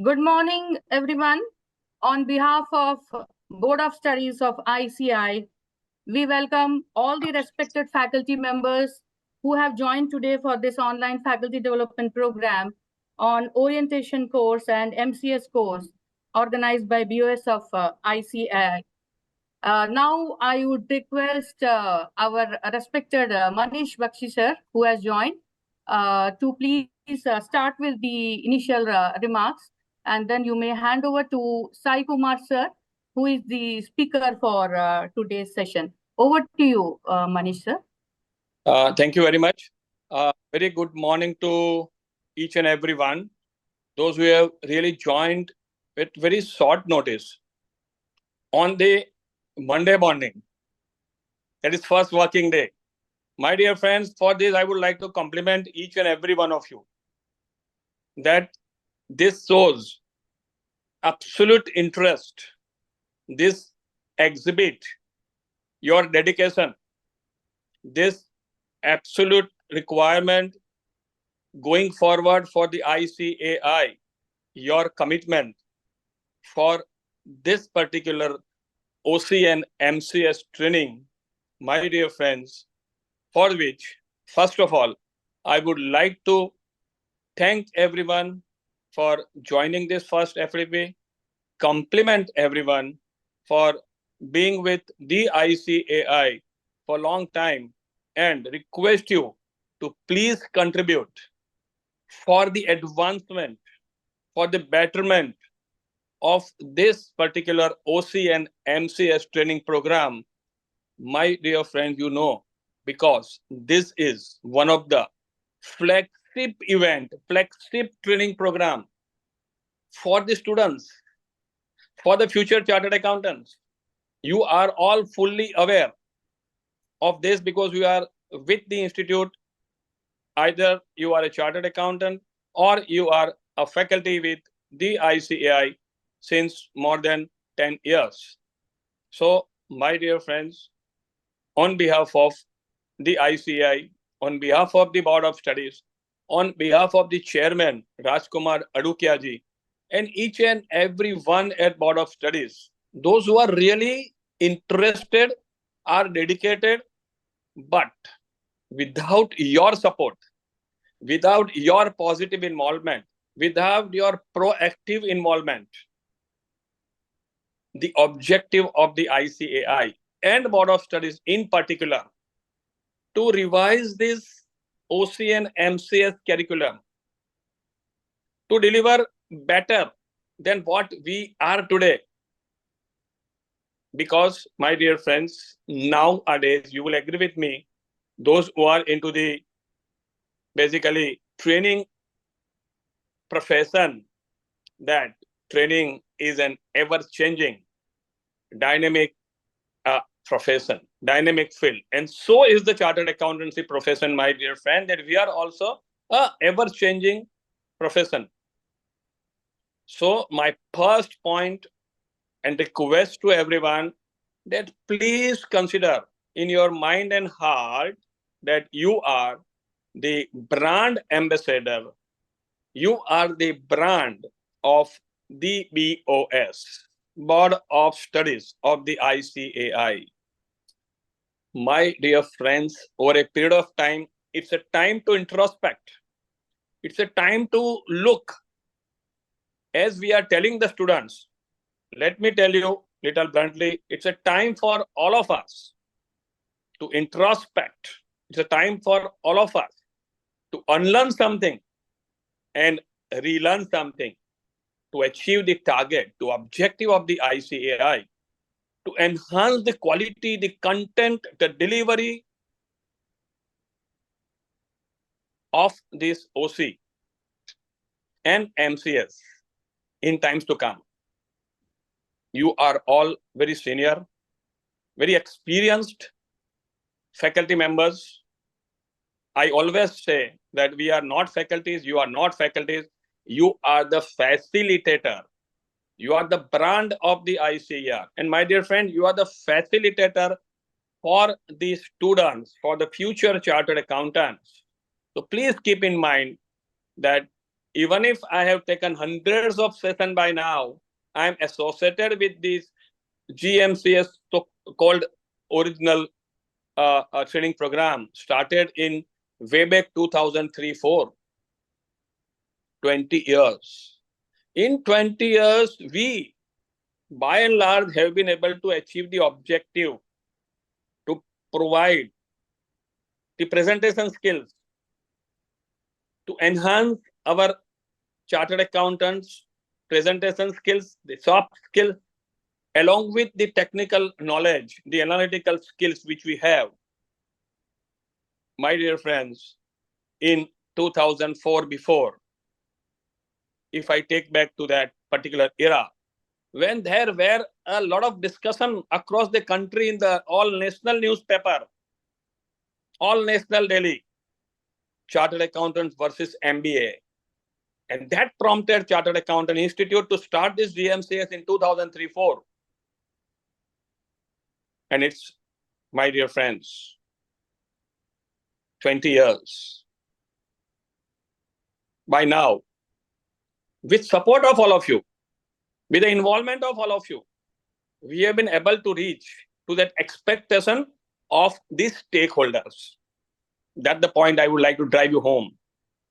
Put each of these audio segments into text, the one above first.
Good morning, everyone. On behalf of Board of Studies of ICI, we welcome all the respected faculty members who have joined today for this online faculty development program on orientation course and MCS course organized by BOS of ICI. Now, I would request our respected Manish Bakshi sir, who has joined, to please start with the initial remarks, and then you may hand over to Sai Kumar sir, who is the speaker for today's session. Over to you, Manish sir. Thank you very much. Very good morning to each and everyone. Those who have really joined with very short notice on the Monday morning. That is first working day. My dear friends, for this I would like to compliment each and every one of you. That this shows absolute interest. This exhibit your dedication. This absolute requirement going forward for the ICAI, your commitment for this particular OC and MCS training, my dear friends, for which, first of all, I would like to thank everyone for joining this first FLP, compliment everyone for being with the ICAI for a long time, and request you to please contribute for the advancement, for the betterment of this particular OC and MCS training program. My dear friends, you know, because this is one of the flagship training program for the students, for the future chartered accountants. You are all fully aware of this because you are with the institute. Either you are a chartered accountant or you are a faculty with the ICAI since more than 10 years. So, my dear friends, on behalf of the ICAI, on behalf of the Board of Studies, on behalf of the Chairman, Rajkumar Adukiaji, and each and every one at Board of Studies, those who are really interested, are dedicated, but without your support, without your positive involvement, without your proactive involvement, the objective of the ICAI and Board of Studies in particular to revise this OC and MCS curriculum to deliver better than what we are today. Because, my dear friends, nowadays, you will agree with me, those who are into the basically training profession, that training is an ever-changing, dynamic profession, dynamic field. And so is the chartered accountancy profession, my dear friend, that we are also a ever-changing profession. So my first point and request to everyone that please consider in your mind and heart that you are the brand ambassador. You are the brand of the BOS, Board of Studies of the ICAI. My dear friends, over a period of time, it's a time to introspect. It's a time to look. As we are telling the students, let me tell you little bluntly, it's a time for all of us to introspect. It's a time for all of us to unlearn something and relearn something to achieve the target, the objective of the ICAI, to enhance the quality, the content, the delivery of this OC and MCS in times to come. You are all very senior, very experienced faculty members. I always say that we are not faculties, you are not faculties, you are the facilitator. You are the brand of the ICAR. And my dear friend, you are the facilitator for the students, for the future chartered accountants. So please keep in mind that even if I have taken hundreds of sessions by now, I am associated with this GMCS so-called original training program started in way back 2003-4, 20 years. In 20 years, we, by and large, have been able to achieve the objective to provide the presentation skills, to enhance our chartered accountants' presentation skills, the soft skills, along with the technical knowledge, the analytical skills which we have. My dear friends, in 2004 before, if I take back to that particular era, when there were a lot of discussion across the country in the all national newspaper, all national daily, chartered accountants versus MBA. And that prompted Chartered Accountant Institute to start this GMCS in 2003-4. And it's, my dear friends, 20 years. By now, with support of all of you, with the involvement of all of you, we have been able to reach to that expectation of these stakeholders. That's the point I would like to drive you home.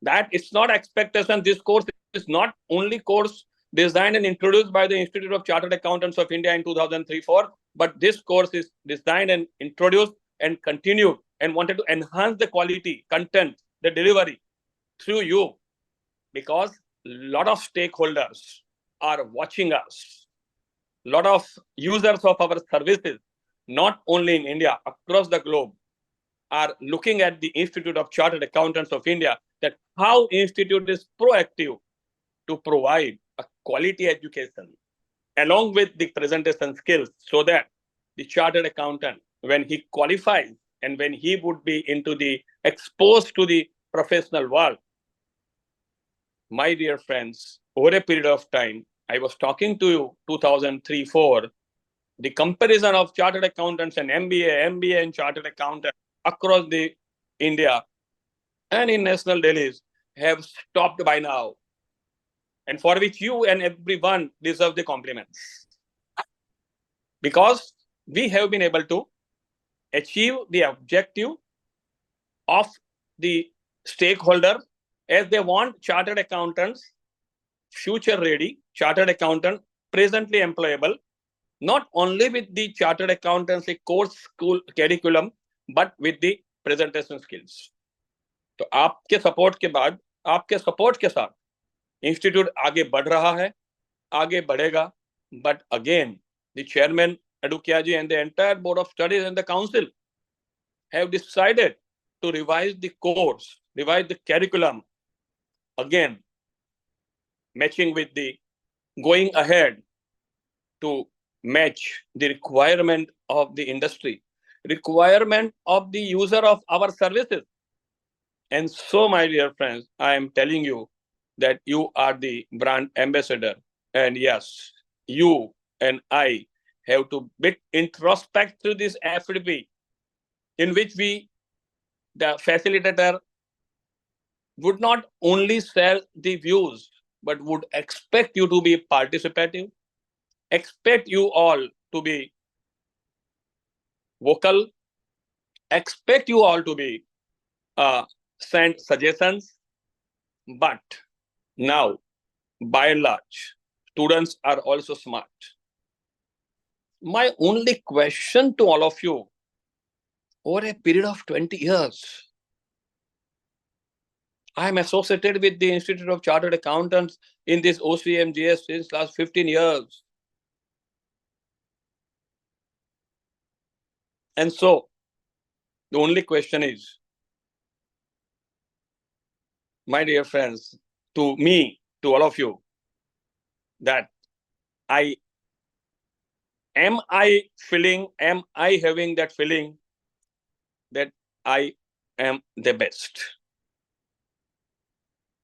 That it's not expectation. This course is not only course designed and introduced by the Institute of Chartered Accountants of India in 2003-4, but this course is designed and introduced and continued and wanted to enhance the quality, content, the delivery through you, because a lot of stakeholders are watching us. A lot of users of our services, not only in India, across the globe, are looking at the Institute of Chartered Accountants of India, that how Institute is proactive to provide a quality education along with the presentation skills, so that the chartered accountant, when he qualifies and when he would be into the exposed to the professional world, my dear friends, over a period of time, I was talking to you 2003-4, the comparison of chartered accountants and MBA and chartered accountant across the India and in national dailies have stopped by now, and for which you and everyone deserve the compliments, because we have been able to achieve the objective of the stakeholder, as they want chartered accountants, future ready chartered accountant, presently employable, not only with the chartered accountancy course school curriculum, but with the presentation skills. तो आपके support के बाद, आपके support के साथ institute आगे बढ़ रहा है, आगे बढ़ेगा. But again, the chairman Adukia and the entire board of studies and the council have decided to revise the course, revise the curriculum, again matching with the going ahead to match the requirement of the industry, requirement of the user of our services. And so, my dear friends, I am telling you that you are the brand ambassador. And yes, you and I have to bit introspect to this FDP, in which we, the facilitator, would not only share the views, but would expect you to be participative, expect you all to be vocal, expect you all to be send suggestions. But now, by and large, students are also smart. My only question to all of you, over a period of 20 years, I am associated with the Institute of Chartered Accountants in this OCMGS since last 15 years. And so, the only question is, my dear friends, to me, to all of you, that am I having that feeling that I am the best?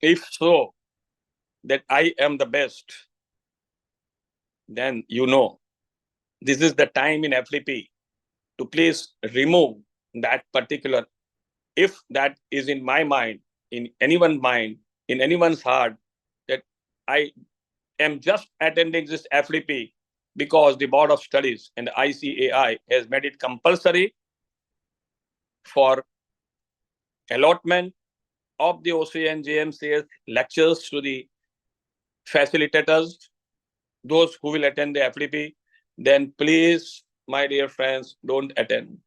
If so, that I am the best, then you know, this is the time in FDP to please remove that particular, if that is in my mind, in anyone's mind, in anyone's heart, I am just attending this FDP because the Board of Studies and the ICAI has made it compulsory for allotment of the OCA and JMCS lectures to the facilitators, those who will attend the FDP. Then please, my dear friends, don't attend.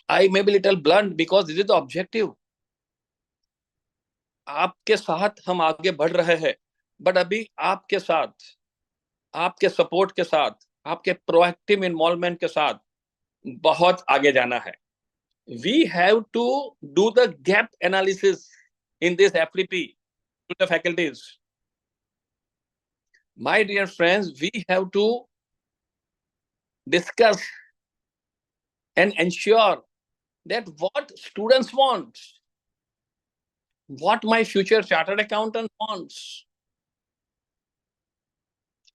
I may be little blunt because this is the objective. आपके साथ हम आगे बढ़ रहे हैं, but अभी आपके साथ, आपके सपोर्ट के साथ, आपके प्रोएक्टिव इन्वॉल्वमेंट के साथ बहुत आगे जाना है. We have to do the gap analysis in this FDP to the faculties. My dear friends, we have to discuss and ensure that what students want, what my future chartered accountant wants.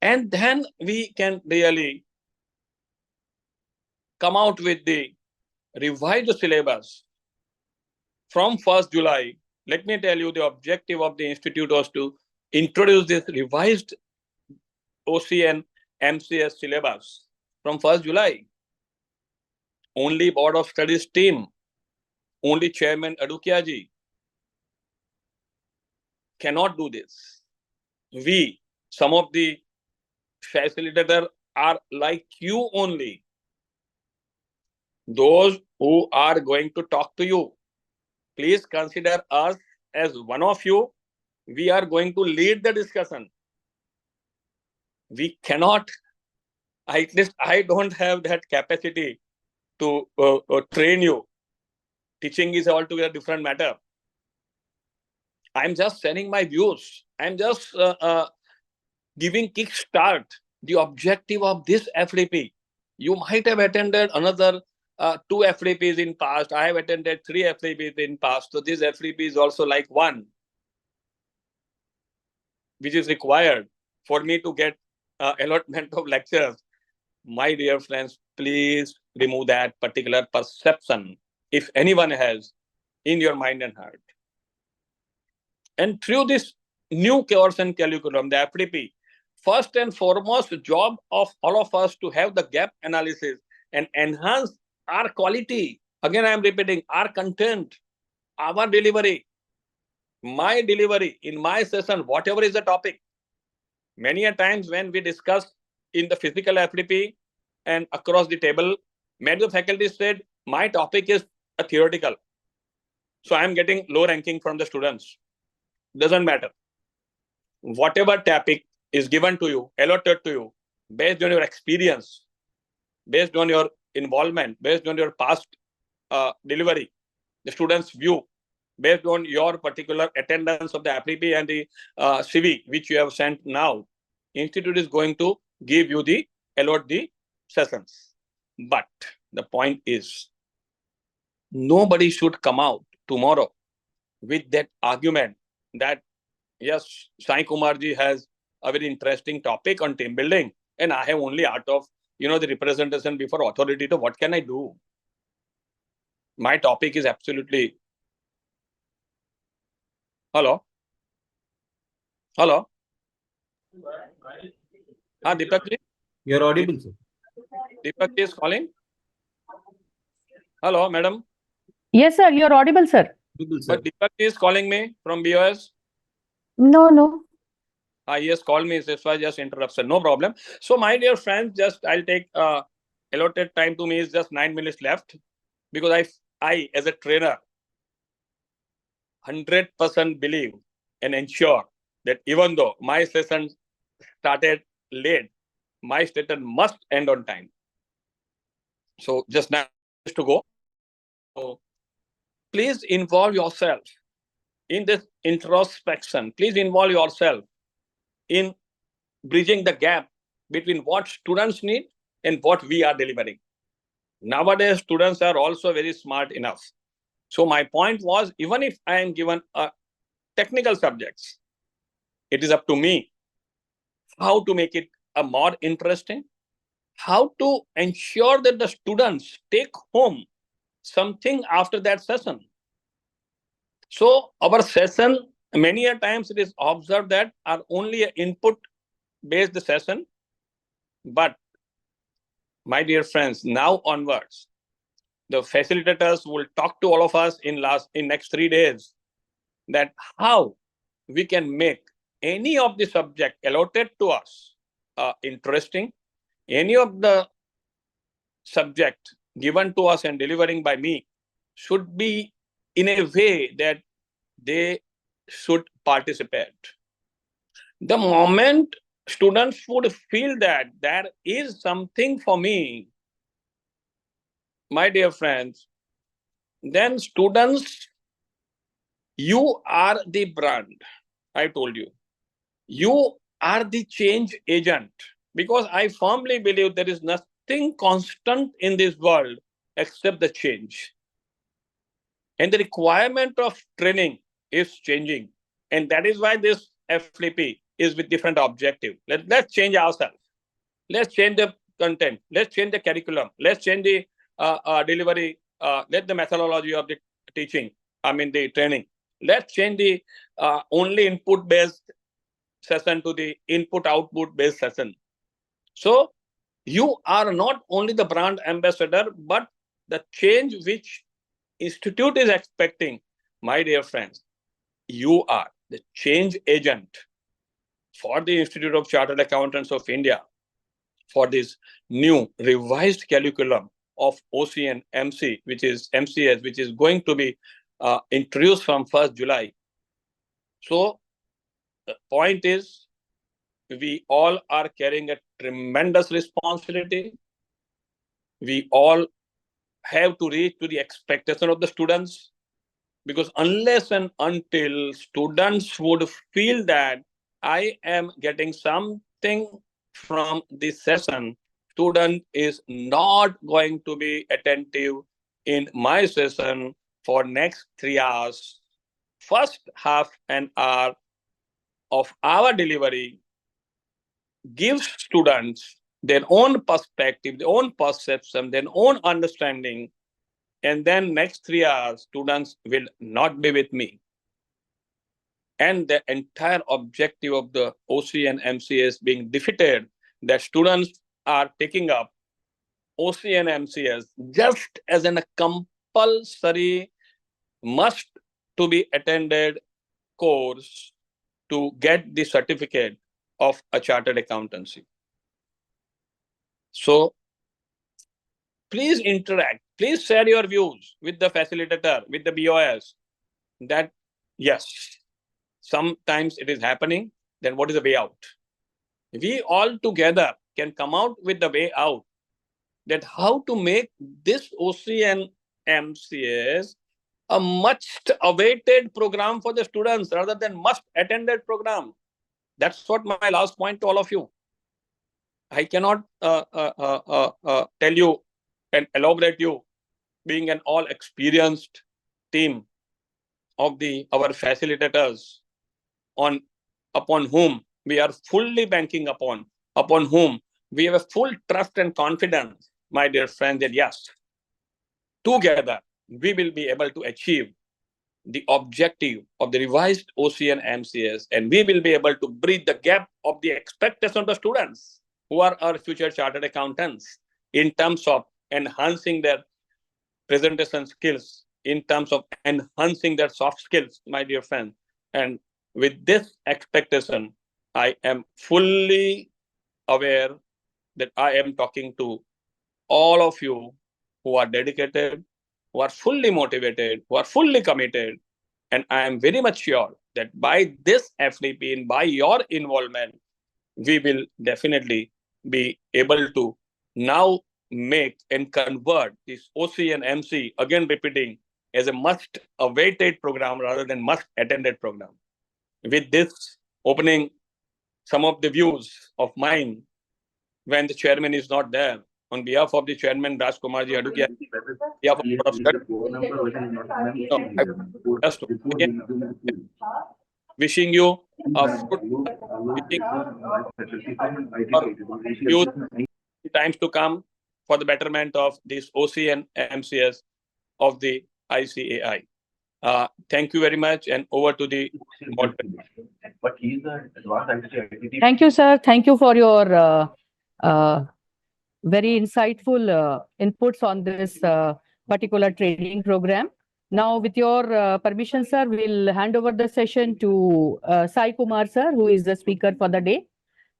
And then we can really come out with the revised syllabus from 1st July. Let me tell you, the objective of the institute was to introduce this revised OCN MCS syllabus from 1st July. Only Board of Studies team, only Chairman Adukia ji cannot do this. We, some of the facilitators are like you only. Those who are going to talk to you, please consider us as one of you. We are going to lead the discussion. We cannot, at least I don't have that capacity to train you. Teaching is altogether different matter. I'm just sharing my views. I'm just giving kickstart the objective of this FDP. You might have attended another 2 FDPs in past. I have attended 3 FDPs in past. So this FDP is also like one, which is required for me to get allotment of lectures. My dear friends, please remove that particular perception, if anyone has, in your mind and heart. And through this new course and curriculum, the FDP, first and foremost job of all of us to have the gap analysis and enhance our quality. Again, I am repeating, our content, our delivery, my delivery in my session, whatever is the topic. Many a times when we discuss in the physical FDP and across the table, many of the faculty said, my topic is a theoretical. So I am getting low ranking from the students. Doesn't matter. Whatever topic is given to you, allotted to you, based on your experience, based on your involvement, based on your past delivery, the students' view, based on your particular attendance of the FDP and the CV, which you have sent now, institute is going to give you the allot the sessions. But the point is, nobody should come out tomorrow with that argument that, yes, Sai Kumar ji has a very interesting topic on team building, and I have only art of, the representation before authority. So what can I do? My topic is absolutely... Hello? Hello? Deepak ji? You're audible, sir. Deepak ji is calling. Hello, madam. Yes, sir. You're audible, sir. Audible, sir. But Deepak ji is calling me from BOS. No. He has called me. That's why just interruption. No problem. So, my dear friends, just I'll take allotted time to me is just 9 minutes left, because I as a trainer 100% believe and ensure that even though my session started late, my session must end on time. So just 9 minutes to go. So please involve yourself in this introspection. Please involve yourself in bridging the gap between what students need and what we are delivering. Nowadays, students are also very smart enough. So my point was, even if I am given a technical subjects, it is up to me how to make it a more interesting, how to ensure that the students take home something after that session. So our session Many a times it is observed that are only an input-based session, but my dear friends, now onwards, the facilitators will talk to all of us in next 3 days that how we can make any of the subject allotted to us interesting, any of the subject given to us and delivering by me should be in a way that they should participate. The moment students would feel that there is something for me, my dear friends, then students, you are the brand. I told you, you are the change agent, because I firmly believe there is nothing constant in this world except the change. And the requirement of training is changing. And that is why this FLP is with different objective. Let's change ourselves. Let's change the content. Let's change the curriculum. Let's change the delivery. Let the methodology of the teaching, the training. Let's change the only input-based session to the input-output-based session. So you are not only the brand ambassador, but the change which Institute is expecting, my dear friends, you are the change agent for the Institute of Chartered Accountants of India for this new revised curriculum of OC and MC, which is MCS, which is going to be introduced from 1st July. So the point is, we all are carrying a tremendous responsibility. We all have to reach to the expectation of the students, because unless and until students would feel that I am getting something from this session, student is not going to be attentive in my session for next 3 hours. First half an hour of our delivery gives students their own perspective, their own perception, their own understanding. And then next 3 hours, students will not be with me. And the entire objective of the OC and MCS being defeated, that students are taking up OC and MCS just as a compulsory must to be attended course to get the certificate of a chartered accountancy. So please interact, please share your views with the facilitator, with the BOS, that yes, sometimes it is happening, then what is the way out? We all together can come out with the way out, that how to make this OC and MCS a much awaited program for the students rather than must attended program. That's what my last point to all of you. I cannot tell you and elaborate you, being an all experienced team of our facilitators upon whom we are fully banking upon whom we have a full trust and confidence, my dear friends, that yes, together we will be able to achieve the objective of the revised OC and MCS, and we will be able to bridge the gap of the expectation of the students who are our future chartered accountants in terms of enhancing their presentation skills, in terms of enhancing their soft skills, my dear friend. And with this expectation, I am fully aware that I am talking to all of you who are dedicated, who are fully motivated, who are fully committed. And I am very much sure that by this FDP and by your involvement, we will definitely be able to now make and convert this OC and MC, again repeating, as a must awaited program rather than must attended program. With this opening some of the views of mine when the chairman is not there, on behalf of the chairman Rajkumar ji Hadukia, behalf of Board of Studies, I just again wishing you a fruitful, wishing you times to come for the betterment of this OC and MCS of the ICAI. Thank you very much, and over to the moderator. But he is an advanced IT. Thank you, sir. Thank you for your very insightful inputs on this particular training program. Now, with your permission, sir, we'll hand over the session to Sai Kumar, sir, who is the speaker for the day.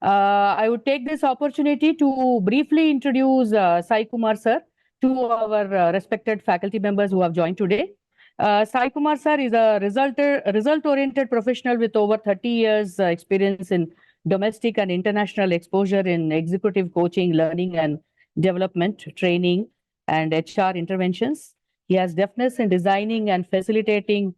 I would take this opportunity to briefly introduce Sai Kumar, sir, to our respected faculty members who have joined today. Sai Kumar, sir, is a result-oriented professional with over 30 years experience in domestic and international exposure in executive coaching, learning and development, training, and HR interventions. He has deftness in designing and facilitating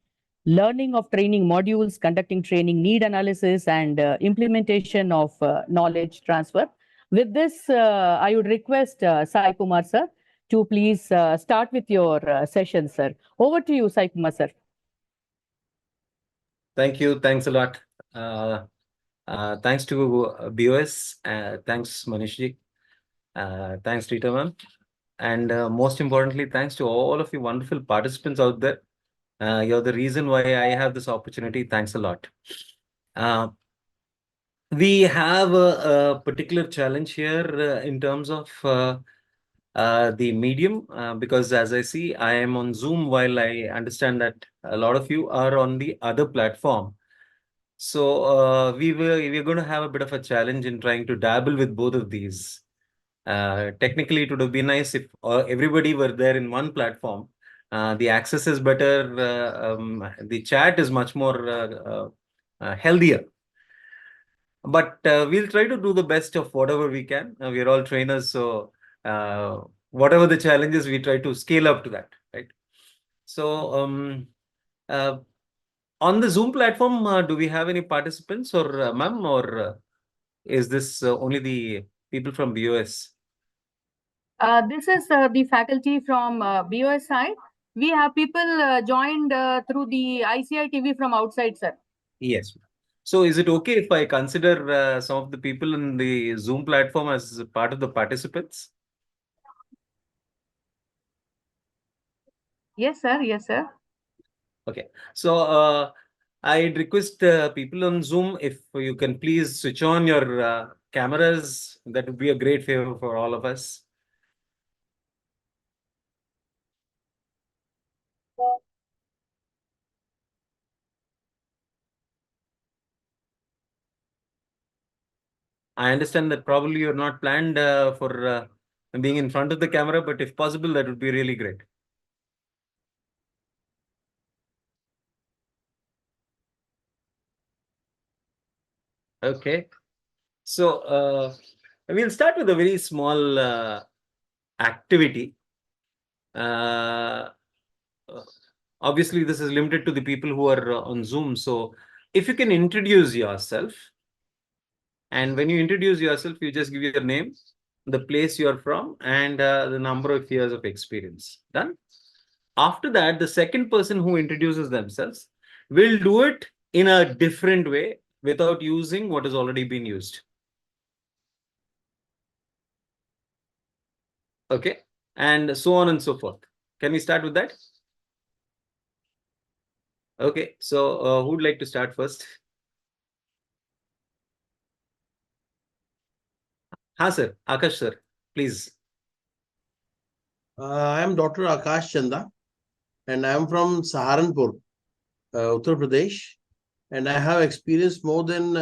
learning of training modules, conducting training need analysis, and implementation of knowledge transfer. With this, I would request Sai Kumar, sir, to please start with your session, sir. Over to you, Sai Kumar, sir. Thank you. Thanks a lot. Thanks to BOS. Thanks, Manishji. Thanks, Rita ma'am. And most importantly, thanks to all of you wonderful participants out there. You're the reason why I have this opportunity. Thanks a lot. We have a particular challenge here in terms of the medium, because as I see, I am on Zoom while I understand that a lot of you are on the other platform. So we're going to have a bit of a challenge in trying to dabble with both of these. Technically, it would have been nice if everybody were there in one platform. The access is better. The chat is much more healthier. But we'll try to do the best of whatever we can. We're all trainers, so whatever the challenges, we try to scale up to that, right? So on the Zoom platform, do we have any participants or ma'am, or is this only the people from BOS? This is the faculty from BOS side. We have people joined through the ICI TV from outside, sir. Yes. So is it okay if I consider some of the people in the Zoom platform as part of the participants? Yes, sir. Yes, sir. Okay. So I'd request people on Zoom, if you can please switch on your cameras. That would be a great favor for all of us. I understand that probably you're not planned for being in front of the camera, but if possible, that would be really great. Okay. So we'll start with a very small activity. Obviously, this is limited to the people who are on Zoom. So if you can introduce yourself, and when you introduce yourself, you just give your name, the place you're from, and the number of years of experience. Done. After that, the second person who introduces themselves will do it in a different way without using what has already been used. Okay. And so on and so forth. Can we start with that? Okay. So who would like to start first? Ha, sir. Akash, sir. Please. I am Dr. Akash Chanda, and I am from Saharanpur, Uttar Pradesh. And I have experienced more than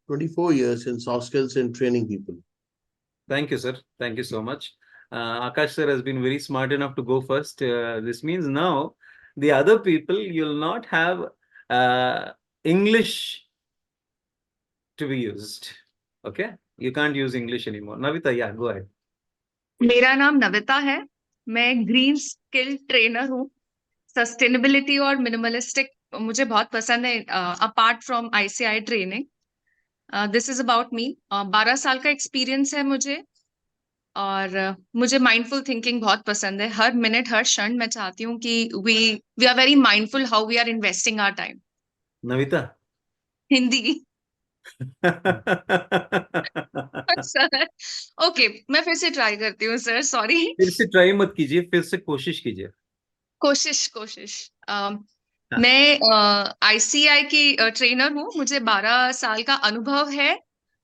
24 years in soft skills and training people. Thank you, sir. Thank you so much. Akash, sir, has been very smart enough to go first. This means now the other people, you'll not have English to be used. Okay? You can't use English anymore. Navita, yeah, go ahead. मेरा नाम नविता है. मैं एक green skill trainer हूँ. Sustainability और minimalistic मुझे बहुत पसंद है, apart from ICI training. This is about me. 12 साल का एक्सपीरियंस है मुझे, और मुझे माइंडफुल थिंकिंग बहुत पसंद है. हर मिनट, हर क्षण मैं चाहती हूँ कि we are very mindful how we are investing our time. Navita. Hindi. Sir okay, मैं फिर से ट्राई करती हूँ सर. सॉरी. फिर से ट्राई मत कीजिए, फिर से कोशिश कीजिए. कोशिश. मैं आईसीआई की ट्रेनर हूँ। मुझे 12 साल का अनुभव है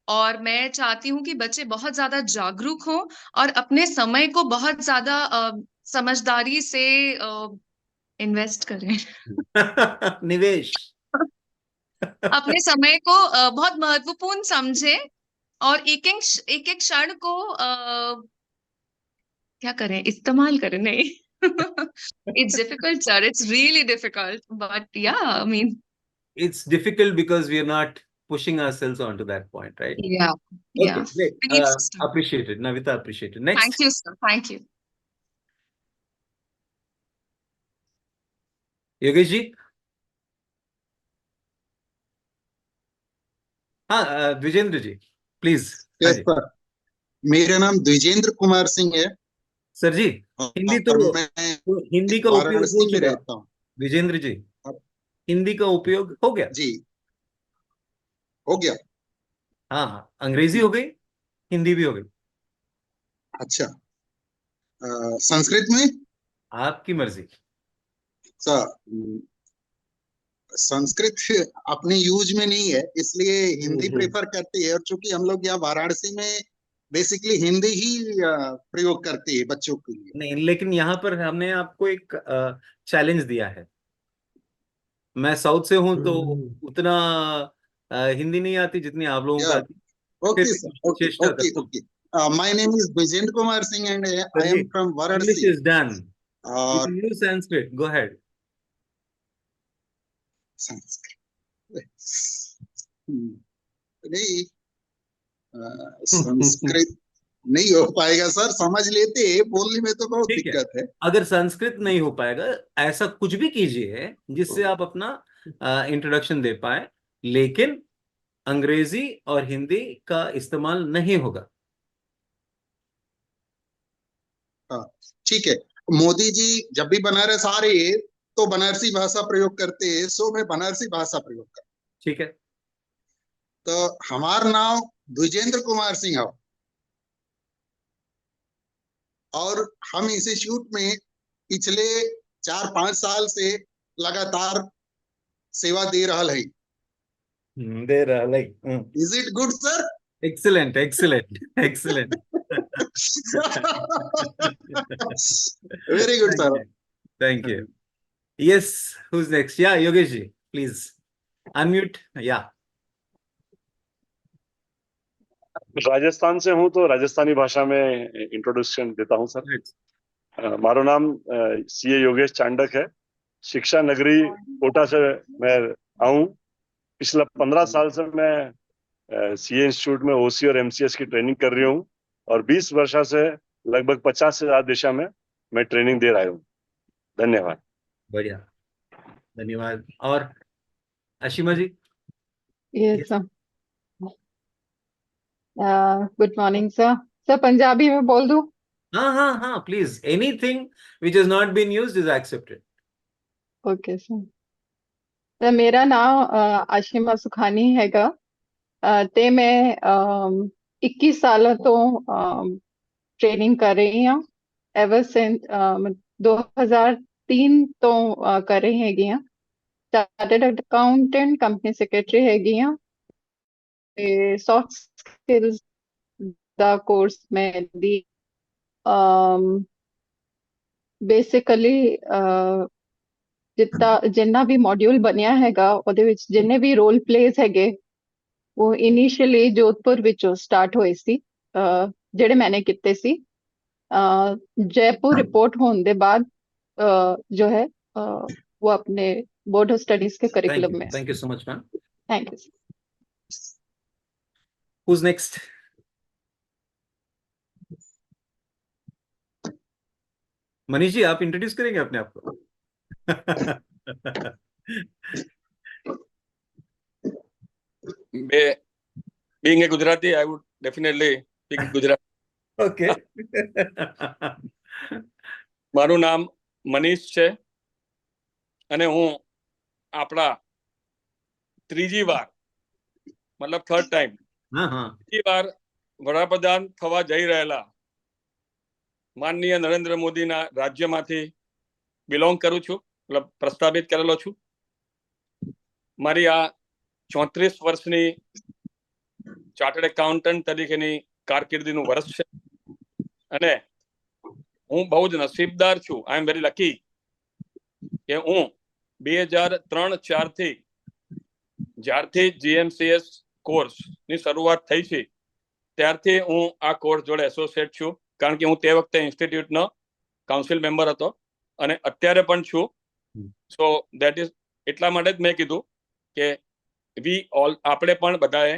और मैं चाहती हूँ कि बच्चे बहुत ज्यादा जागरूक हों और अपने समय को बहुत ज्यादा समझदारी से इन्वेस्ट करें। निवेश। अपने समय को बहुत महत्वपूर्ण समझें और एक एक क्षण को क्या करें, इस्तेमाल करें। नहीं, it's difficult, sir. It's really difficult. But yeah, I mean, It's difficult because we are not pushing ourselves onto that point, right? yeah, Okay, yeah. great. Belief system. Appreciated. Navita, appreciated. Thank Next. you, sir. Thank you. Yogesh ji. हाँ, द्विजेंद्र जी, please. हाँ yes जी sir, मेरा नाम द्विजेंद्र कुमार सिंह है sir जी। हिंदी और तो मैं हिंदी का उपयोग हो वाराणसी में चुका। रहता हूँ। विजेंद्र जी, हिंदी का उपयोग हो गया। जी, हो गया। हाँ हाँ, अंग्रेजी हो गई, हिंदी भी हो गई। अच्छा, संस्कृत में आपकी मर्जी। सर, संस्कृत अपने यूज में नहीं है, इसलिए हिंदी प्रेफर करती है। और चूंकि हम लोग यहाँ वाराणसी में बेसिकली हिंदी ही प्रयोग करते हैं बच्चों के लिए। नहीं, लेकिन यहाँ पर हमने आपको एक चैलेंज दिया है। मैं साउथ से हूँ तो उतना हिंदी नहीं आती जितनी आप लोगों को या आती। फिर ओके भी सर, ओके चेष्टा ओके करता हूँ। Okay. My name is Dwijendra Kumar Singh and sir I जी, am from English Varanasi. Is done. You और can use Sanskrit, go ahead. Sanskrit नहीं, संस्कृत नहीं हो पाएगा सर, समझ लेते हैं, बोलने में तो बहुत ठीक है, दिक्कत है। अगर संस्कृत नहीं हो पाएगा, ऐसा कुछ भी कीजिए जिससे आप अपना इंट्रोडक्शन दे पाए, लेकिन अंग्रेजी और हिंदी का इस्तेमाल नहीं होगा। हाँ, ठीक है। मोदी जी जब भी बनारस आ रहे हैं तो बनारसी भाषा प्रयोग करते हैं, सो मैं बनारसी भाषा प्रयोग करता ठीक है। हूं। तो हमारा नाम द्विजेंद्र कुमार सिंह है और हम इंस्टीट्यूट में पिछले 4-5 साल से लगातार सेवा दे रहा है। दे रहा like. Is it good sir? Excellent excellent excellent. Very good sir. Thank you. Yes, who's next? Yeah, Yogesh ji, please unmute. या राजस्थान से हूं तो राजस्थानी भाषा में इंट्रोडक्शन देता हूं सर। मारो नाम सीए योगेश चांडक है। शिक्षा नगरी कोटा से मैं आऊं। पिछला 15 साल से मैं सीए इंस्टीट्यूट में ओसी और एमसीएस की ट्रेनिंग कर रही हूं और 20 वर्षों से लगभग 50 से ज्यादा दिशा में मैं ट्रेनिंग दे रहा हूं। धन्यवाद। बढ़िया, धन्यवाद। और Ashima ji. Yes sir, good morning sir. Sir Punjabi में बोल दूं? हाँ हाँ हाँ, please, anything which is not been used is accepted. Okay sir. तो मेरा नाम आशिमा सुखानी हैगा ते मैं 21 साल तो ट्रेनिंग कर रही हूँ। एवर सिंस 2003 तो कर रही हैगी हाँ। चार्टर्ड अकाउंटेंट, कंपनी सेक्रेटरी हैगी हाँ। सॉफ्ट स्किल्स ਦਾ ਕੋਰਸ ਮੈਂ ਦੀ ਬੇਸਿਕਲੀ ਜਿੰਨਾ ਵੀ ਮੋਡਿਊਲ ਬਣਿਆ ਹੈਗਾ ਉਹਦੇ ਵਿੱਚ ਜਿੰਨੇ ਵੀ ਰੋਲ ਪਲੇਸ ਹੈਗੇ ਉਹ ਇਨੀਸ਼ੀਅਲੀ ਜੋਧਪੁਰ ਵਿੱਚੋਂ ਸਟਾਰਟ ਹੋਏ ਸੀ, ਜਿਹੜੇ ਮੈਨੇ ਕੀਤੇ ਸੀ। जयपुर रिपोर्ट होने के बाद जो है वो अपने बोर्ड ऑफ स्टडीज के करिकुलम में। Thank you so much ma'am. Thank you. Who's next? Manish ji, आप इंट्रोड्यूस करेंगे अपने आप को? Being a Gujarati, I would definitely speak Gujarati. Okay. મારું નામ મનીષ છે અને હું આપણા ત્રીજી વાર મતલબ થર્ડ ટાઈમ हाँ हाँ, ત્રીજી વાર વડાપ્રધાન થવા જઈ રહેલા માનનીય નરેન્દ્ર મોદીના રાજ્યમાંથી બિલોંગ કરું છું, મતલબ પ્રસ્થાપિત કરેલો છું। મારી આ 34 વર્ષની ચાર્ટર્ડ એકાઉન્ટન્ટ તરીકેની કારકિર્દીનું વર્ષ છે અને હું બહુ જ નસીબદાર છું. આઈ એમ વેરી લકી કે હું 2003-4 થી જ્યારથી GMCS કોર્સની શરૂઆત થઈ છે ત્યારથી હું આ કોર્સ જોડે એસોસિએટ છું, કારણ કે હું તે વખતે ઇન્સ્ટિટ્યૂટનો કાઉન્સિલ મેમ્બર હતો અને અત્યારે પણ છું. સો દેટ ઇઝ એટલા માટે જ મેં કીધું કે આપણે પણ બધાએ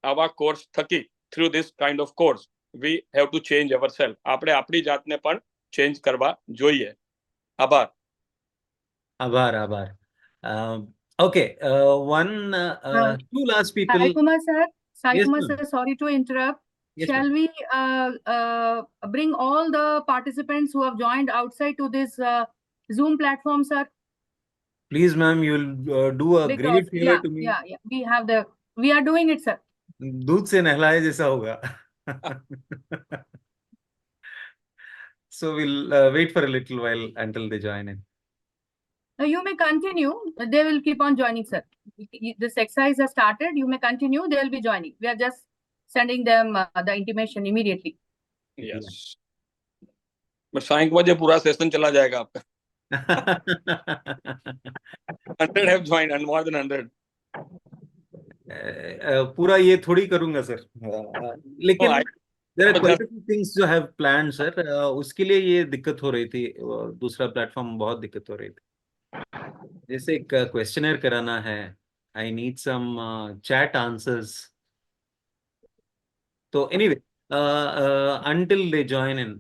આવા કોર્સ થકી through this kind of course we have to change our self. આપણે આપણી જાતને પણ ચેન્જ કરવા જોઈએ. આભાર. આભાર. Okay, two last people. Sai Kumar sir, Yes, ma'am. sorry to interrupt. Yes, Shall we bring all the participants who have joined outside to this Zoom platform, sir? Please, ma'am, you'll do a great favor to me. Yeah, we are doing it, sir. दूध से नहलाए जैसा होगा. So we'll wait for a little while until they join in. You may continue. They will keep on joining, sir. This exercise has started. You may continue. They will be joining. We are just sending them the intimation immediately. Yes. बस 5 बजे पूरा session चला जाएगा आपका. 100 have joined and more than 100. पूरा ये थोड़ी करूंगा सर, लेकिन there are quite a few things जो have planned sir. उसके लिए ये दिक्कत हो रही थी, दूसरा प्लेटफॉर्म बहुत दिक्कत हो रही थी. जैसे एक क्वेश्चनर कराना है, I need some chat answers. So anyway, until they join in,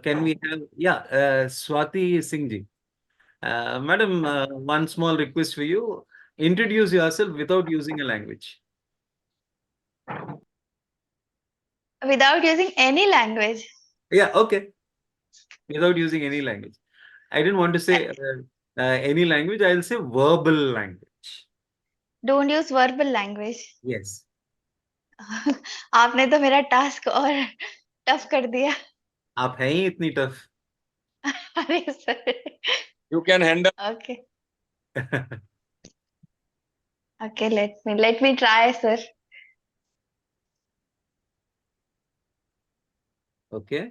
can we have Swati Singh ji, madam, one small request for you. Introduce yourself without using a language. Without using any language? Yeah, okay. Without using any language. I didn't want to say any language. I'll say verbal language. Don't use verbal language. Yes. आपने तो मेरा task और tough कर दिया. आप हैं ही इतनी tough. अरे sir. You can handle. Okay. Okay, let me try, sir. Okay.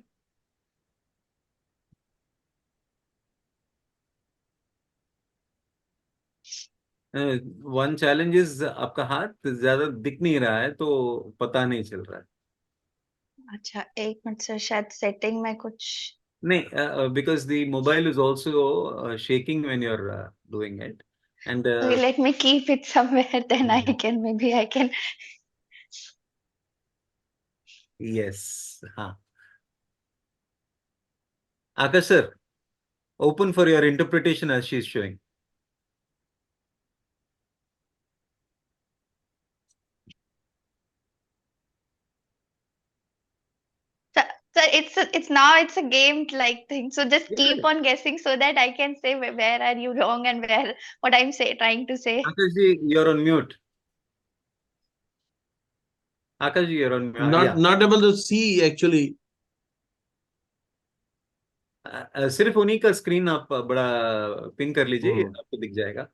One challenge is आपका हाथ ज्यादा दिख नहीं रहा है तो पता नहीं चल रहा है. अच्छा, एक मिनट सर, शायद सेटिंग में कुछ नहीं, because the mobile is also shaking when you're doing it. And okay, let me keep it somewhere, then I can. Yes. हाँ. Akash sir, open for your interpretation as she is showing. Sir, it's a game like thing. So just keep on guessing so that I can say where are you wrong and where what I'm trying to say. Akash ji, you're on mute. Akash ji, you're on mute. Not able to see actually. सिर्फ उन्हीं का screen आप बड़ा pin कर लीजिए, आपको दिख जाएगा.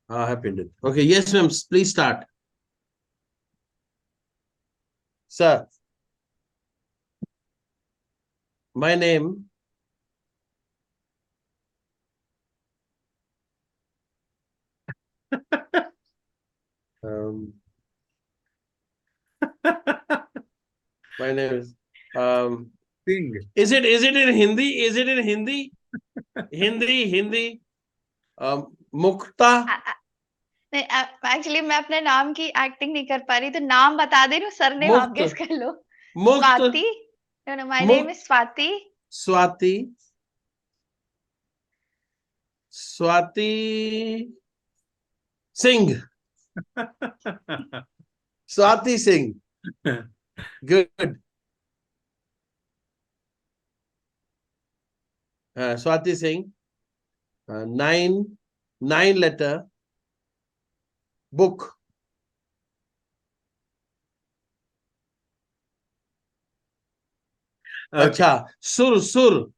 I have pinned it. Okay, yes, ma'am. Please start. Sir, my name my name is Sing. Is it in Hindi? Is it in Hindi? Hindi. Mukta. नहीं, एक्चुअली मैं अपने नाम की एक्टिंग नहीं कर पा रही, तो नाम बता दे रही हूँ, सरनेम आप गेस कर लो. Swati. No, my name is Swati. Swati Singh. Swati Singh. Good. Swati Singh. 9 letter book. Okay. Acha, sur.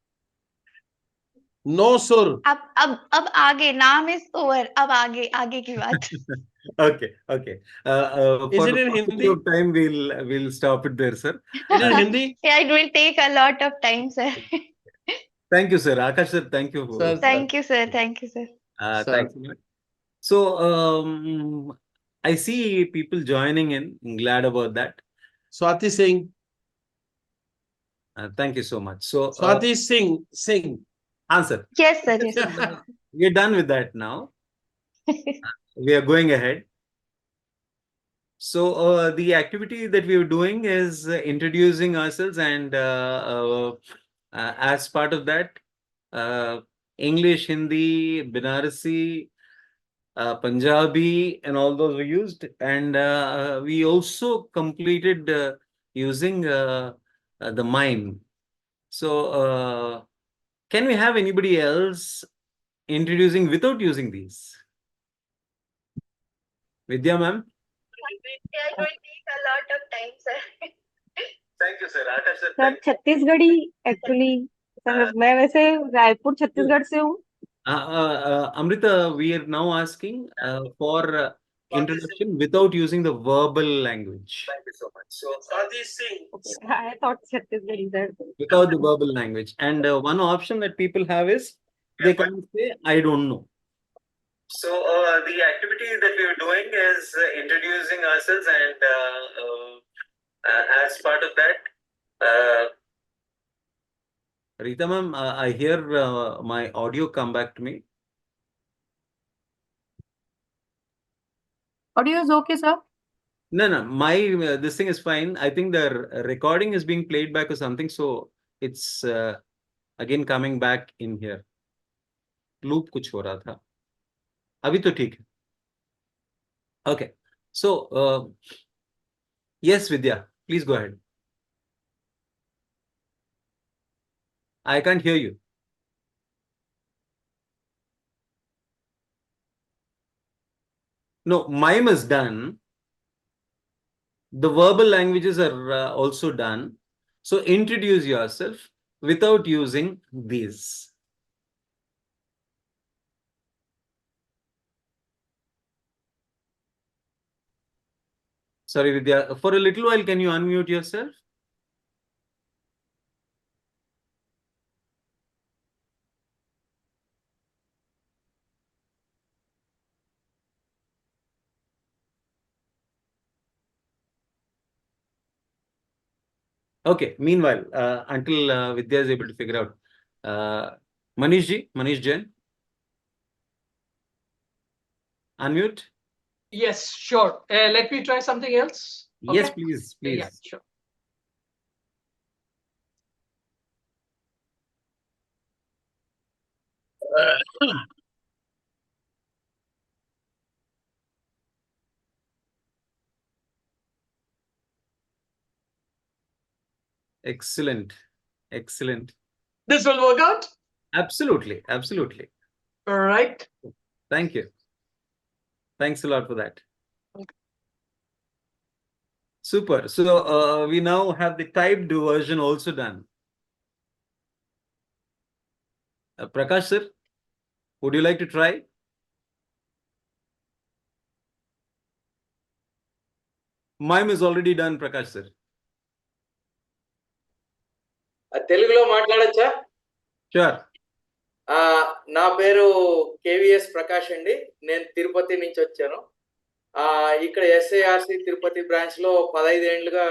No sur. अब आगे नाम is over. अब आगे की बात. Okay, okay. Is For it in paucity Hindi? of time, we'll stop it there, sir. It is Hindi? Yeah, it will take a lot of time, sir. Thank you, sir. Akash sir, thank you. Sir, Thank you, sir. Thank you, sir. Sir. Thanks a lot. So, I see people joining in. I'm glad about that. Swati Singh. Thank you so much. So, Swati Singh. answer. Yes, sir. Yes. We're done with that now. We are going ahead. So, the activity that we are doing is introducing ourselves, and as part of that, English, Hindi, Banarasi, Punjabi, and all those were used. And we also completed using the mime. So, can we have anybody else introducing without using these? Vidya, ma'am? Yeah, it will take a lot of time, sir. Thank you, sir. Akash, sir, sir Chhattisgarhi actually sir मैं वैसे रायपुर छत्तीसगढ़ से हूँ. Amrita, we are now asking for introduction without using the verbal language. Thank you so much. So, Swati Singh. Okay, I thought Chhattisgarhi sir. without the verbal language. And one option that people have is they can say, I don't know. So, the activity that we are doing is introducing ourselves, and as part of that, Rita ma'am, I hear my audio come back to me. Audio is okay, sir? No, my this thing is fine. I think the recording is being played back or something, so it's again coming back in here. Loop कुछ हो रहा था. अभी तो ठीक है. Okay. So, yes, Vidya, please go ahead. I can't hear you. No, mime is done. The verbal languages are also done. So introduce yourself without using these. Sorry, Vidya, for a little while, can you unmute yourself? Okay, meanwhile, until Vidya is able to figure out, Manish Jain, unmute. Yes, sure. Let me try something else. Okay? Yes, please. Yeah, sure. Excellent. This will work out? Absolutely. All right. Thank you. Thanks a lot for that. Okay. Super. So we now have the typed version also done. Prakash sir, would you like to try? Mime is already done, Prakash sir. తెలుగులో మాట్లాడచ్చా? Sure. నా పేరు KVS Prakash అండి. నేను తిరుపతి నుంచి వచ్చాను. ఇక్కడ ఎస్ఐఆర్సి Tirupati branch లో 15 ఏళ్లుగా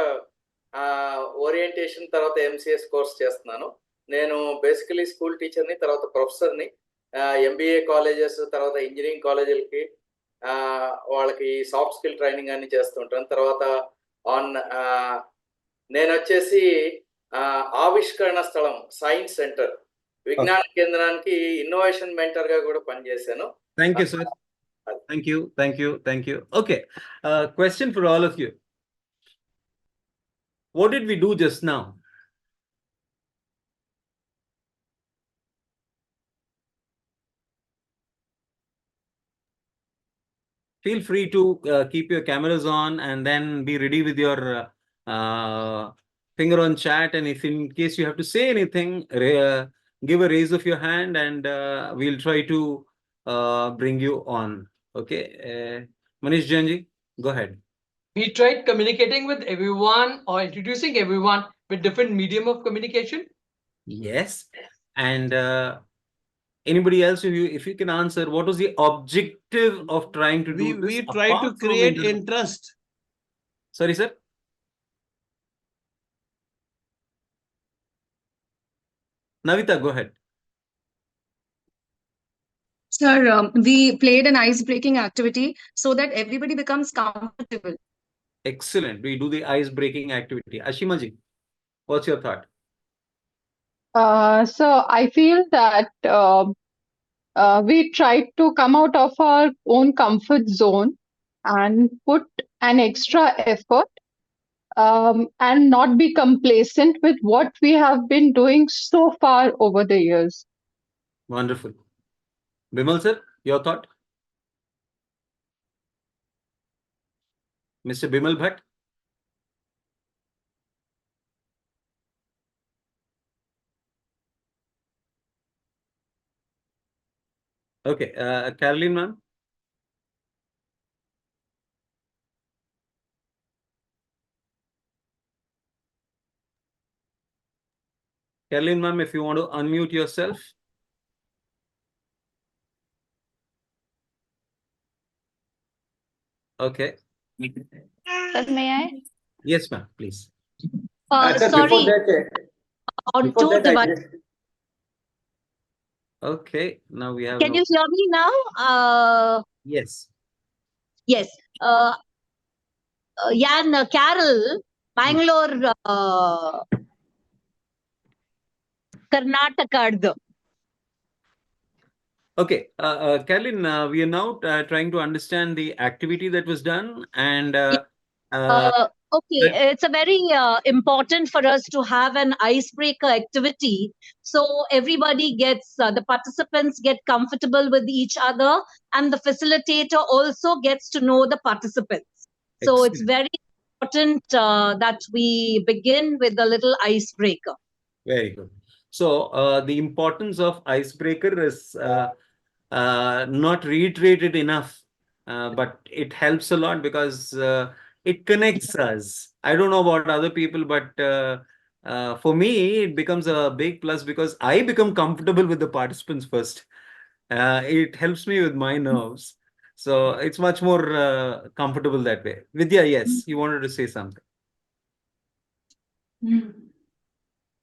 ఓరియంటేషన్ తర్వాత MCS కోర్స్ చేస్తున్నాను. నేను బేసికలీ స్కూల్ టీచర్ని, తర్వాత ప్రొఫెసర్ని. MBA కాలేజెస్, తర్వాత ఇంజనీరింగ్ కాలేజీలకి వాళ్ళకి సాఫ్ట్ స్కిల్ ట్రైనింగ్ అన్ని చేస్తుంటాను. తర్వాత నేను వచ్చేసి ఆవిష్కరణ స్థలం సైన్స్ సెంటర్ విజ్ఞాన కేంద్రానికి ఇన్నోవేషన్ మెంటర్ గా కూడా పనిచేశాను. Thank you, sir. Thank you. Okay. Question for all of you. What did we do just now? Feel free to keep your cameras on and then be ready with your finger on chat. And if in case you have to say anything, give a raise of your hand and we'll try to bring you on. Okay. Manish Janji, go ahead. We tried communicating with everyone or introducing everyone with different medium of communication. Yes. And anybody else, if you can answer, what was the objective of trying to do this? We try to create interest. Sorry, sir. Navita, go ahead. Sir, we played an ice-breaking activity so that everybody becomes comfortable. Excellent. We do the ice-breaking activity. Ashimaji, what's your thought? So I feel that we tried to come out of our own comfort zone and put an extra effort and not be complacent with what we have been doing so far over the years. Wonderful. Bimal sir, your thought? Mr. Bimal Bhatt? Okay, Caroline ma'am? Caroline ma'am, if you want to unmute yourself. Okay. Sir, may I? Yes, ma'am, please. Sir, Sorry, before that, I just, Okay, now we have Can you hear me now? Yes. Yes. Jan Carol, Bangalore, Karnataka. Okay, Caroline, we are now trying to understand the activity that was done and Okay, it's a very important for us to have an icebreaker activity. So everybody gets, the participants get comfortable with each other, and the facilitator also gets to know the participants. So it's very important that we begin with a little icebreaker. Very good. So the importance of icebreaker is not reiterated enough, but it helps a lot because it connects us. I don't know about other people, but for me, it becomes a big plus because I become comfortable with the participants first. It helps me with my nerves. So it's much more comfortable that way. Vidya, yes, you wanted to say something.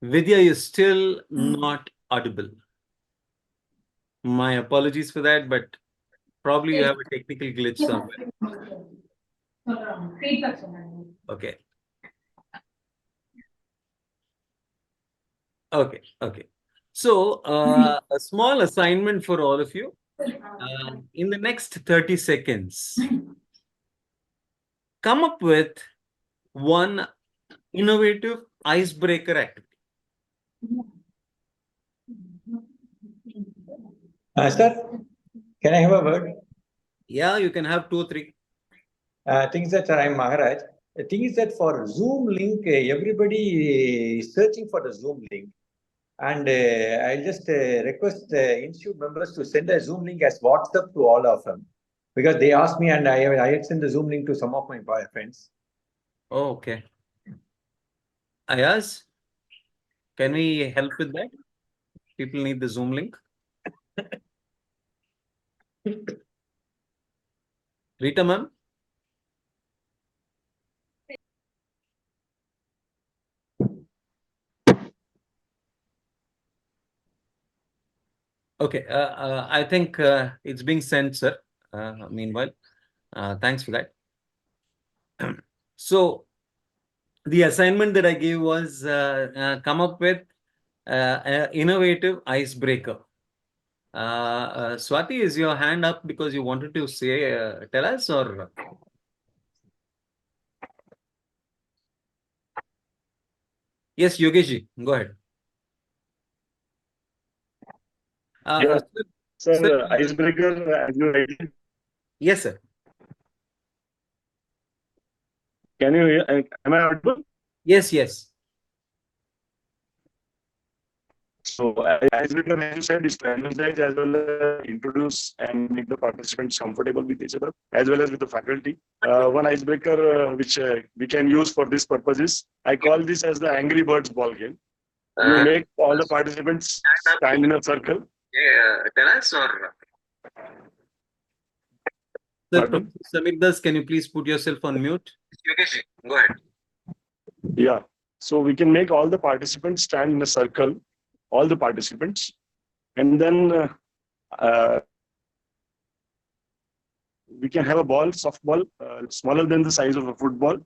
Vidya is still not audible. My apologies for that, but probably you have a technical glitch somewhere. Okay. Okay. Okay. So a small assignment for all of you. In the next 30 seconds, come up with one innovative icebreaker activity. sir, can I have a word? Yeah, you can have 2 or 3. Things that I'm Maharaj. The thing is that for Zoom link, everybody is searching for the Zoom link. And I just request institute members to send a Zoom link as WhatsApp to all of them. Because they asked me and I had sent the Zoom link to some of my friends. Oh, okay. Ayaz, can we help with that? People need the Zoom link. Rita ma'am? Okay, I think it's being sent, sir. Meanwhile, thanks for that. So, the assignment that I gave was come up with an innovative icebreaker. Swati, is your hand up because you wanted to say, tell us, or? Yes, Yogesh, go ahead. Sir, icebreaker, as you write. Yes, sir. Can you hear? Am I audible? Yes, yes. So icebreaker, as you said, is to energize as well as introduce and make the participants comfortable with each other, as well as with the faculty. One icebreaker which we can use for this purpose is, I call this as the Angry Birds ball game. You make all the participants stand in a circle. Tennis or? Samir, can you please put yourself on mute? Go ahead. Yeah. So we can make all the participants stand in a circle, all the participants, and then we can have a ball, softball, smaller than the size of a football.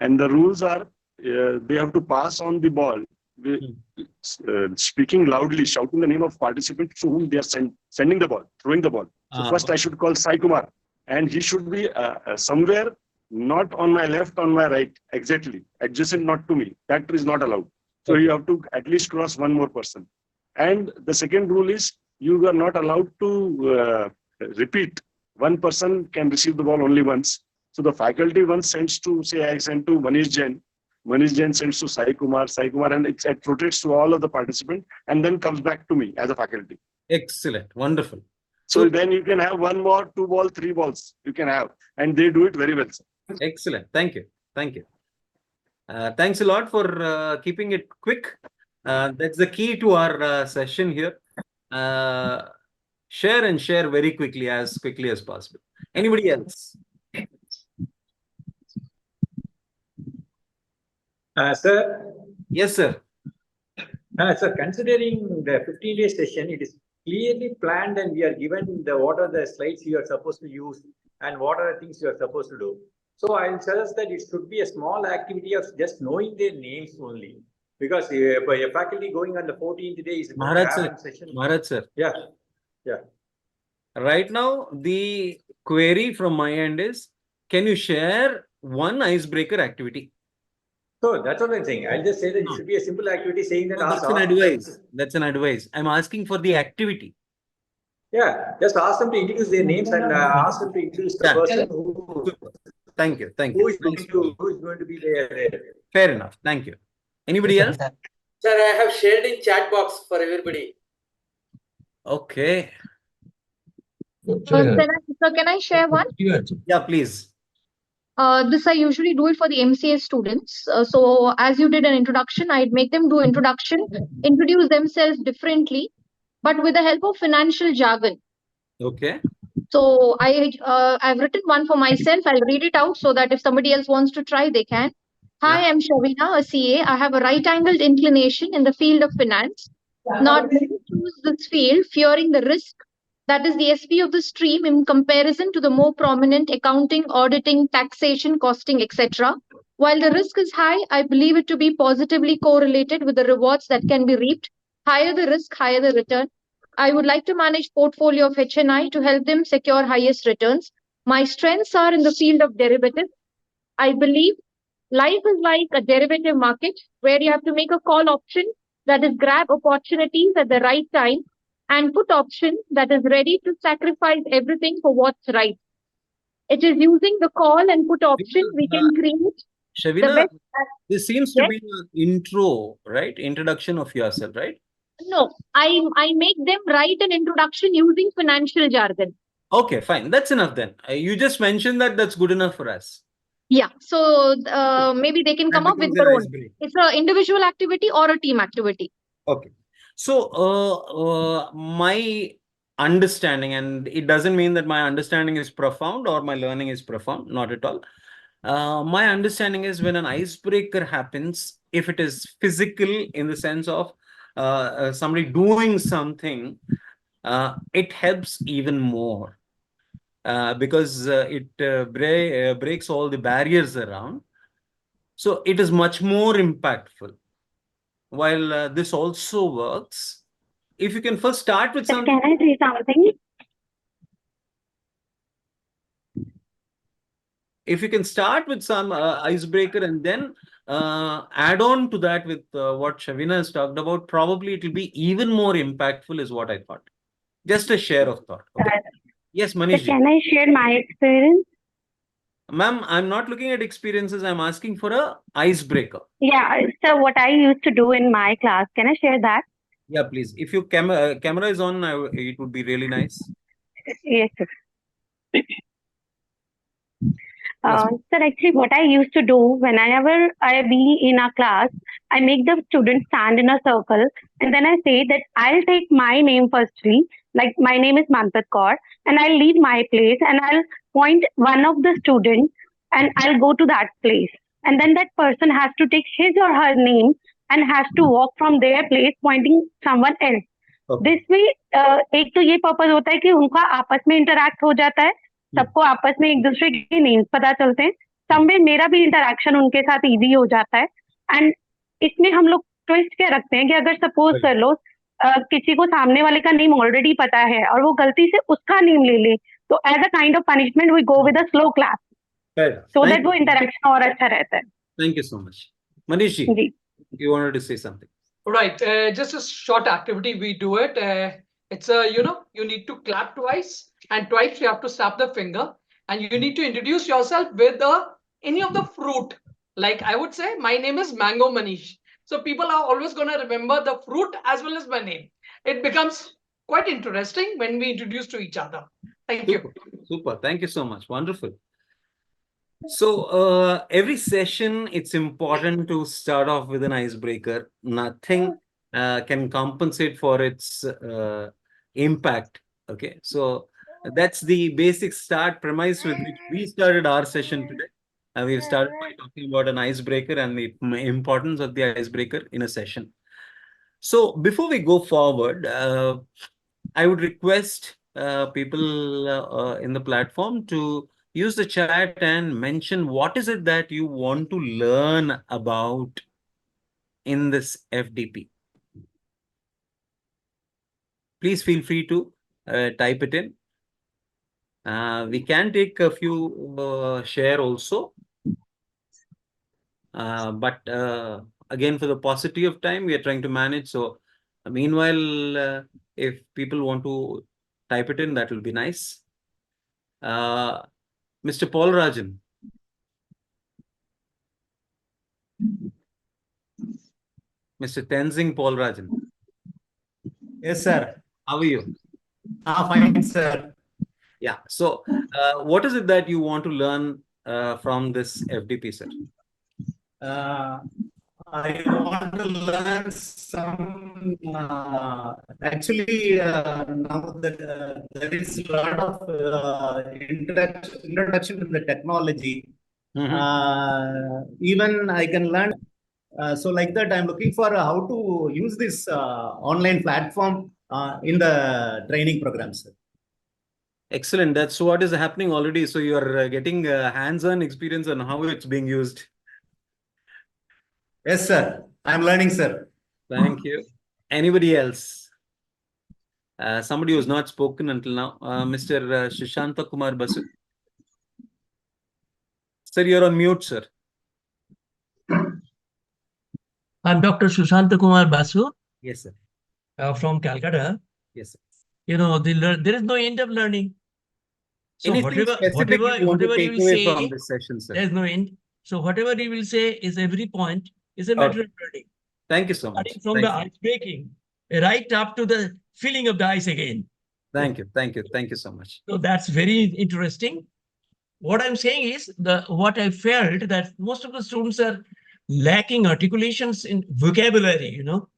And the rules are they have to pass on the ball, speaking loudly, shouting the name of participant to whom they are sending the ball, throwing the ball. So first I should call Sai Kumar, and he should be somewhere not on my left, on my right, exactly, adjacent, not to me. That is not allowed. So you have to at least cross one more person. And the second rule is you are not allowed to repeat. One person can receive the ball only once. So the faculty once sends to, say, I send to Manish Jain sends to Sai Kumar, and it rotates to all of the participants and then comes back to me as a faculty. Excellent. Wonderful. So then you can have one more, 2 balls, 3 balls you can have, and they do it very well, sir. Excellent. Thank you. Thank you. Thanks a lot for keeping it quick. That's the key to our session here. Share and share very quickly as possible. Anybody else? Sir? Yes, sir. Sir, considering the 15-day session, it is clearly planned and we are given what are the slides you are supposed to use and what are the things you are supposed to do. So I will suggest that it should be a small activity of just knowing their names only. Because by a faculty going on the 14th day is Maharaj sir. Yeah. Right now, the query from my end is, can you share one icebreaker activity? So that's what I'm saying. I'll just say that it should be a simple activity saying that. That's an advice. That's an advice. I'm asking for the activity. Yeah, just ask them to introduce their names and ask them to introduce the person who. Thank you. Who is going to be there? Fair enough. Thank you. Anybody else? Sir, I have shared in chat box for everybody. Okay. Sir, can I share one? Yeah, please. This I usually do it for the MCS students. So as you did an introduction, I'd make them do introduction, introduce themselves differently, but with the help of financial jargon. Okay. So I've written one for myself. I'll read it out so that if somebody else wants to try, they can. Hi, I'm Shavina, a CA. I have a right-angled inclination in the field of finance. Not many choose this field, fearing the risk. That is the SP of the stream in comparison to the more prominent accounting, auditing, taxation, costing, etc. While the risk is high, I believe it to be positively correlated with the rewards that can be reaped. Higher the risk, higher the return. I would like to manage portfolio of HNI to help them secure highest returns. My strengths are in the field of derivatives. I believe life is like a derivative market where you have to make a call option that is grab opportunities at the right time, and put option that is ready to sacrifice everything for what's right. It is using the call and put option we can create Shavina, this seems to be an intro, right? Introduction of yourself, right? No, I make them write an introduction using financial jargon. Okay, fine. That's enough then. You just mentioned that that's good enough for us. Yeah, so maybe they can come up with their own. It's an individual activity or a team activity. Okay. So my understanding, and it doesn't mean that my understanding is profound or my learning is profound, not at all. My understanding is when an icebreaker happens, if it is physical in the sense of somebody doing something, it helps even more because it breaks all the barriers around. So it is much more impactful. While this also works, if you can first start with something. Can I say something? If you can start with some icebreaker and then add on to that with what Shavina has talked about, probably it will be even more impactful is what I thought. Just a share of thought. Okay? Yes, Manish. Can I share my experience? Ma'am, I'm not looking at experiences. I'm asking for a icebreaker. Yeah, so what I used to do in my class, can I share that? Yeah, please. If your camera is on, it would be really nice. Yes, sir. Yes. Sir, actually, what I used to do whenever I be in a class, I make the students stand in a circle, and then I say that I'll take my name firstly, like my name is Mantat Kaur, and I'll leave my place and I'll point one of the students and I'll go to that place. And then that person has to take his or her name and has to walk from their place pointing someone else. This way एक तो ये purpose होता है कि उनका आपस में interact हो जाता है, सबको आपस में एक दूसरे के नेम्स पता चलते हैं, समवे मेरा भी इंटरैक्शन उनके साथ इजी हो जाता है. एंड इसमें हम लोग ट्विस्ट क्या रखते हैं कि अगर सपोज कर लो किसी को सामने वाले का नेम ऑलरेडी पता है और वो गलती से उसका नेम ले ले, तो as a kind of punishment we go with a slow class, so that वो इंटरैक्शन और अच्छा रहता है. Thank you so much. Manish ji, you wanted to say something. Right. Just a short activity. We do it. It's you need to clap twice, and twice you have to snap the finger, and you need to introduce yourself with any of the fruit. Like I would say, my name is Mango Manish. So people are always going to remember the fruit as well as my name. It becomes quite interesting when we introduce to each other. Thank you. Super. Thank you so much. Wonderful. So every session, it's important to start off with an icebreaker. Nothing can compensate for its impact. Okay, so that's the basic start premise with which we started our session today. We've started by talking about an icebreaker and the importance of the icebreaker in a session. So before we go forward, I would request people in the platform to use the chat and mention what is it that you want to learn about in this FDP. Please feel free to type it in. We can take a few share also. But again, for the paucity of time, we are trying to manage. So meanwhile, if people want to type it in, that will be nice. Mr. Paul Rajan. Mr. Tenzing Paul Rajan. Yes, sir. How are you? Fine, sir. Yeah. So what is it that you want to learn from this FDP, sir? I want to learn some. Actually, now that there is a lot of introduction to the technology. Even I can learn. So like that, I'm looking for how to use this online platform in the training program, sir. Excellent. That's what is happening already. So you're getting hands-on experience on how it's being used. Yes, sir. I'm learning, sir. Thank you. Anybody else? Somebody who's not spoken until now. Mr. Shishanta Kumar Basu. Sir, you're on mute, sir. I'm Dr. Sushanta Kumar Basu. Yes, sir. From Calcutta. Yes, sir. You know, there is no end of learning. So Anything whatever you want to take you will away say, from this session, sir? there is no end. So whatever you will say is every point is a matter of learning. Thank you so much. From the ice breaking right up to the filling of the ice again. Thank you. Thank you. Thank you so much. So that's very interesting. What I'm saying is what I felt that most of the students are lacking articulations in vocabulary, you know.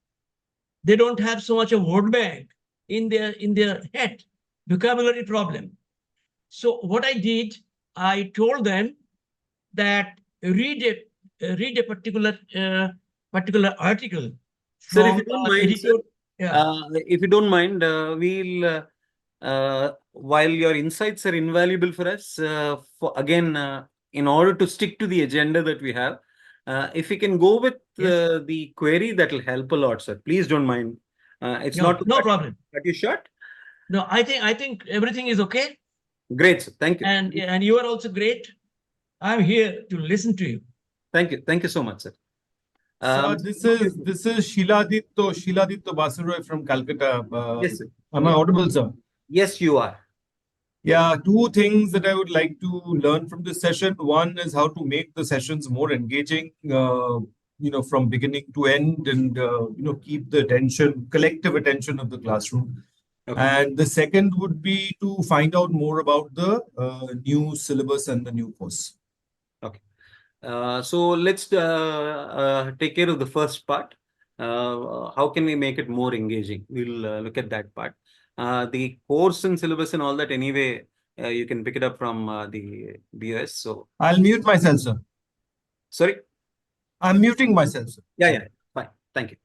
They don't have so much a word bank in their head, vocabulary problem. So what I did, I told them that read a particular article. Sir, if you don't mind, sir, yeah. If you don't mind, we'll while your insights are invaluable for us, in order to stick to the agenda that we have, if we can go with the query, that will help a lot, sir. Please don't mind. It's no problem. Cut you short. No, I think everything is okay. Great, sir. Thank you. And you are also great. I'm here to listen to you. Thank you. Thank you so much, sir. So this is Shiladitya Basuroy from Calcutta. Yes, sir. Am I audible, sir? Yes, you are. Yeah, two things that I would like to learn from this session. One is how to make the sessions more engaging. from beginning to end and, keep the collective attention of the classroom. Okay. And the second would be to find out more about the new syllabus and the new course. Okay. So let's take care of the first part. How can we make it more engaging? We'll look at that part. The course and syllabus and all that anyway, you can pick it up from the BOS. So I'll mute myself, sir. Sorry? I'm muting myself, sir. Yeah. Fine. Thank you.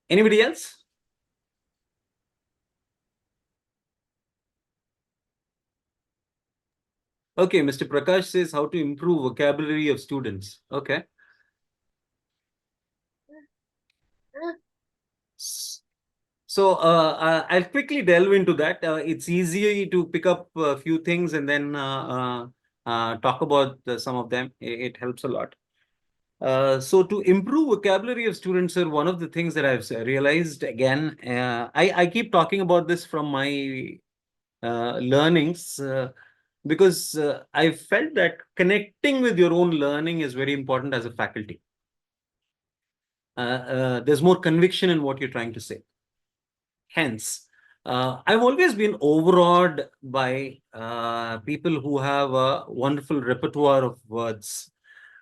Anybody else? Okay, Mr. Prakash says how to improve vocabulary of students. Okay. So I'll quickly delve into that. It's easy to pick up a few things and then talk about some of them. It helps a lot. So to improve vocabulary of students, sir, one of the things that I've realized again, I keep talking about this from my learnings because I felt that connecting with your own learning is very important as a faculty. There's more conviction in what you're trying to say. Hence, I've always been overawed by people who have a wonderful repertoire of words.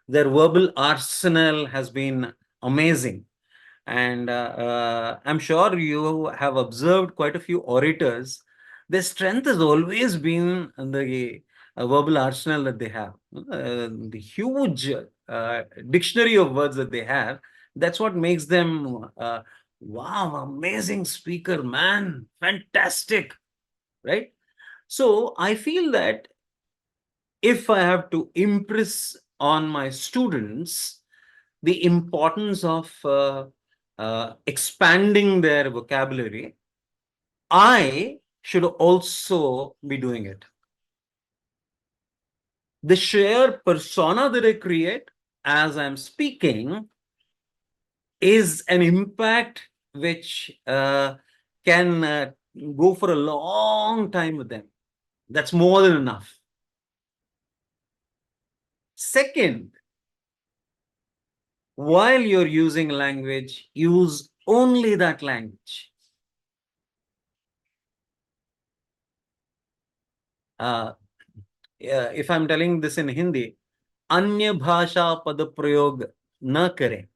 Their verbal arsenal has been amazing. And I'm sure you have observed quite a few orators. Their strength has always been the verbal arsenal that they have. The huge dictionary of words that they have, that's what makes them, wow, amazing speaker, man, fantastic, right? So I feel that if I have to impress on my students the importance of expanding their vocabulary, I should also be doing it. The sheer persona that I create as I'm speaking is an impact which can go for a long time with them. That's more than enough. Second, while you're using language, use only that language. If I'm telling this in Hindi, अन्य भाषा पद प्रयोग न करें.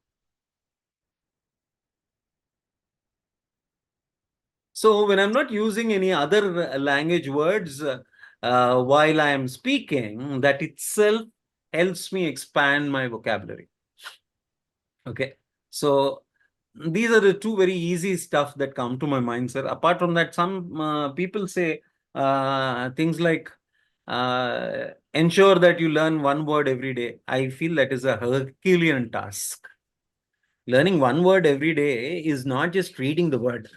So when I'm not using any other language words while I am speaking, that itself helps me expand my vocabulary. Okay, so these are the two very easy stuff that come to my mind, sir. Apart from that, some people say things like ensure that you learn one word every day. I feel that is a Herculean task. Learning one word every day is not just reading the word.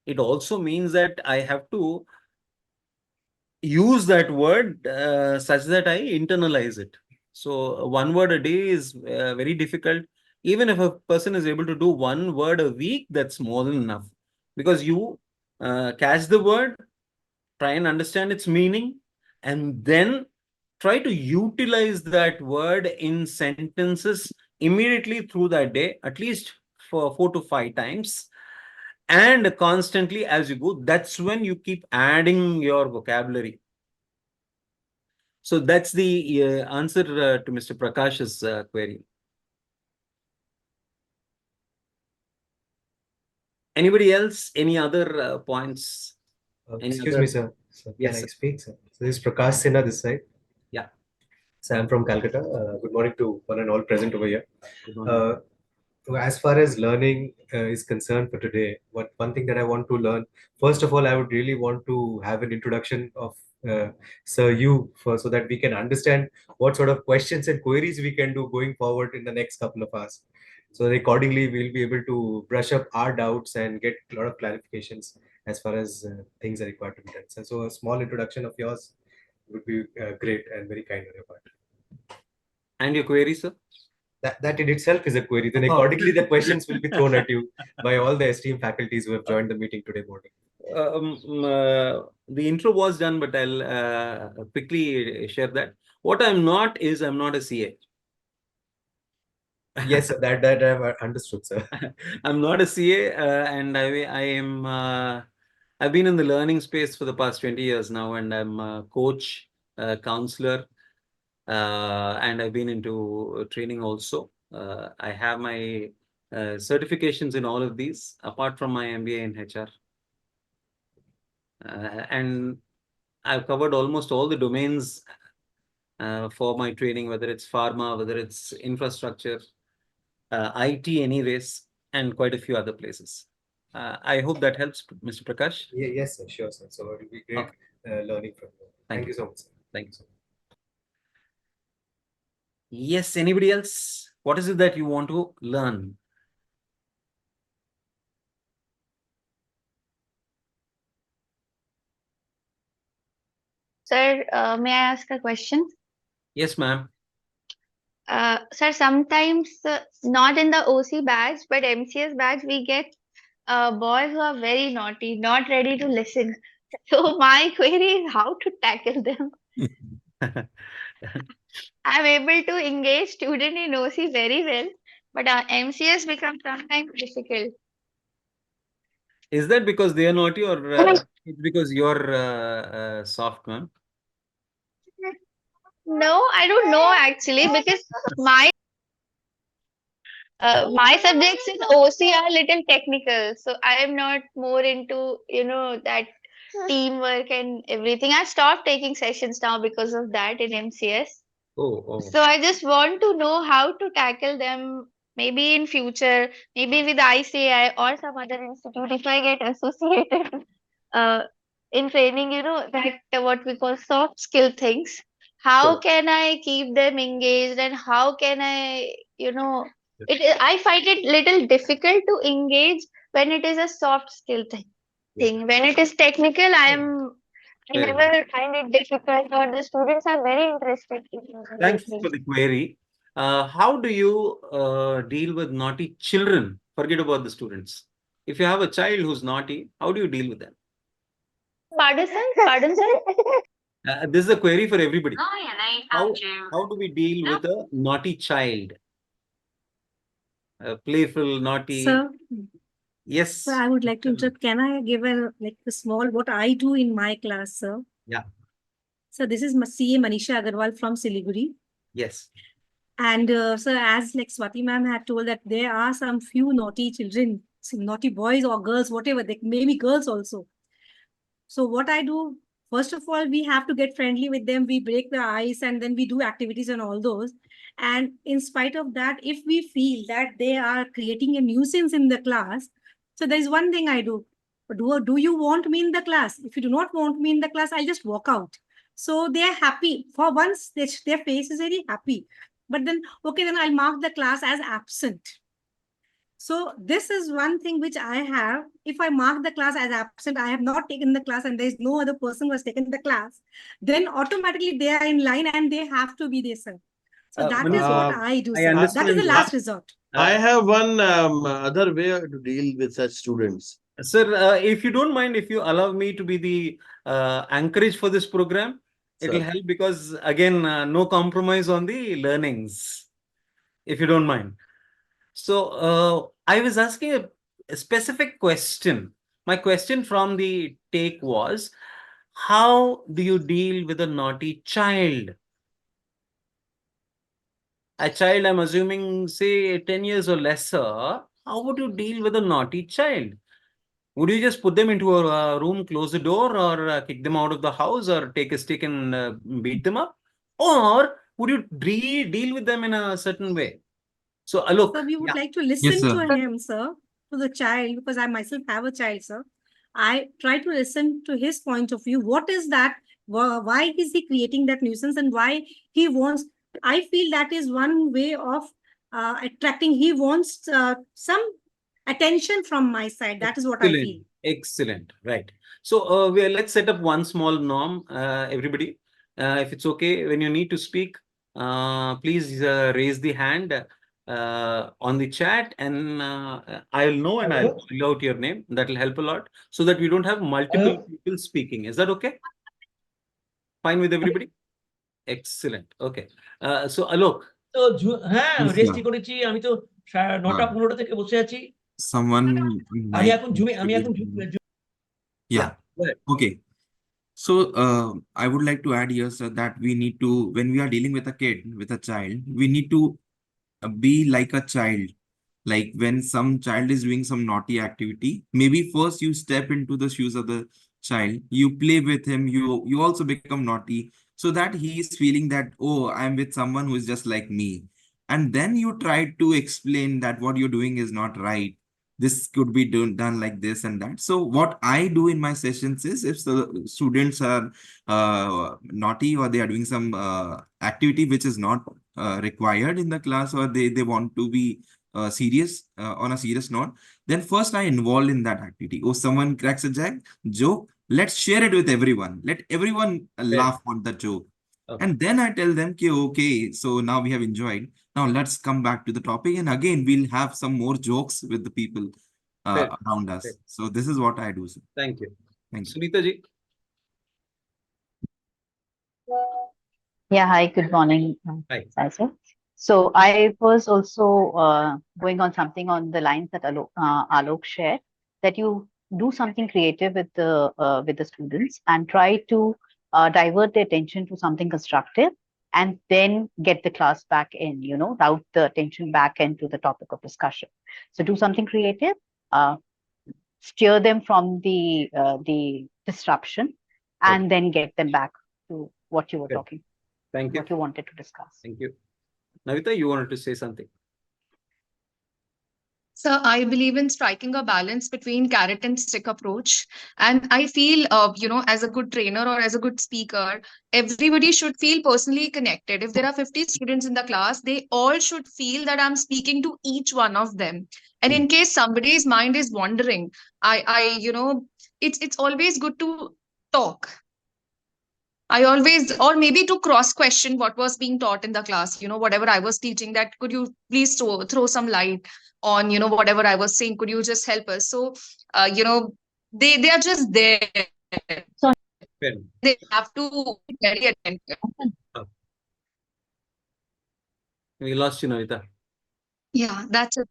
It also means that I have to use that word such that I internalize it. So one word a day is very difficult. Even if a person is able to do one word a week, that's more than enough. Because you catch the word, try and understand its meaning, and then try to utilize that word in sentences immediately through that day, at least for 4 to 5 times. And constantly as you go, that's when you keep adding your vocabulary. So that's the answer to Mr. Prakash's query. Anybody else? Any other points? Excuse me, sir. So Yes, can I speak, sir? So this is Prakash Sinha this side. Yeah. So I'm from Calcutta. Good morning to one and all present over here. Good morning. As far as learning is concerned for today, one thing that I want to learn, first of all, I would really want to have an introduction of Sir you so that we can understand what sort of questions and queries we can do going forward in the next couple of hours. So accordingly, we'll be able to brush up our doubts and get a lot of clarifications as far as things are required to be done. So a small introduction of yours would be great and very kind on your part. And your query, sir? That in itself is a query. Then accordingly, the questions will be thrown at you by all the esteemed faculties who have joined the meeting today morning. The intro was done, but I'll quickly share that. What I'm not is I'm not a CA. Yes, that I've understood, sir. I'm not a CA, and I've been in the learning space for the past 20 years now, and I'm a coach, counselor, and I've been into training also. I have my certifications in all of these, apart from my MBA in HR. And I've covered almost all the domains for my training, whether it's pharma, whether it's infrastructure, IT anyways, and quite a few other places. I hope that helps, Mr. Prakash. Yes, sir, sure, sir. So it will be great learning from you. Thank you so much, sir. Thank you so much. Yes, anybody else? What is it that you want to learn? Sir, may I ask a question? Yes, ma'am. Sir, sometimes not in the OC batch, but MCS batch, we get boys who are very naughty, not ready to listen. So my query is how to tackle them. I'm able to engage student in OC very well, but MCS becomes sometimes difficult. Is that because they are naughty, or it's because you're soft, ma'am? No, I don't know actually, because my subjects in OC are little technical, so I am not more into, that teamwork and everything. I stopped taking sessions now because of that in MCS. Oh. So I just want to know how to tackle them, maybe in future, maybe with ICI or some other institute if I get associated in training, that what we call soft skill things. How can I keep them engaged, and how can I, I find it little difficult to engage when it is a soft skill thing. When it is technical, I never find it difficult, or the students are very interested in Thanks these for things. the query. How do you deal with naughty children? Forget about the students. If you have a child who's naughty, how do you deal with them? Pardon, sir? This is a query for everybody. How do we deal with a naughty child? Playful, naughty. Sir, yes. So I would like to interrupt. Can I give a small what I do in my class, sir? Yeah. So this is CA Manisha Agarwal from Siliguri. Yes. And so as Swati ma'am had told that there are some few naughty children, some naughty boys or girls, whatever, they maybe girls also. So what I do, first of all, we have to get friendly with them. We break the ice and then we do activities and all those. And in spite of that, if we feel that they are creating a nuisance in the class, so there is one thing I do. Do you want me in the class? If you do not want me in the class, I'll just walk out. So they are happy. For once, their face is very happy. But then, okay, then I'll mark the class as absent. So this is one thing which I have. If I mark the class as absent, I have not taken the class and there is no other person who has taken the class, then automatically they are in line and they have to be there, sir. So that is what I do, sir. That is the last resort. I have one other way to deal with such students. Sir, if you don't mind, if you allow me to be the anchorage for this program, it will help, because again, no compromise on the learnings, if you don't mind. So I was asking a specific question. My question from the take was, how do you deal with a naughty child? A child, I'm assuming, say 10 years or lesser. How would you deal with a naughty child? Would you just put them into a room, close the door, or kick them out of the house, or take a stick and beat them up? Or would you deal with them in a certain way? So, look. So we would like to listen to him, sir, to the child, because I myself have a child, sir. I try to listen to his point of view. What is that? Why is he creating that nuisance, and why he wants? I feel that is one way of attracting. He wants some attention from my side. That is what I feel. Excellent. Right. So let's set up one small norm, everybody. If it's okay, when you need to speak, please raise the hand on the chat, and I'll know and I'll fill out your name. That will help a lot, so that we don't have multiple people speaking. Is that okay? Fine with everybody? Excellent. Okay. So Alok, তো হ্যাঁ Yes, রেস্টি sir. করেছি আমি তো 9:15 থেকে বসে আছি Someone আমি might এখন জুমে yeah. Okay. So I would like to add here, sir, that we need to, when we are dealing with a kid, with a child, we need to be like a child. Like when some child is doing some naughty activity, maybe first you step into the shoes of the child, you play with him, you also become naughty, so that he is feeling that, oh, I'm with someone who is just like me. And then you try to explain that what you're doing is not right. This could be done like this and that. So what I do in my sessions is, if the students are naughty, or they are doing some activity which is not required in the class, or they want to be serious, on a serious note, then first I involve in that activity. Oh, someone cracks a joke, let's share it with everyone. Let everyone laugh on the joke. Okay. And then I tell them, okay, so now we have enjoyed. Now let's come back to the topic, and again we'll have some more jokes with the people Fair. around us. Fair. So this is what I do, sir. Thank you. Thank you. Sunita ji. Yeah, hi, good morning. Hi. Sir. So I was also going on something on the lines that Alok shared, that you do something creative with the students and try to divert their attention to something constructive, and then get the class back in, route the attention back into the topic of discussion. So do something creative, steer them from the disruption, and then get them back to what you were talking. Thank you. What you wanted to discuss. Thank you. Navita, you wanted to say something? So I believe in striking a balance between carrot and stick approach. And I feel, as a good trainer or as a good speaker, everybody should feel personally connected. If there are 50 students in the class, they all should feel that I'm speaking to each one of them. And in case somebody's mind is wandering, it's always good to talk. I always, or maybe to cross question what was being taught in the class, whatever I was teaching, that could you please throw some light on, whatever I was saying, could you just help us? So, they are just there. Fair. They have to be very attentive. We lost you, Navita. Yeah, that's it.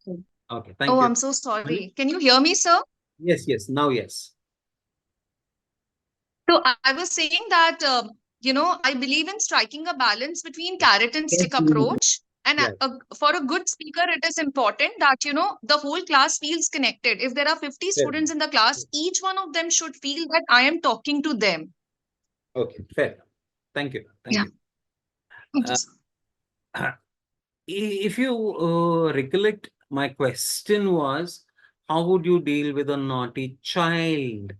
Okay, thank you. I'm so sorry. Can you hear me, sir? Yes, now yes. So I was saying that, I believe in striking a balance between carrot and stick approach. And for a good speaker, it is important that, the whole class feels connected. If there are 50 students in the class, each one of them should feel that I am talking to them. Okay, fair. Thank you. Thank you. Thank you, sir. If you recollect, my question was, how would you deal with a naughty child?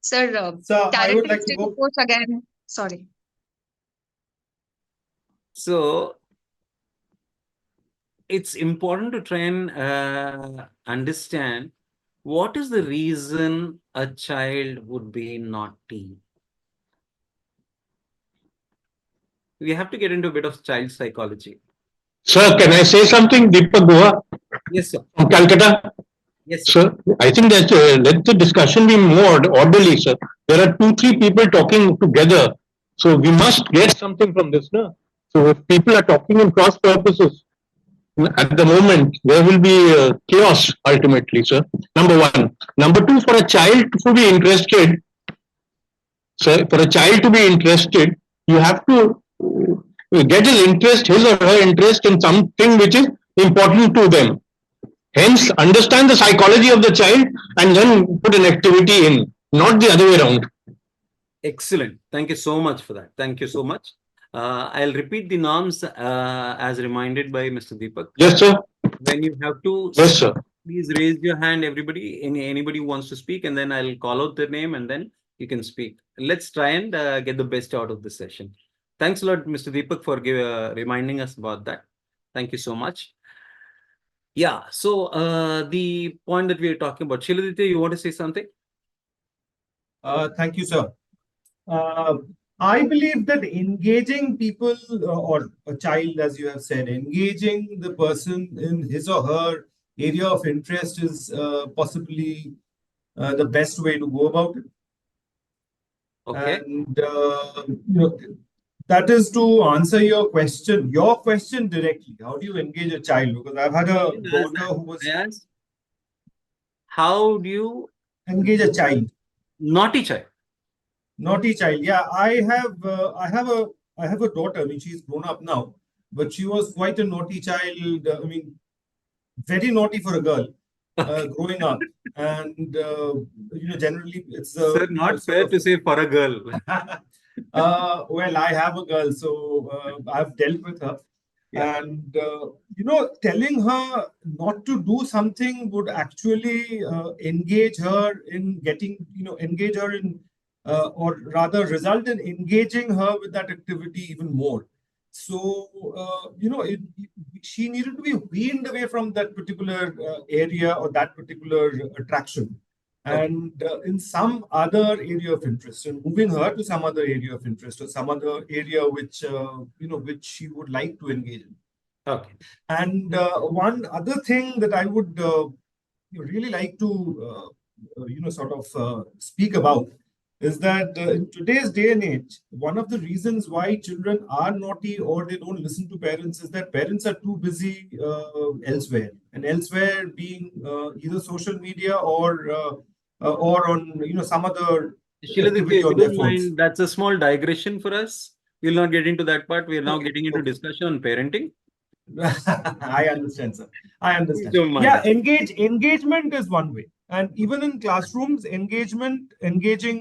Sir, I would like to go. approach again. Sorry. So it's important to try and understand what is the reason a child would be naughty. We have to get into a bit of child psychology. Sir, can I say something, Deepak Guha? Yes, sir. From Calcutta? Yes, sir. I think that let the discussion be more orderly, sir. There are 2-3 people talking together. So we must get something from this, no? So if people are talking in cross purposes, at the moment, there will be chaos ultimately, sir. Number one. Number two, for a child to be interested, sir, for a child to be interested, you have to get his or her interest in something which is important to them. Hence, understand the psychology of the child and then put an activity in, not the other way around. Excellent. Thank you so much for that. Thank you so much. I'll repeat the norms as reminded by Mr. Deepak. Yes, sir. When you have to, yes, sir. Please raise your hand, everybody. Anybody who wants to speak, and then I'll call out their name, and then you can speak. Let's try and get the best out of this session. Thanks a lot, Mr. Deepak, for reminding us about that. Thank you so much. Yeah, so the point that we are talking about, Shiladitya, you want to say something? Thank you, sir. I believe that engaging people or a child, as you have said, engaging the person in his or her area of interest is possibly the best way to go about it. Okay. And that is to answer your question directly. How do you engage a child? Because I've had a daughter who was. Yes. How do you engage a child? Naughty child. Naughty child. Yeah, I have a daughter. I mean, she's grown up now, but she was quite a naughty child. I mean, very naughty for a girl growing up. And generally it's Sir, not fair to say for a girl. well, I have a girl, so I've dealt with her. Yeah. And telling her not to do something would actually engage her in engage her in, or rather result in engaging her with that activity even more. So she needed to be weaned away from that particular area or that particular attraction, and in some other area of interest, and moving her to some other area of interest or some other area which which she would like to engage in. Okay. And one other thing that I would really like to sort of speak about is that in today's day and age, one of the reasons why children are naughty or they don't listen to parents is that parents are too busy elsewhere, and elsewhere being either social media or on some other activity If you on their don't phones. mind, that's a small digression for us. We'll not get into that part. We are now getting into discussion on parenting. I understand, sir. I understand. Don't mind. Yeah, engagement is one way, and even in classrooms, engaging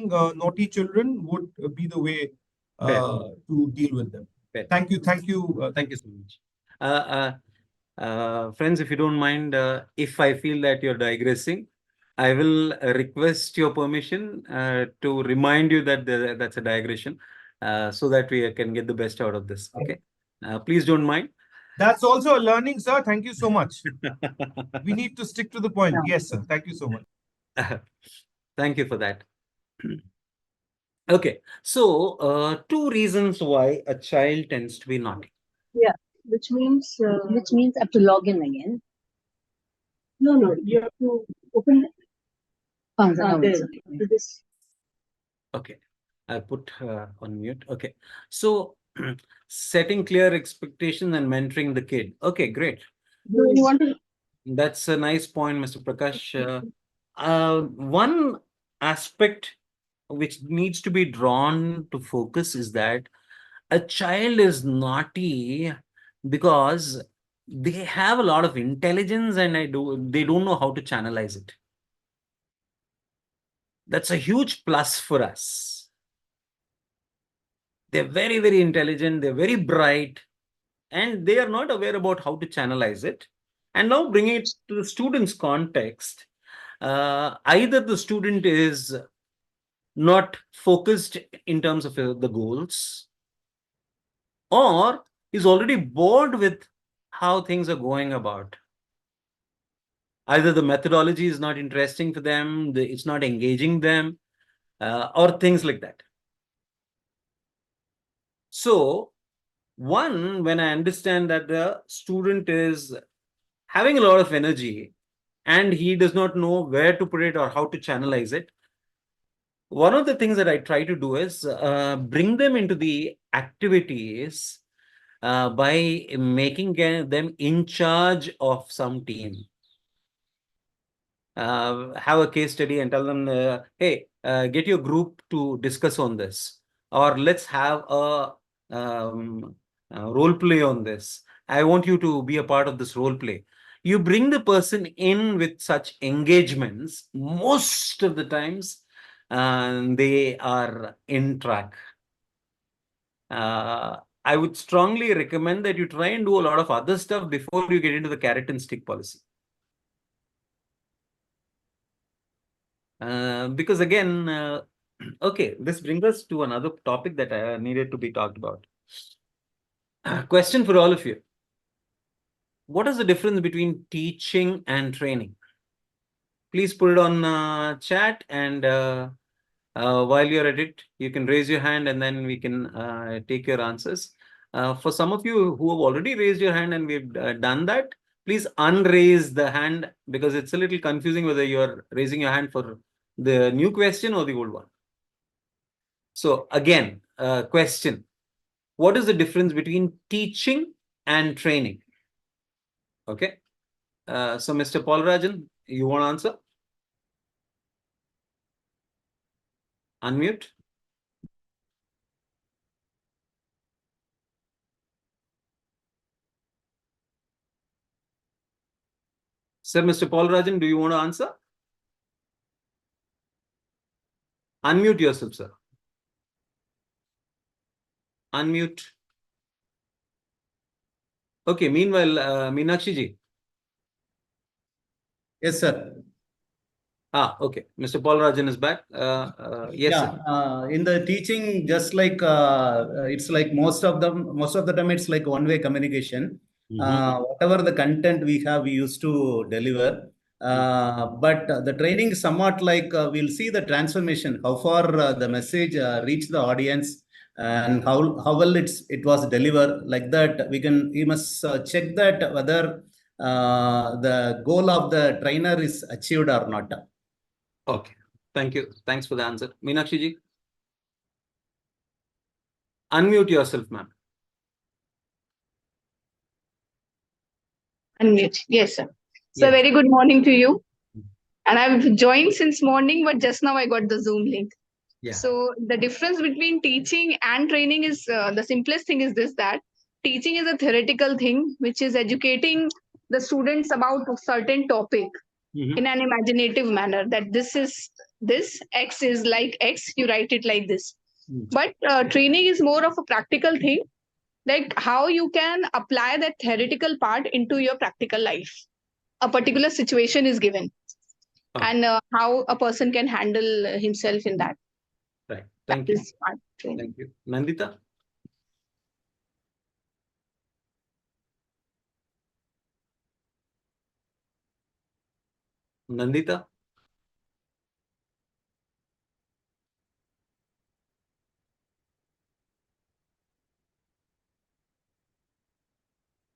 naughty children would be the way to deal with them. Fair. Thank you, Thank you so much. Friends, if you don't mind, if I feel that you're digressing, I will request your permission to remind you that that's a digression, so that we can get the best out of this. Okay. Please don't mind. That's also a learning, sir. Thank you so much. We need to stick to the point. Yes, sir. Thank you so much. Thank you for that. Okay. So, two reasons why a child tends to be naughty. Yeah, which means I have to log in again. No, you have to open it. There. Okay, I put on mute. Okay, so setting clear expectations and mentoring the kid. Okay, great. Do you want to? That's a nice point, Mr. Prakash. One aspect which needs to be drawn to focus is that a child is naughty because they have a lot of intelligence and they don't know how to channelize it. That's a huge plus for us. They're very, very intelligent, they're very bright, and they are not aware about how to channelize it. And now bringing it to the student's context, either the student is not focused in terms of the goals, or is already bored with how things are going about. Either the methodology is not interesting for them, it's not engaging them, or things like that. So, when I understand that the student is having a lot of energy and he does not know where to put it or how to channelize it, one of the things that I try to do is bring them into the activities by making them in charge of some team. Have a case study and tell them, hey, get your group to discuss on this, or let's have a role play on this. I want you to be a part of this role play. You bring the person in with such engagements, most of the times they are in track. I would strongly recommend that you try and do a lot of other stuff before you get into the carrot and stick policy. Because again, okay, this brings us to another topic that needed to be talked about. Question for all of you. What is the difference between teaching and training? Please put it on chat, and while you're at it, you can raise your hand and then we can take your answers. For some of you who have already raised your hand and we've done that, please unraise the hand, because it's a little confusing whether you're raising your hand for the new question or the old one. So again, question. What is the difference between teaching and training? Okay. So Mr. Paul Rajan, you want to answer? Unmute. Sir, Mr. Paul Rajan, do you want to answer? Unmute yourself, sir. Unmute. Okay, meanwhile, Meenakshi ji. Yes, sir. Okay. Mr. Paul Rajan is back. Yes, Yeah, sir. in the teaching, just like it's like most of the time, it's like one-way communication. Whatever the content we have, we used to deliver. But the training is somewhat like we'll see the transformation, how far the message reached the audience, and how well it was delivered. Like that, we must check that whether the goal of the trainer is achieved or not. Okay. Thank you. Thanks for the answer. Meenakshi ji. Unmute yourself, ma'am. Unmute. Yes, sir. So Yes. very good morning to you. And I've joined since morning, but just now I got the Zoom link. Yeah. So the difference between teaching and training is the simplest thing is this, that teaching is a theoretical thing, which is educating the students about a certain topic in an imaginative manner, that this is this, X is like X, you write it like this. But training is more of a practical thing, like how you can apply that theoretical part into your practical life. A particular situation is given, and how a person can handle himself in that. Right. Thank you. Is part training. Thank you. Nandita? Nandita?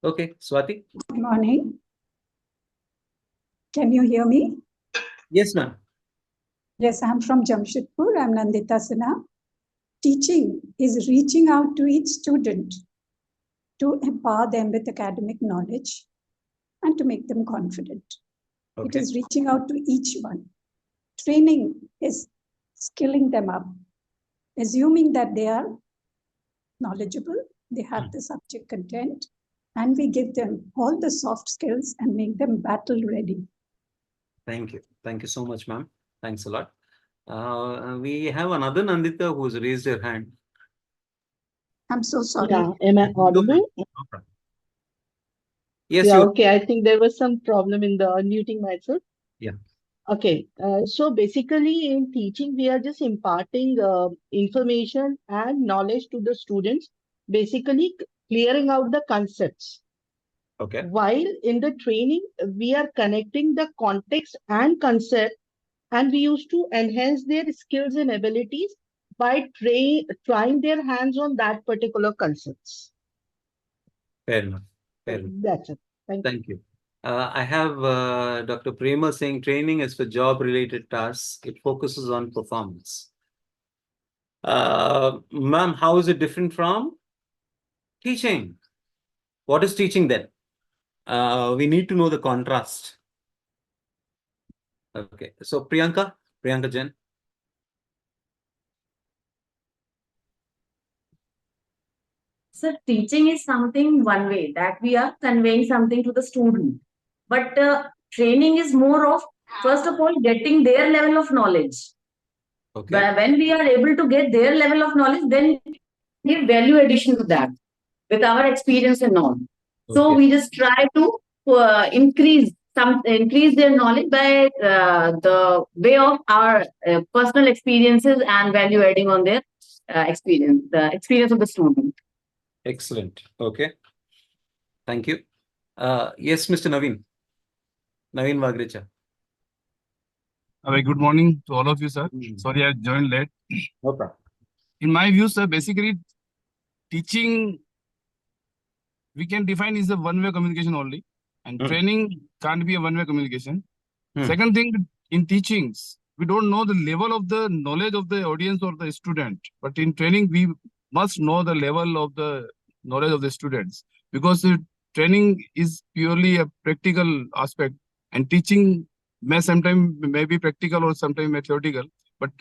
Okay. Swati? Good morning. Can you hear me? Yes, ma'am. Yes, I'm from Jamshedpur. I'm Nandita Sinha. Teaching is reaching out to each student to empower them with academic knowledge and to make them confident. It Okay. is reaching out to each one. Training is skilling them up, assuming that they are knowledgeable, they have the subject content, and we give them all the soft skills and make them battle ready. Thank you. Thank you so much, ma'am. Thanks a lot. We have another Nandita who's raised her hand. I'm so sorry. Yeah, am I audible? Yes, Yeah, you. okay. I think there was some problem in the unmuting myself. Yeah. Okay, so basically in teaching, we are just imparting information and knowledge to the students, basically clearing out the concepts. Okay. While in the training, we are connecting the context and concept, and we used to enhance their skills and abilities by trying their hands on that particular concepts. Fair enough. Fair enough. That's it. Thank you. I have Dr. Prema saying training is for job-related tasks. It focuses on performance. Ma'am, how is it different from teaching? What is teaching then? We need to know the contrast. Okay. So Priyanka Jain. So teaching is something one way that we are conveying something to the student. But training is more of, first of all, getting their level of knowledge. Okay. But when we are able to get their level of knowledge, then give value addition to that with our experience and all. So we just try to increase their knowledge by the way of our personal experiences and value adding on their experience, the experience of the student. Excellent. Okay. Thank you. Yes, Mr. Naveen Vagrecha. Very good morning to all of you, sir. Sorry, I joined late. No problem. In my view, sir, basically teaching we can define is a one-way communication only, and training can't be a one-way communication. Second thing, in teachings, we don't know the level of the knowledge of the audience or the student. But in training, we must know the level of the knowledge of the students, because the training is purely a practical aspect, and teaching may sometimes may be practical or sometimes may theoretical. But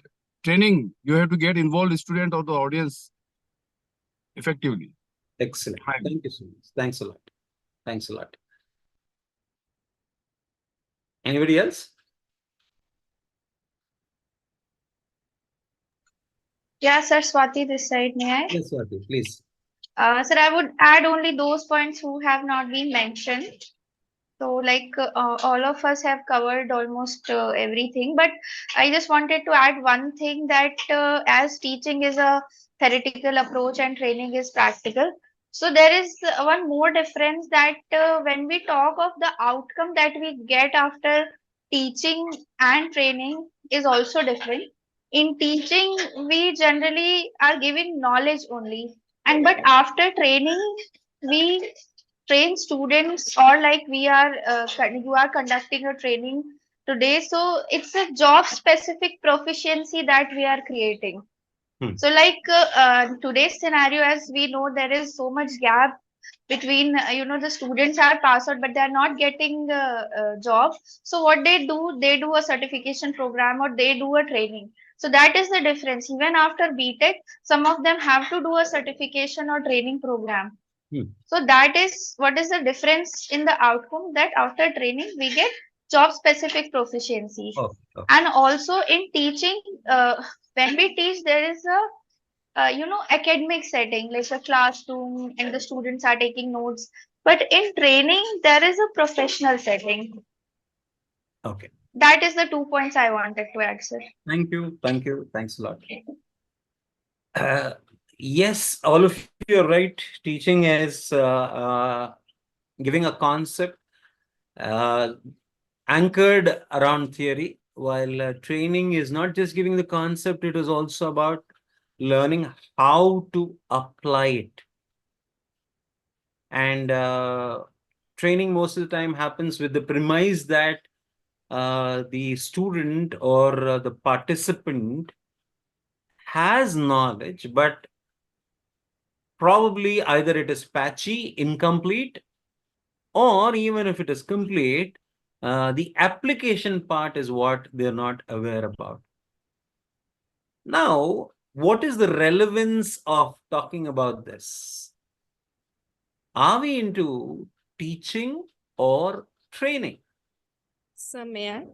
training, you have to get involved the student or the audience effectively. Excellent. Thank you so much. Thanks a lot. Thanks a lot. Anybody else? Yeah, sir, Swati this side, may I? Yes, Swati, please. Sir, I would add only those points who have not been mentioned. So, like all of us have covered almost everything, but I just wanted to add one thing that as teaching is a theoretical approach and training is practical. So, there is one more difference that when we talk of the outcome that we get after teaching and training is also different. In teaching, we generally are giving knowledge only, and but after training, we train students, or like we are you are conducting a training today, so it's a job specific proficiency that we are creating. So like today's scenario, as we know, there is so much gap between the students are passed out but they are not getting a job. So what they do a certification program or they do a training. So that is the difference. Even after BTech, some of them have to do a certification or training program. So that is what is the difference in the outcome, that after training we get job specific proficiency. And also in teaching, when we teach, there is a academic setting like a classroom and the students are taking notes. But in training, there is a professional setting. Okay. That is the 2 points I wanted to add, sir. Thank you. Thank you. Thanks a lot. Yes, all of you are right. Teaching is giving a concept anchored around theory, while training is not just giving the concept, it is also about learning how to apply it. And training most of the time happens with the premise that the student or the participant has knowledge, but probably either it is patchy, incomplete, or even if it is complete, the application part is what they're not aware about. Now, what is the relevance of talking about this? Are we into teaching or training? Sir, may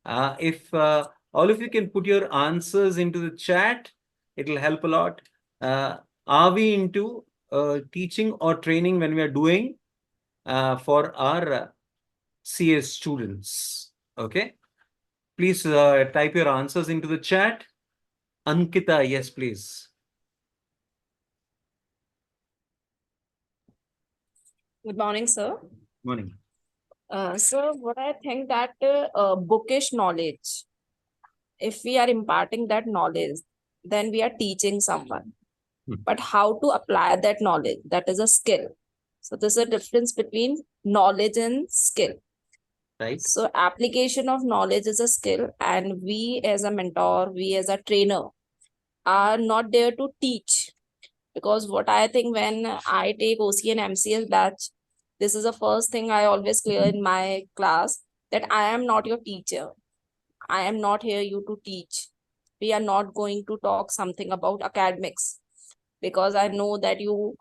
I? If all of you can put your answers into the chat, it will help a lot. Are we into teaching or training when we are doing for our CS students? Okay. Please type your answers into the chat. Ankita, yes, please. Good morning, sir. Morning. Sir, what I think that bookish knowledge, if we are imparting that knowledge, then we are teaching someone. But how to apply that knowledge, that is a skill. So there's a difference between knowledge and skill. Right. So application of knowledge is a skill, and we as a mentor, we as a trainer are not there to teach. Because what I think, when I take OC and MCS batch, this is the first thing I always clear in my class, that I am not your teacher. I am not here you to teach. We are not going to talk something about academics, because I know that you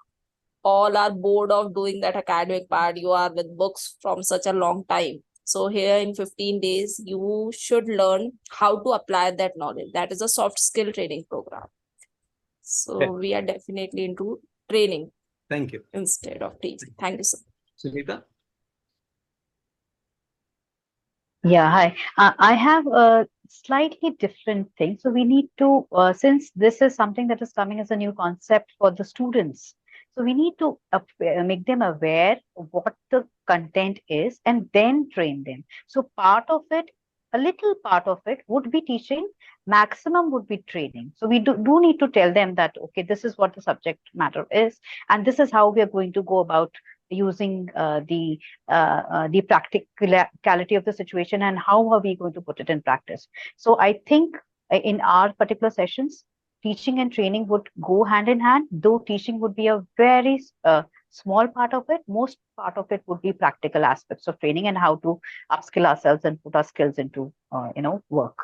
all are bored of doing that academic part. You are with books from such a long time. So here in 15 days, you should learn how to apply that knowledge. That is a soft skill training program. So we are definitely into training. Thank you. Instead of teaching. Thank you, sir. Sunita? Yeah, hi. I have a slightly different thing. So we need to, since this is something that is coming as a new concept for the students, so we need to make them aware of what the content is and then train them. So part of it, a little part of it would be teaching, maximum would be training. So we do need to tell them that, okay, this is what the subject matter is, and this is how we are going to go about using the practicality of the situation, and how are we going to put it in practice. So I think in our particular sessions, teaching and training would go hand in hand, though teaching would be a very small part of it. Most part of it would be practical aspects of training and how to upskill ourselves and put our skills into work.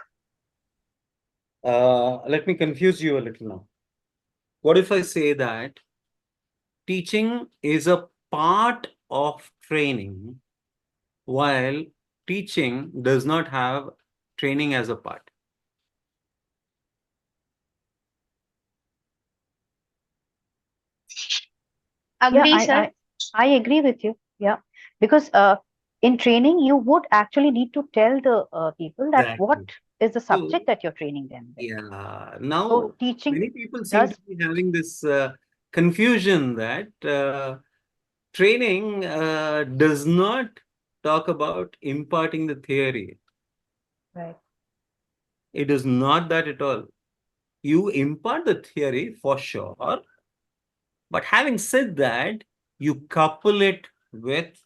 Let me confuse you a little now. What if I say that teaching is a part of training, while teaching does not have training as a part? Agree, sir. I agree with you. Yeah, because in training, you would actually need to tell the people that Exactly. what is the subject that you're training them with. Yeah. Now, So teaching many people seem to be having this confusion that training does not talk about imparting the theory. Right. It is not that at all. You impart the theory for sure, but having said that, you couple it with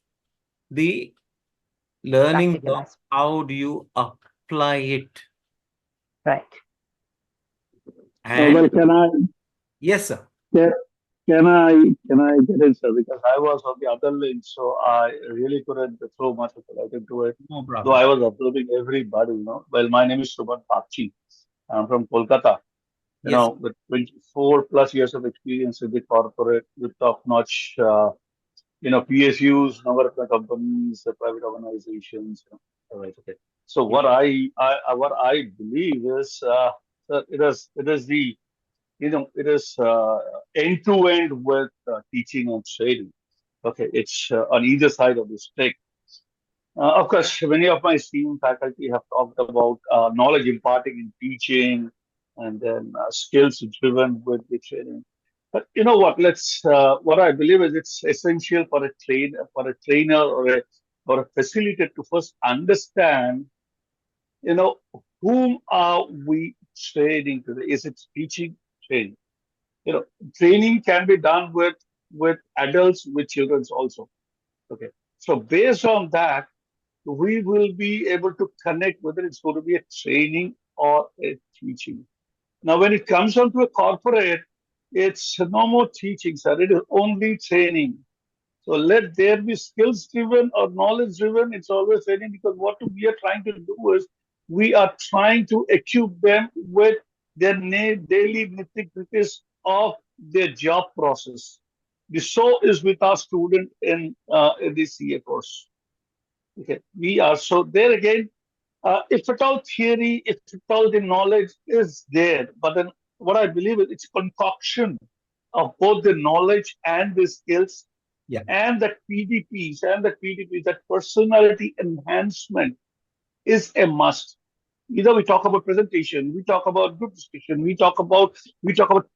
the learning of how do you apply it. Right. And Well, yes, sir. Can I get in, sir? Because I was on the other link, so I really couldn't throw much of a light into it. No Though problem. I was observing everybody, Well, my name is Shubhan Pakchi. I'm from Kolkata. Yes. With 24 plus years of experience with the corporate, with top-notch, PSUs, number of the companies, private organizations. All right, okay. So what I believe is, that it is the it is end to end with teaching and training. Okay, it's on either side of the stick. Of course, many of my esteemed faculty have talked about knowledge imparting in teaching, and then skills driven with the training. But you know what? What I believe is it's essential for a trainer or a facilitator to first understand, you know, whom are we training today? Is it teaching training? you know Training can be done with adults, with children also. Okay, so based on that, we will be able to connect whether it's going to be a training or a teaching. Now when it comes on to a corporate, it's no more teaching, sir. It is only training. So let there be skills driven or knowledge driven. It's always training, because what we are trying to do is we are trying to equip them with their daily nitty-gritties of their job process. The so is with our student in the CA course. Okay, we are so there again. If at all theory, if at all the knowledge is there, but then what I believe is it's concoction of both the knowledge and the skills, yeah, and that that personality enhancement is a must. Either we talk about presentation, we talk about group discussion, we talk about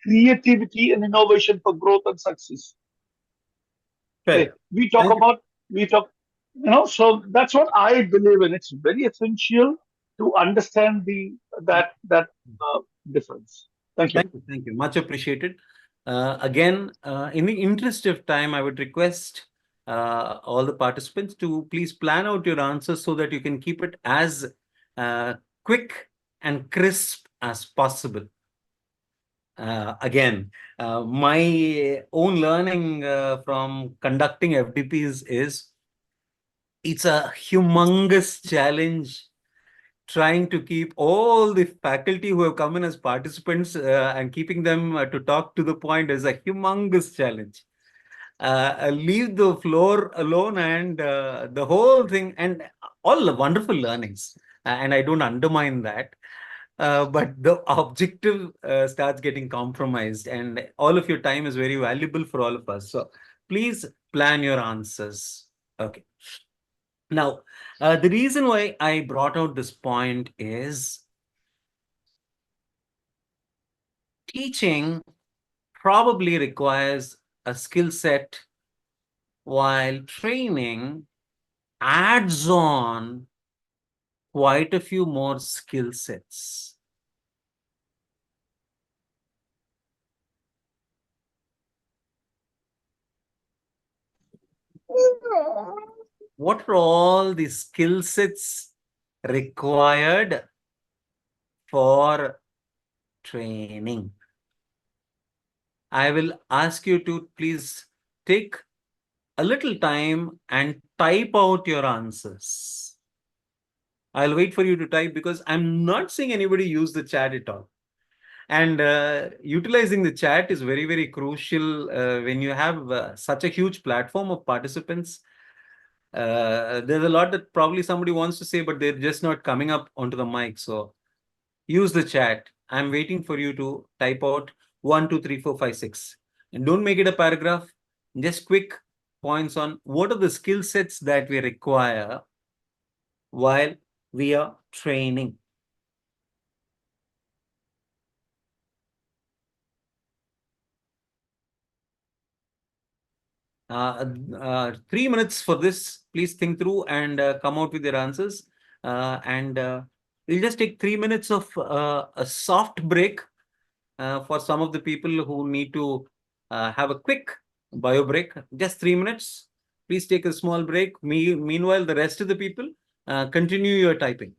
creativity and innovation for growth and success. Okay, Fair. we talk about we talk, so that's what I believe in. It's very essential to understand that difference. Thank you. Thank you. Much appreciated. Again, in the interest of time, I would request all the participants to please plan out your answers so that you can keep it as quick and crisp as possible. Again, my own learning from conducting FDPs is it's a humongous challenge trying to keep all the faculty who have come in as participants and keeping them to talk to the point is a humongous challenge. Leave the floor alone and the whole thing and all the wonderful learnings. And I don't undermine that. But the objective starts getting compromised, and all of your time is very valuable for all of us. So please plan your answers. Okay. Now, the reason why I brought out this point is teaching probably requires a skill set, while training adds on quite a few more skill sets. what are all the skill sets required for training? I will ask you to please take a little time and type out your answers. I'll wait for you to type because I'm not seeing anybody use the chat at all. And utilizing the chat is very, very crucial when you have such a huge platform of participants. There's a lot that probably somebody wants to say, but they're just not coming up onto the mic. So use the chat. I'm waiting for you to type out 1, 2, 3, 4, 5, 6. And don't make it a paragraph. Just quick points on what are the skill sets that we require while we are training. Uh, 3 minutes for this. Please think through and come out with your answers. We'll just take 3 minutes of a soft break for some of the people who need to have a quick bio break. Just 3 minutes. Please take a small break. Meanwhile, the rest of the people, continue your typing.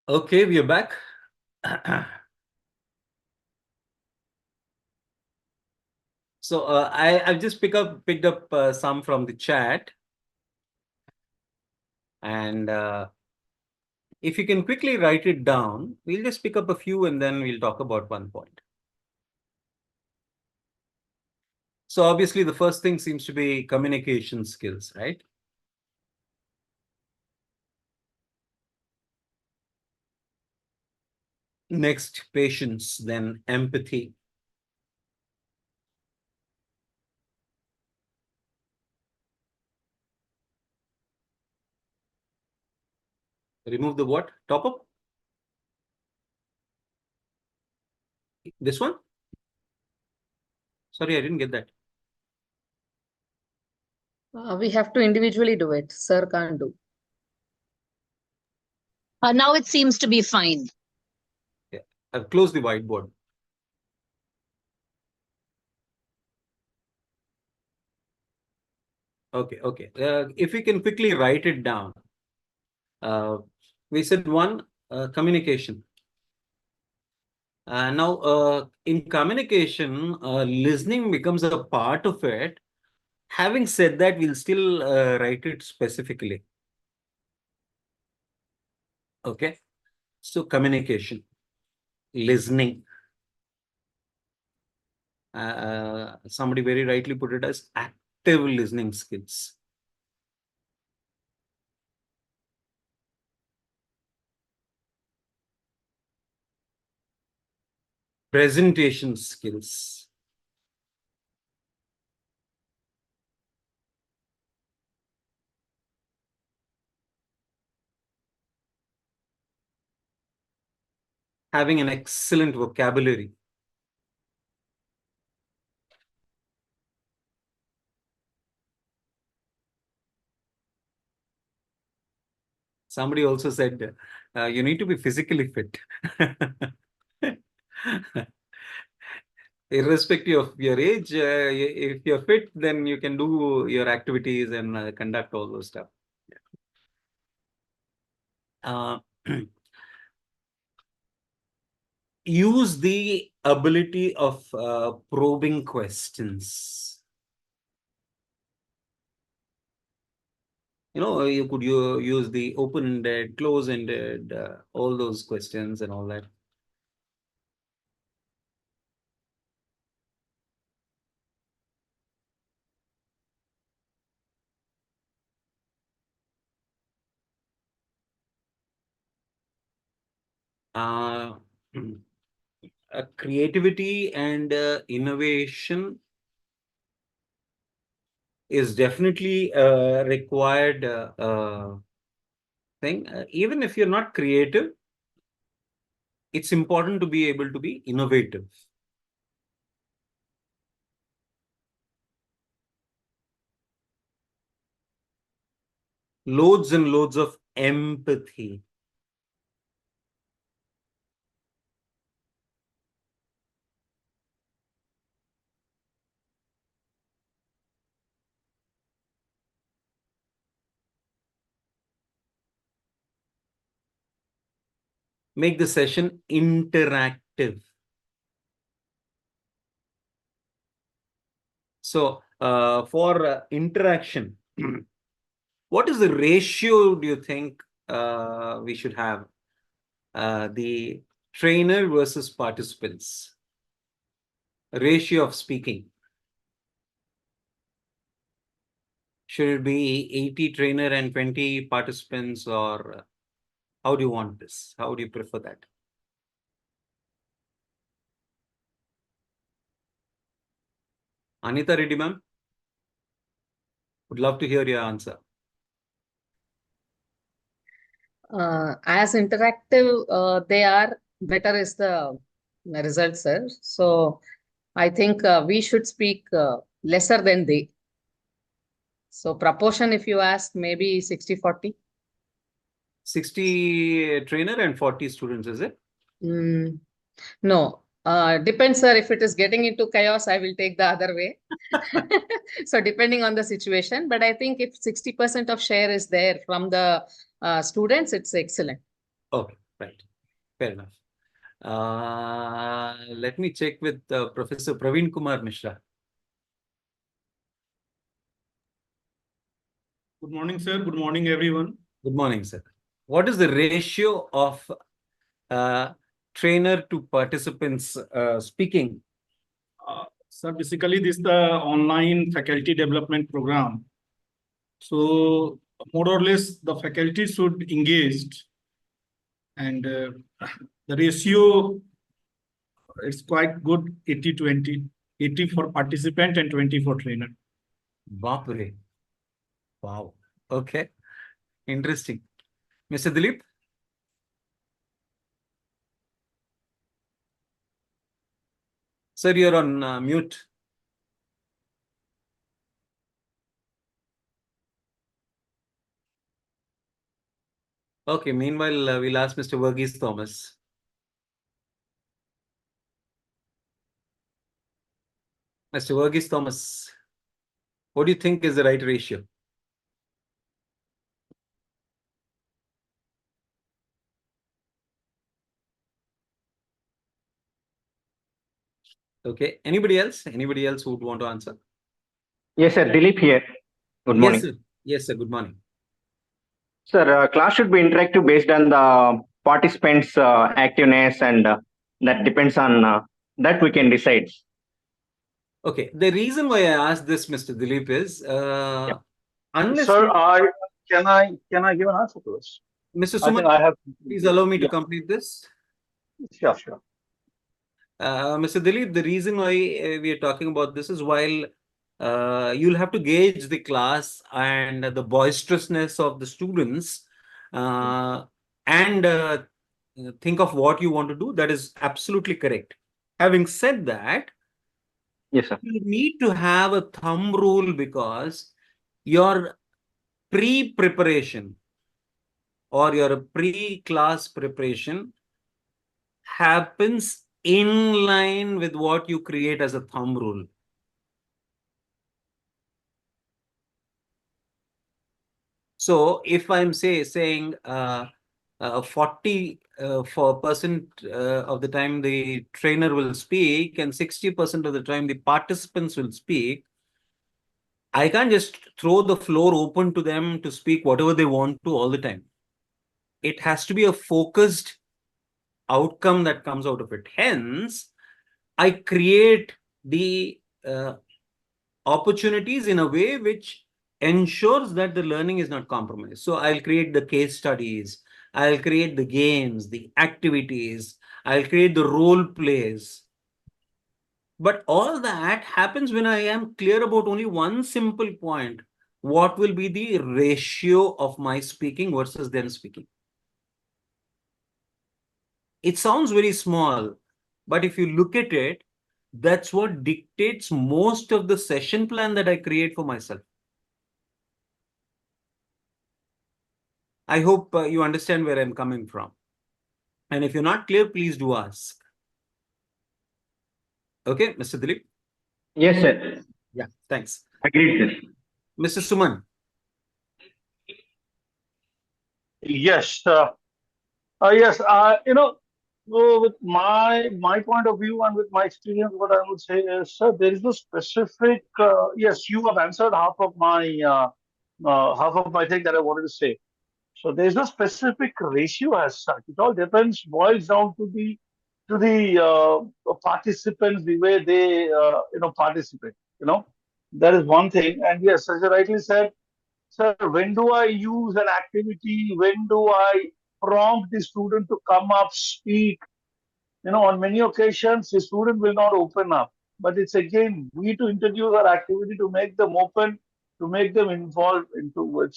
Okay, we are back. So I've just picked up some from the chat, and If you can quickly write it down, we'll just pick up a few and then we'll talk about one point. So obviously the first thing seems to be communication skills, right? Next, patience, then empathy. Remove the what? Top up? This one? Sorry, I didn't get that. We have to individually do it. Sir can't do. Now it seems to be fine. Yeah, I've closed the whiteboard. Okay, okay. If we can quickly write it down. We said one, communication. Now, in communication, listening becomes a part of it. Having said that, we'll still write it specifically. Okay. So communication, listening. Somebody very rightly put it as active listening skills. Presentation skills. Having an excellent vocabulary. Somebody also said you need to be physically fit. Irrespective of your age, if you're fit, then you can do your activities and conduct all those stuff. Use the ability of probing questions. You could use the open-ended, close-ended, all those questions and all that. Creativity and innovation is definitely a required thing. Even if you're not creative, it's important to be able to be innovative. Loads and loads of empathy. Make the session interactive. So for interaction, what is the ratio do you think we should have? The trainer versus participants. Ratio of speaking. Should it be 80 trainer and 20 participants, or how do you want this? How do you prefer that? Anita Reddy ma'am, would love to hear your answer. As interactive they are, better is the result, sir. So I think we should speak lesser than they. So proportion, if you ask, maybe 60-40. 60 trainer and 40 students, is it? No, depends, sir. If it is getting into chaos, I will take the other way. So depending on the situation, but I think if 60% of share is there from the students, it's excellent. Okay, right. Fair enough. Let me check with Professor Praveen Kumar Mishra. Good morning, sir. Good morning, everyone. Good morning, sir. What is the ratio of trainer to participants speaking? So basically, this is the online faculty development program. So more or less, the faculty should engage, and the ratio is quite good, 80-20, 80 for participant and 20 for trainer. Bapre. Wow. Okay. Interesting. Mr. Dilip? Sir, you're on mute. Okay, meanwhile, we'll ask Mr. Verghese Thomas. Mr. Verghese Thomas, what do you think is the right ratio? Okay, anybody else? Anybody else who would want to answer? Yes, sir. Dilip here. Good morning. Yes, sir. Yes, sir. Good morning. Sir, class should be interactive based on the participants' activeness, and that depends on that we can decide. Okay, the reason why I asked this, Mr. Dilip, is unless Sir, can I give an answer to this? Mr. I think Suman, I have. please allow me to complete this. Sure, sure. Mr. Dilip, the reason why we are talking about this is while you'll have to gauge the class and the boisterousness of the students and think of what you want to do. That is absolutely correct. Having said that, yes, sir, you need to have a thumb rule because your pre-preparation or your pre-class preparation happens in line with what you create as a thumb rule. So if I'm saying 40% of the time the trainer will speak and 60% of the time the participants will speak, I can't just throw the floor open to them to speak whatever they want to all the time. It has to be a focused outcome that comes out of it. Hence, I create the opportunities in a way which ensures that the learning is not compromised. So I'll create the case studies, I'll create the games, the activities, I'll create the role plays. But all that happens when I am clear about only one simple point. What will be the ratio of my speaking versus them speaking? It sounds very small, but if you look at it, that's what dictates most of the session plan that I create for myself. I hope you understand where I'm coming from. And if you're not clear, please do ask. Okay, Mr. Dilip? Yes, sir. Yeah, thanks. Agreed, sir. Mr. Suman? Yes, yes. With my point of view and with my experience, what I would say is, sir, there is no specific. Yes, you have answered half of my thing that I wanted to say. So there is no specific ratio as such. It all boils down to the participants, the way they participate. That is one thing. And yes, as you rightly said, sir, when do I use an activity? When do I prompt the student to come up, speak? On many occasions, the student will not open up. But it's again, we to introduce our activity to make them open, to make them involved into it.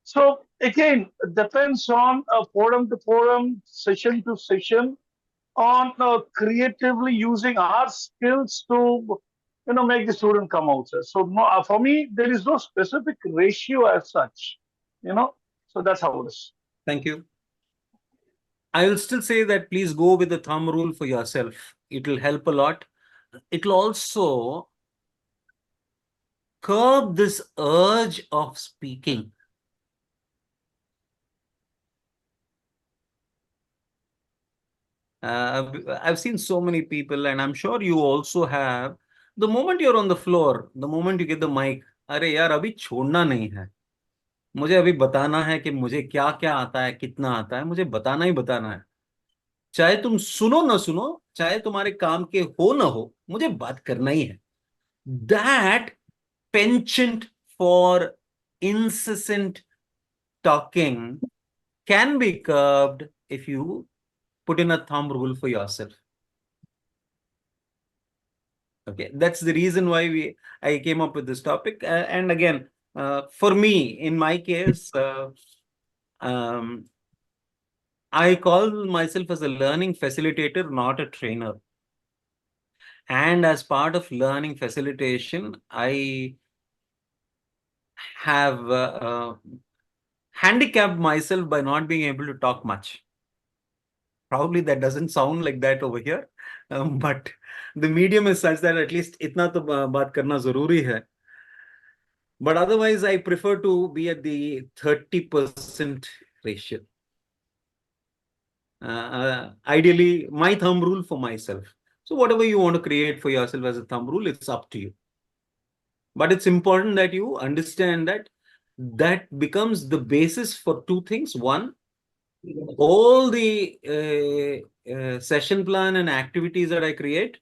So again, it depends on forum to forum, session to session, on creatively using our skills to make the student come out, sir. So no, for me, there is no specific ratio as such. So that's how it is. Thank you. I will still say that please go with the thumb rule for yourself. It will help a lot. It will also curb this urge of speaking. I've seen so many people, and I'm sure you also have. The moment you're on the floor, the moment you get the mic, अरे यार अभी छोड़ना नहीं है. मुझे अभी बताना है कि मुझे क्या क्या आता है, कितना आता है, मुझे बताना ही बताना है। चाहे तुम सुनो ना सुनो, चाहे तुम्हारे काम के हो ना हो, मुझे बात करना ही है। That penchant for incessant talking can be curbed if you put in a thumb rule for yourself. Okay, that's the reason why I came up with this topic. And again, for me, in my case, I call myself as a learning facilitator, not a trainer. And as part of learning facilitation, I have handicapped myself by not being able to talk much. Probably that doesn't sound like that over here, but the medium is such that at least itna to baat karna zaruri hai. But otherwise, I prefer to be at the 30% ratio. Ideally, my thumb rule for myself. So whatever you want to create for yourself as a thumb rule, it's up to you. But it's important that you understand that that becomes the basis for two things. One, all the session plan and activities that I create,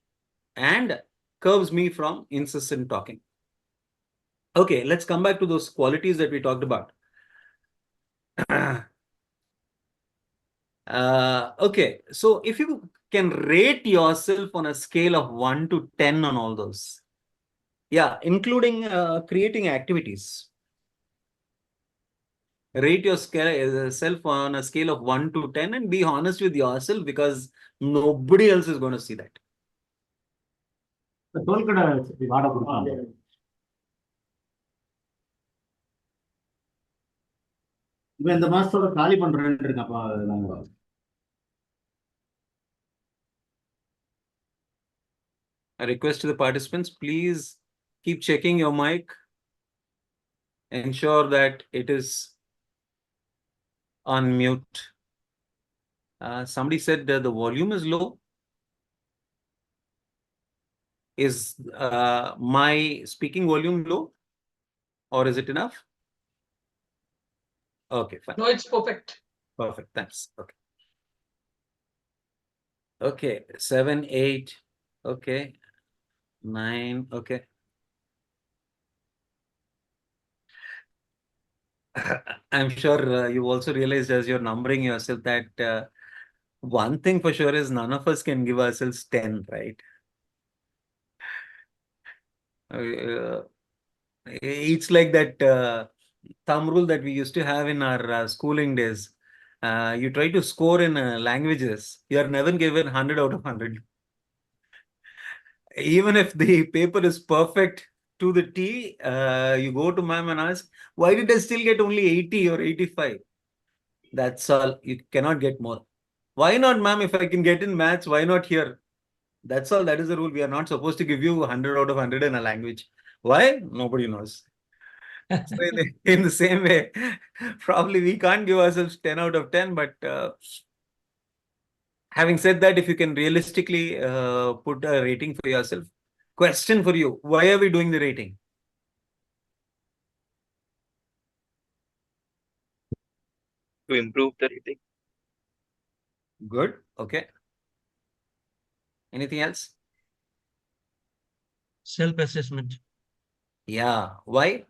and curbs me from incessant talking. Okay, let's come back to those qualities that we talked about. Okay, so if you can rate yourself on a scale of 1 to 10 on all those, yeah, including creating activities. Rate yourself on a scale of 1 to 10 and be honest with yourself, because nobody else is going to see that. இந்த மாசத்தோட காலி பண்றேன்னு இருக்கப்பா நாங்க. A request to the participants, please keep checking your mic. Ensure that it is on mute. Somebody said the volume is low. Is my speaking volume low, or is it enough? Okay, fine. No, it's perfect. Perfect, thanks. Okay. Okay, 7, 8. Okay, 9. Okay. I'm sure you also realized as you're numbering yourself that one thing for sure is none of us can give ourselves 10, right? It's like that thumb rule that we used to have in our schooling days. You try to score in languages, you are never given 100 out of 100. Even if the paper is perfect to the T, you go to ma'am and ask, why did I still get only 80 or 85? That's all. You cannot get more. Why not, ma'am? If I can get in maths, why not here? That's all. That is the rule. We are not supposed to give you 100 out of 100 in a language. Why? Nobody knows. So in the same way, probably we can't give ourselves 10 out of 10. But having said that, if you can realistically put a rating for yourself, question for you, why are we doing the rating? To improve the rating. Good. Okay. Anything else? Self-assessment. Yeah. Why?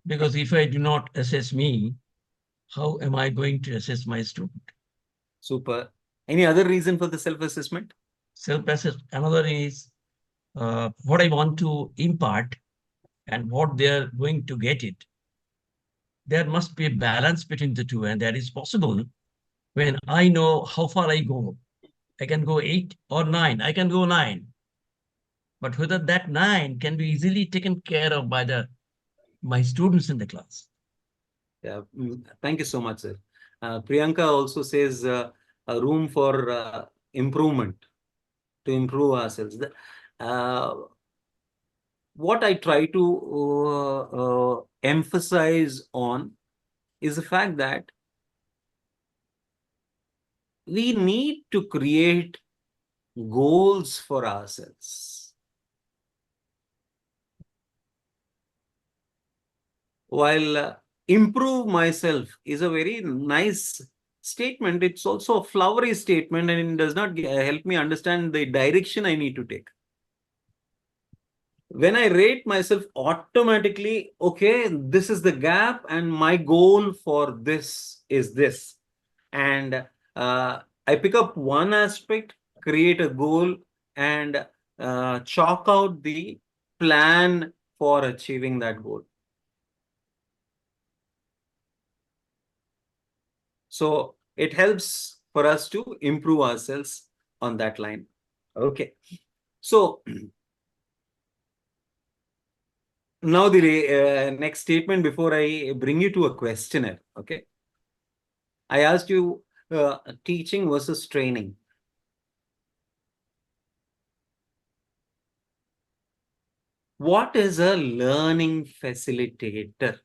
Because if I do not assess me, how am I going to assess my student? Super. Any other reason for the self-assessment? Self-assessment. Another is what I want to impart and what they are going to get it. There must be a balance between the two, and that is possible when I know how far I go. I can go 8 or 9. I can go 9. But whether that 9 can be easily taken care of by my students in the class. Yeah, thank you so much, sir. Priyanka also says a room for improvement, to improve ourselves. What I try to emphasize on is the fact that we need to create goals for ourselves. While improve myself is a very nice statement. It's also a flowery statement, and it does not help me understand the direction I need to take. When I rate myself automatically, okay, this is the gap and my goal for this is this. And I pick up one aspect, create a goal, and chalk out the plan for achieving that goal. So it helps for us to improve ourselves on that line. Okay. So now the next statement before I bring you to a questionnaire. Okay. I asked you teaching versus training. What is a learning facilitator?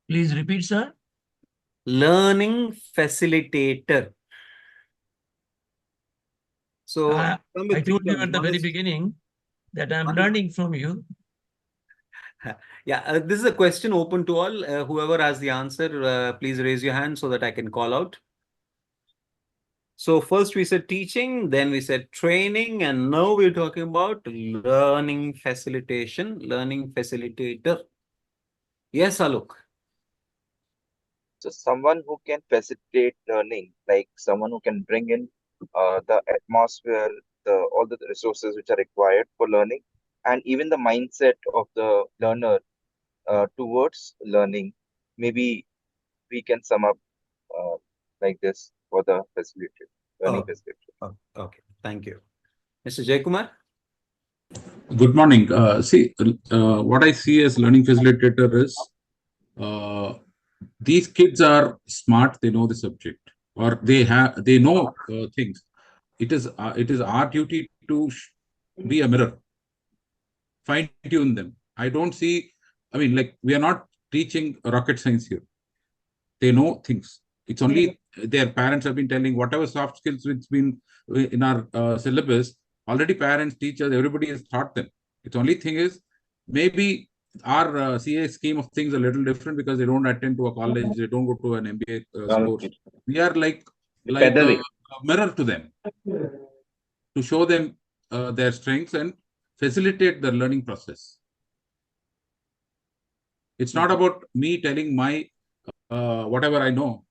Please repeat, sir. Learning facilitator. So I told you at the very beginning that I'm learning from you. Yeah, this is a question open to all. Whoever has the answer, please raise your hand so that I can call out. So first we said teaching, then we said training, and now we're talking about learning facilitation, learning facilitator. Yes, Alok. So someone who can facilitate learning, like someone who can bring in the atmosphere, all the resources which are required for learning, and even the mindset of the learner towards learning. Maybe we can sum up like this for the facilitator, learning facilitator. Okay, thank you. Mr. Jaykumar? Good morning. What I see as learning facilitator is these kids are smart. They know the subject, or they know things. It is our duty to be a mirror, fine tune them. I don't see. I mean, like, we are not teaching rocket science here. They know things. It's only their parents have been telling whatever soft skills which been in our syllabus. Already parents, teachers, everybody has taught them. It's only thing is maybe our CA scheme of things a little different because they don't attend to a college, they don't go to an MBA course. We are like a mirror to them to show them their strengths and facilitate the learning process. It's not about me telling my whatever I know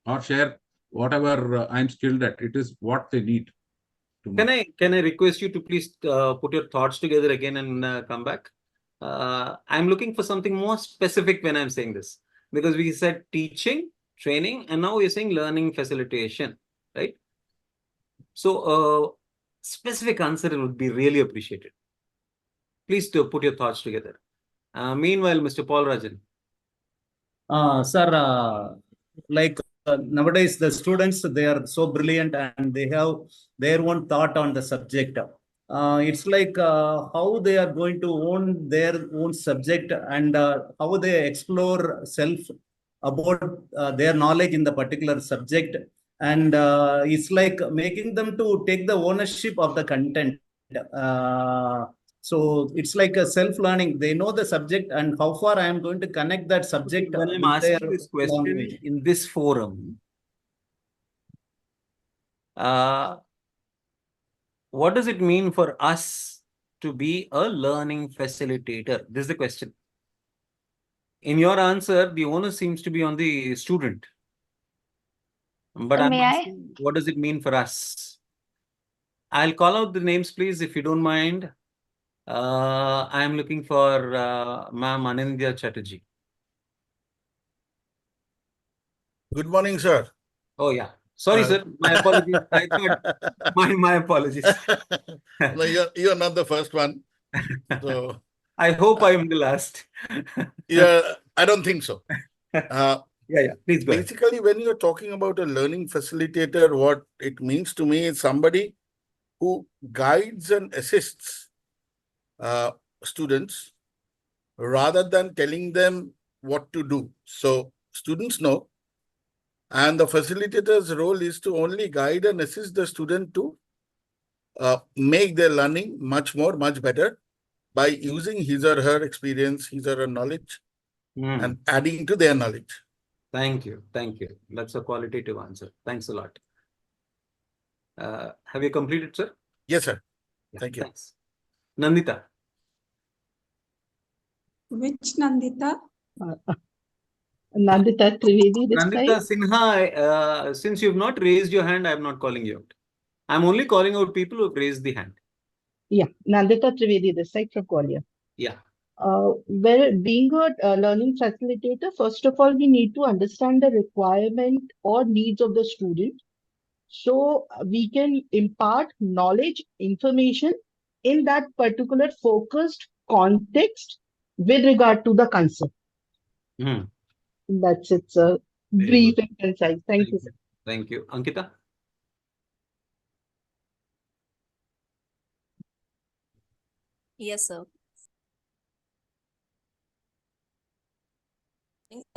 or share whatever I'm skilled at. It is what they need. Can I request you to please put your thoughts together again and come back? I'm looking for something more specific when I'm saying this, because we said teaching, training, and now we're saying learning facilitation, right? So specific answer would be really appreciated. Please put your thoughts together. Meanwhile, Mr. Paul Rajan. Sir, nowadays the students, they are so brilliant and they have their own thought on the subject. It's like how they are going to own their own subject and how they explore self about their knowledge in the particular subject. And it's like making them to take the ownership of the content. So it's like a self-learning. They know the subject and how far I am going to connect that subject. When I'm with asking their this question language. in this forum, what does it mean for us to be a learning facilitator? This is the question. In your answer, the onus seems to be on the student. But I'm asking, what does it mean for us? I'll call out the names, please, if you don't mind. I'm looking for Ma'am Anindya Chatterjee. Good morning, sir. Oh, yeah. Sorry, sir. My apologies. I thought my apologies. No, you're not the first one. So I hope I'm the last. yeah, I don't think so. Yeah, please go ahead. Basically, when you're talking about a learning facilitator, what it means to me is somebody who guides and assists students rather than telling them what to do. So students know, and the facilitator's role is to only guide and assist the student to make their learning much better by using his or her experience, his or her knowledge, and adding to their knowledge. Thank you. Thank you. That's a qualitative answer. Thanks a lot. Have you completed, sir? Yes, sir. Yeah, Thank you. thanks. Nandita. Which Nandita? Nandita Trivedi this Nandita time. Sinha, since you've not raised your hand, I'm not calling you out. I'm only calling out people who've raised the hand. Yeah, Nandita Trivedi this side from Gwalior. Yeah. Well, being a learning facilitator, first of all, we need to understand the requirement or needs of the student. So we can impart knowledge, information in that particular focused context with regard to the concept. That's it, sir. Brief and concise. Thank you, sir. Thank you. Ankita? Yes, sir.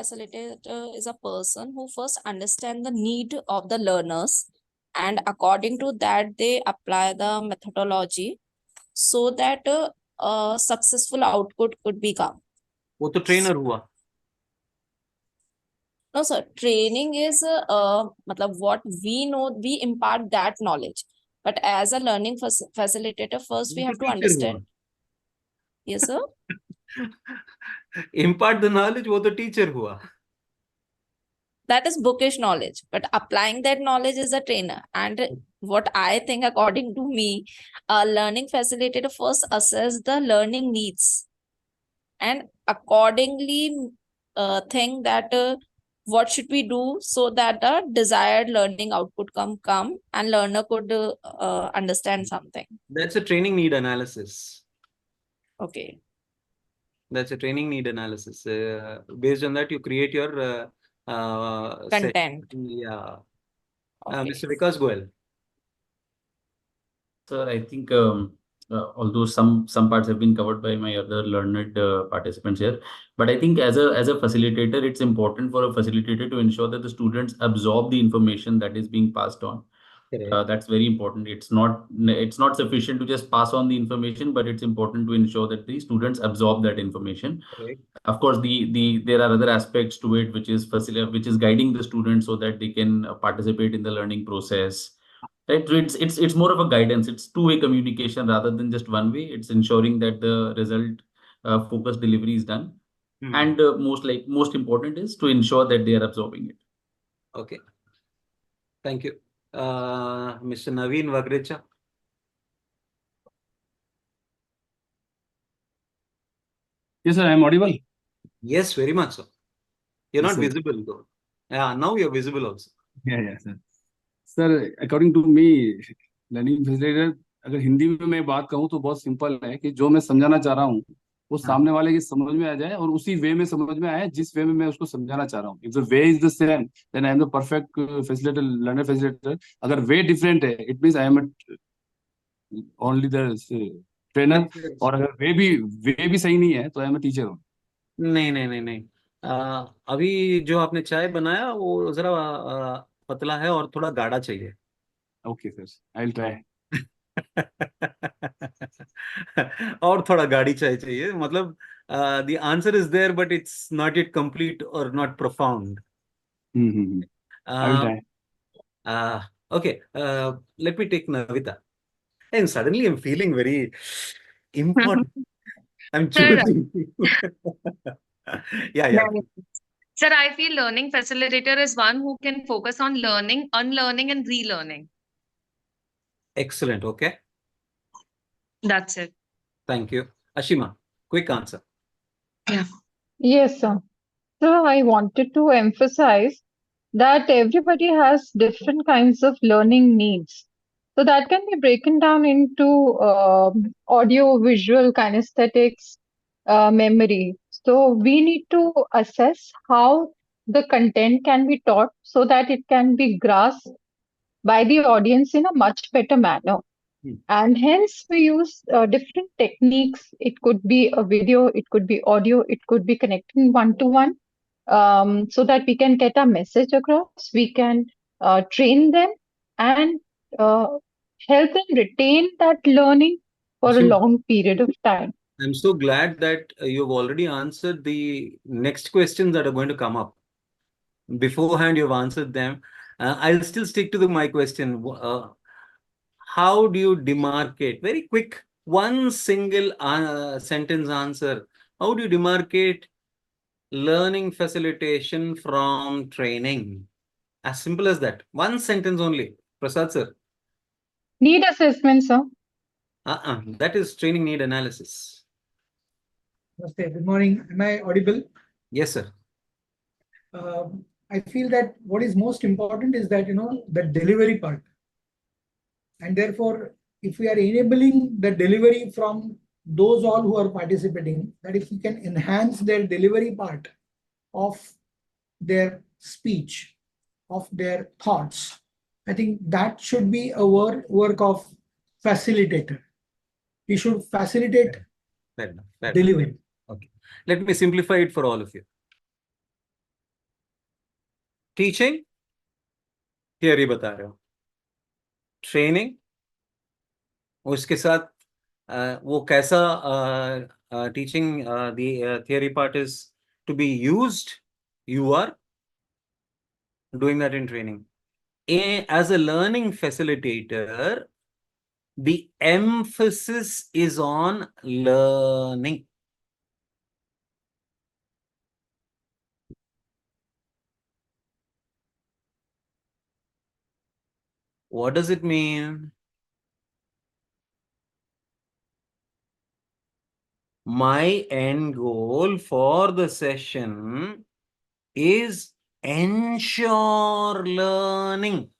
Facilitator is a person who first understands the need of the learners, and according to that they apply the methodology so that a successful output could become. वो तो trainer हुआ. No, sir. Training is matlab what we know, we impart that knowledge. But as a learning facilitator, first we have to understand. Yes, sir. Impart the knowledge, वो तो teacher हुआ. That is bookish knowledge, but applying that knowledge is a trainer. And what I think, according to me, a learning facilitator first assess the learning needs and accordingly think that what should we do so that the desired learning output come and learner could understand something. That's a training need analysis. Okay. That's a training need analysis. Based on that, you create your content. Yeah. Okay. Mr. Vikas Goel. Sir, I think although some parts have been covered by my other learned participants here, but I think as a facilitator, it's important for a facilitator to ensure that the students absorb the information that is being passed on. That's very important. It's not sufficient to just pass on the information, but it's important to ensure that the students absorb that information. Of course, there are other aspects to it, which is guiding the students so that they can participate in the learning process. Right? So it's more of a guidance. It's two-way communication rather than just one way. It's ensuring that the result focused delivery is done, and most important is to ensure that they are absorbing it. Okay. Thank you. Mr. Naveen Vagrecha. Yes, sir, I am audible. Yes, very much so. You're Yes, not sir. visible though. Yeah, now you're visible also. Yeah, sir. Sir, according to me, learning facilitator, अगर हिंदी में मैं बात कहूँ तो बहुत simple है कि जो मैं समझाना चाह रहा हूँ वो सामने वाले की समझ में आ जाए और उसी वे में समझ में आए जिस वे में मैं उसको समझाना चाह रहा हूँ. If the way is the same, then I am the perfect facilitator, learner facilitator. अगर way different है, it means I am only the trainer. और अगर वे भी सही नहीं है तो I am a teacher. नहीं. अभी जो आपने चाय बनाया वो जरा पतला है और थोड़ा गाढ़ा चाहिए. Okay, sir. I'll try. और थोड़ा गाढ़ी चाय चाहिए. मतलब the answer is there, but it's not yet complete or not profound. I will try. Okay. Let me take Navita. And suddenly I'm feeling very important. I'm Sir, choosing. Yeah. Sir, I feel learning facilitator is one who can focus on learning, unlearning, and relearning. Excellent. Okay. That's it. Thank you. Ashima, quick answer. Yes, sir. So I wanted to emphasize that everybody has different kinds of learning needs. So that can be broken down into audio, visual, kinesthetics, memory. So we need to assess how the content can be taught so that it can be grasped by the audience in a much better manner. And hence we use different techniques. It could be a video, it could be audio, it could be connecting one-to-one, so that we can get our message across. We can train them and help them retain that learning for a So- long period of time. I'm so glad that you've already answered the next questions that are going to come up. Beforehand, you've answered them. I'll still stick to my question. How do you demarcate? Very quick, one single sentence answer. How do you demarcate learning facilitation from training? As simple as that. One sentence only. Prasad sir. Need assessment, sir. That is training need analysis. Namaste. Good morning. Am I audible? Yes, sir. I feel that what is most important is that, the delivery part. And therefore, if we are enabling the delivery from those all who are participating, that if we can enhance their delivery part of their speech, of their thoughts, I think that should be a work of facilitator. We should facilitate Fair enough. Fair enough. delivery. Okay. Let me simplify it for all of you. Teaching, theory बता रहे हो. Training, उसके साथ वो कैसा teaching the theory part is to be used. You are doing that in training. As a learning facilitator, the emphasis is on learning. What does it mean? My end goal for the session is ensure learning.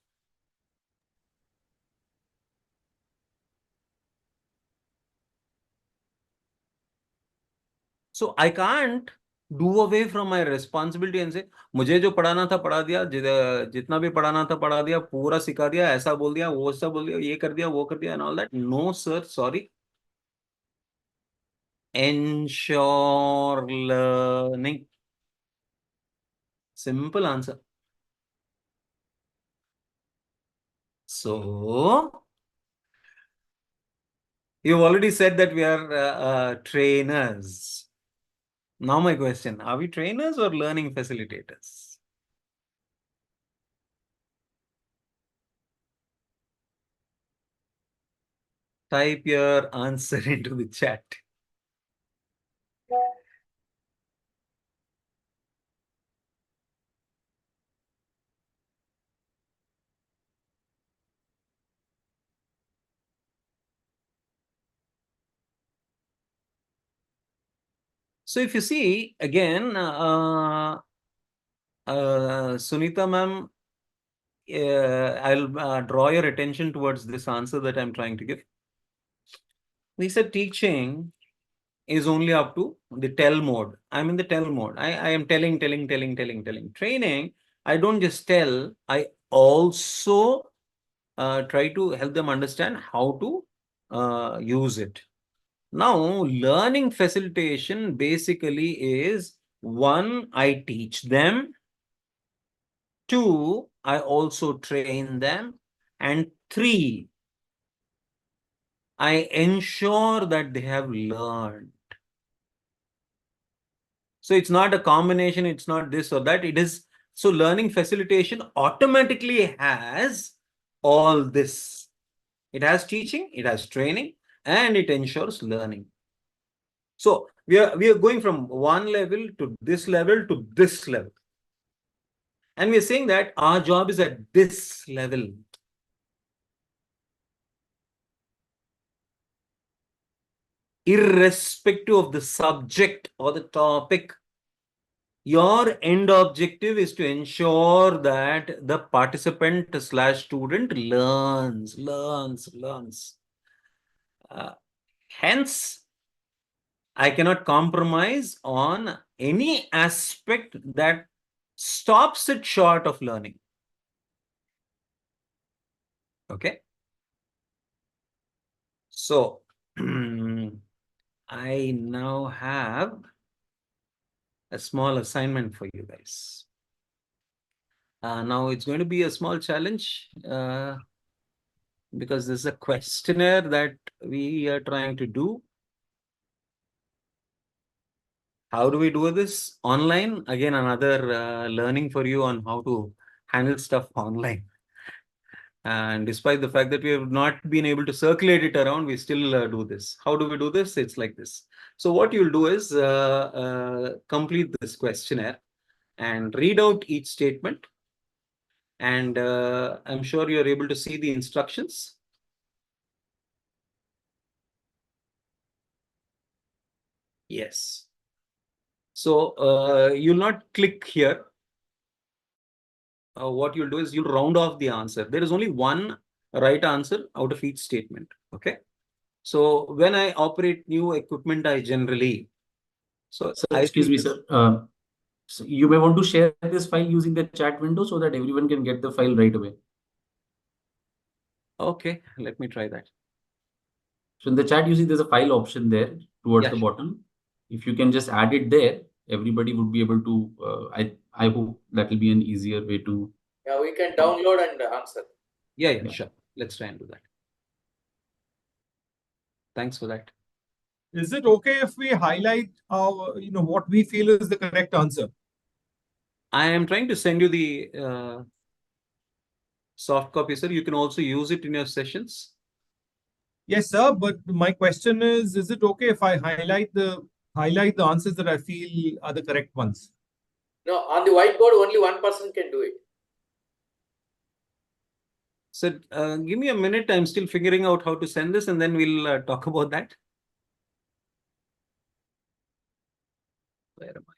So I can't do away from my responsibility and say, मुझे जो पढ़ाना था पढ़ा दिया, जितना भी पढ़ाना था पढ़ा दिया, पूरा सिखा दिया, ऐसा बोल दिया, वो सब बोल दिया, ये कर दिया, वो कर दिया, and all that. No, sir, sorry. Ensure learning. Simple answer. So, you've already said that we are trainers. Now my question, are we trainers or learning facilitators? Type your answer into the chat. So if you see again, Sunita ma'am, I'll draw your attention towards this answer that I'm trying to give. We said teaching is only up to the tell mode. I'm in the tell mode. I am telling. Training, I don't just tell, I also try to help them understand how to use it. Now, learning facilitation basically is, one, I teach them. Two, I also train them. And three, I ensure that they have learned. So it's not a combination, it's not this or that, it is, so learning facilitation automatically has all this. It has teaching, it has training, and it ensures learning. So we are going from one level to this level to this level. And we are saying that our job is at this level. Irrespective of the subject or the topic, your end objective is to ensure that the participant / student learns. Hence, I cannot compromise on any aspect that stops it short of learning. Okay. So, I now have a small assignment for you guys. Now it's going to be a small challenge. because this is a questionnaire that we are trying to do. How do we do this? Online. Again, another learning for you on how to handle stuff online. And despite the fact that we have not been able to circulate it around, we still do this. How do we do this? It's like this. So what you'll do is complete this questionnaire and read out each statement. And I'm sure you're able to see the instructions. Yes. So you'll not click here. What you'll do is you'll round off the answer. There is only one right answer out of each statement. Okay. So when I operate new equipment, I generally. So excuse me, sir. So you may want to share this file using the chat window so that everyone can get the file right away. Okay, let me try that. So in the chat, you see there's a file option there towards the bottom. If you can just add it there, everybody would be able to. I hope that will be an easier way to. Yeah, we can download and answer. Yeah, sure. Let's try and do that. Thanks for that. Is it okay if we highlight what we feel is the correct answer? I am trying to send you the soft copy, sir. You can also use it in your sessions. Yes, sir. But my question is it okay if I highlight the answers that I feel are the correct ones? No, on the whiteboard, only one person can do it. So give me a minute. I'm still figuring out how to send this, and then we'll talk about that. Where am I?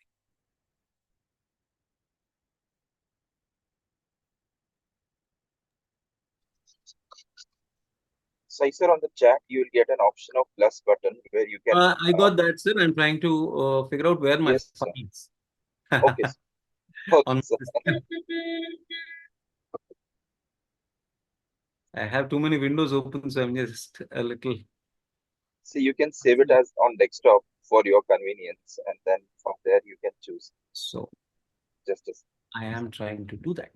So, sir, on the chat, you will get an option of plus button where you can. I got that, sir. I'm trying to figure out where my file is. Okay, sir. Okay, sir. I have too many windows open, so I'm just a little. So you can save it as on desktop for your convenience, and then from there you can choose. So just as I am trying to do that.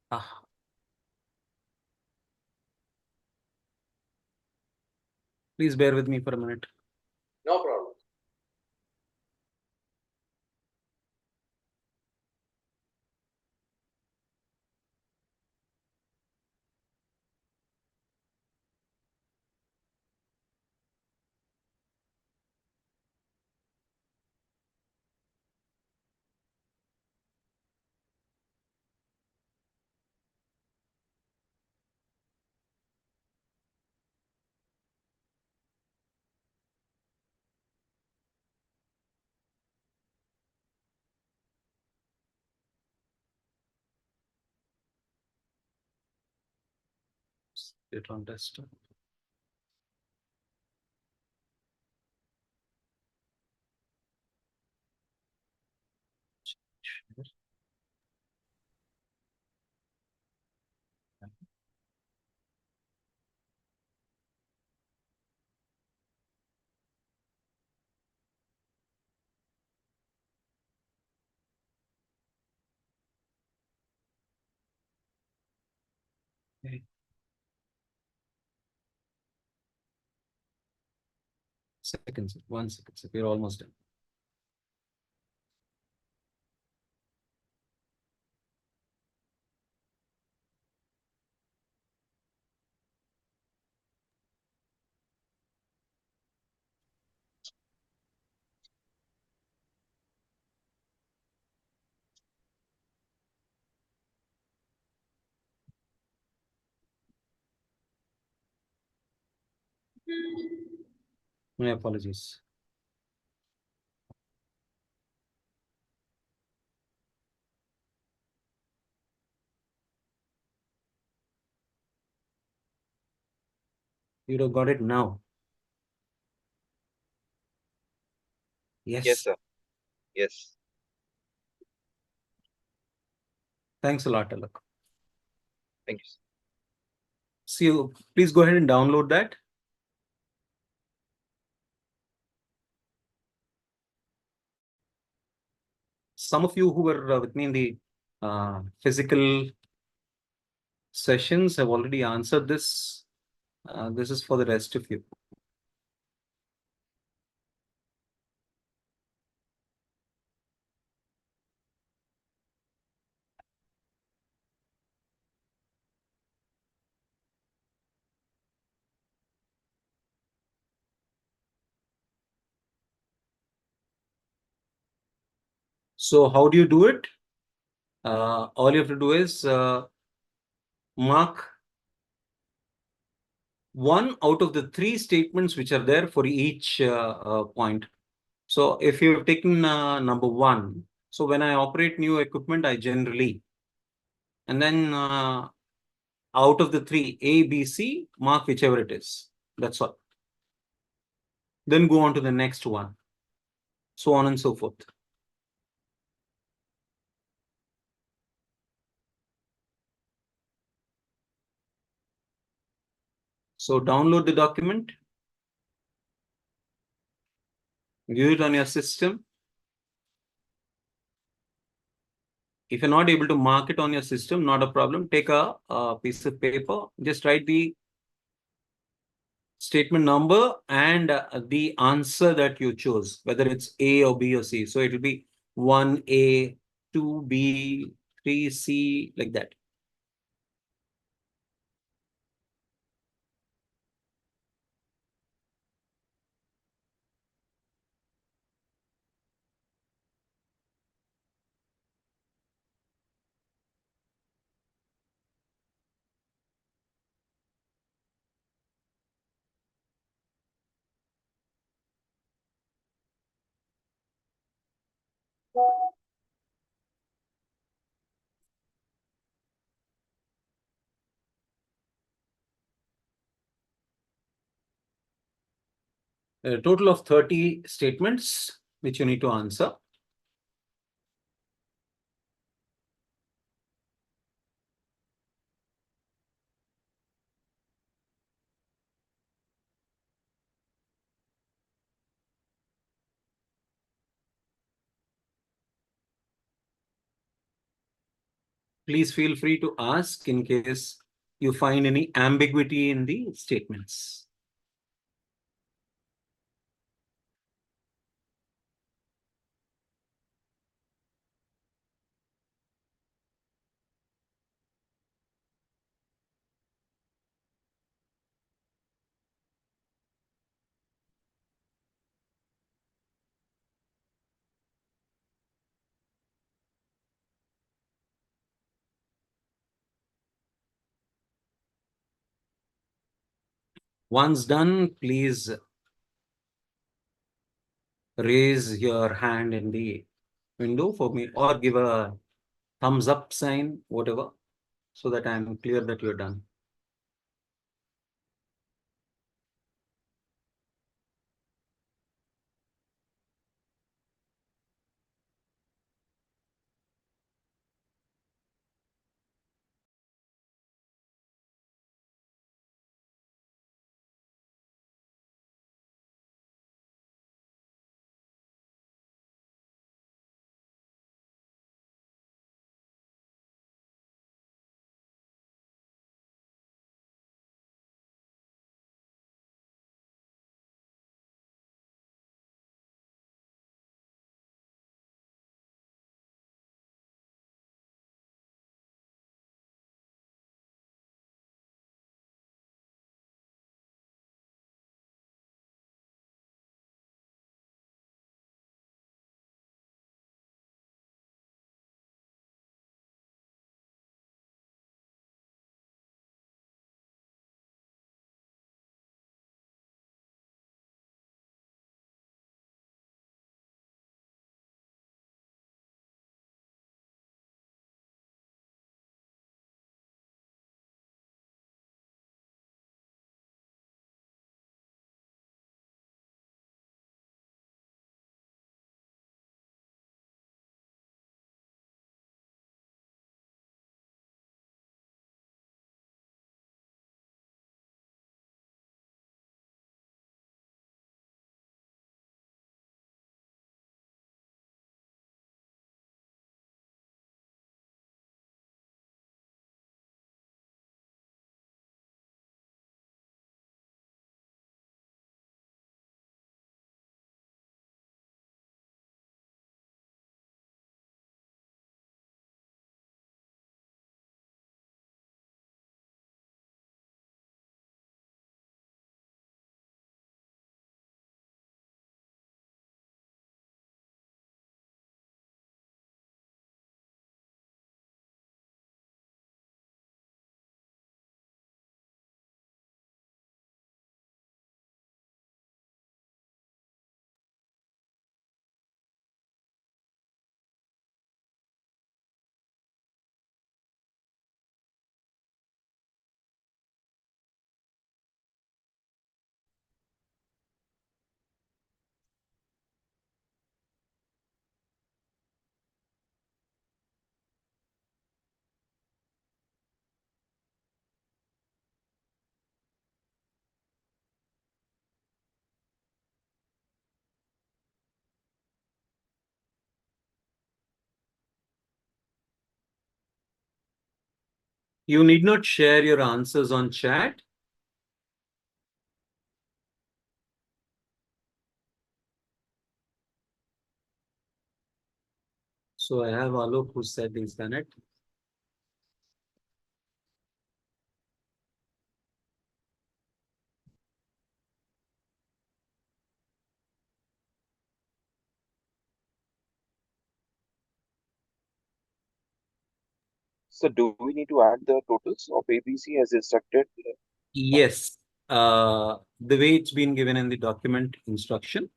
Ah. Please bear with me for a minute. No problem. It on desktop. Okay. Seconds, 1 second. So we're almost done. My apologies. You'd have got it now. Yes. Yes, sir. Yes. Thanks a lot, Alok. Thank you. See you. Please go ahead and download that. Some of you who were with me in the physical sessions have already answered this. This is for the rest of you. So how do you do it? All you have to do is mark one out of the three statements which are there for each point. So if you have taken number one, so when I operate new equipment, I generally, and then out of the three, A, B, C, mark whichever it is. That's all. Then go on to the next one, so on and so forth. So download the document, view it on your system. If you're not able to mark it on your system, not a problem. Take a piece of paper, just write the statement number and the answer that you chose, whether it's A or B or C. So it will be 1A, 2B, 3C, like that. A total of 30 statements which you need to answer. Please feel free to ask in case you find any ambiguity in the statements. Once done, please raise your hand in the window for me or give a thumbs up sign, whatever, so that I'm clear that you're done. You need not share your answers on chat. So I have Alok who said he's done it. So do we need to add the totals of ABC as instructed? Yes, the way it's been given in the document instruction.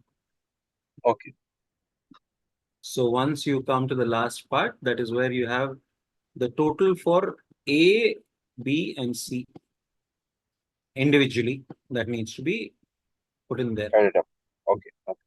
Okay. So once you come to the last part, that is where you have the total for A, B, and C individually. That needs to be put in there. Add it up. Okay. Okay.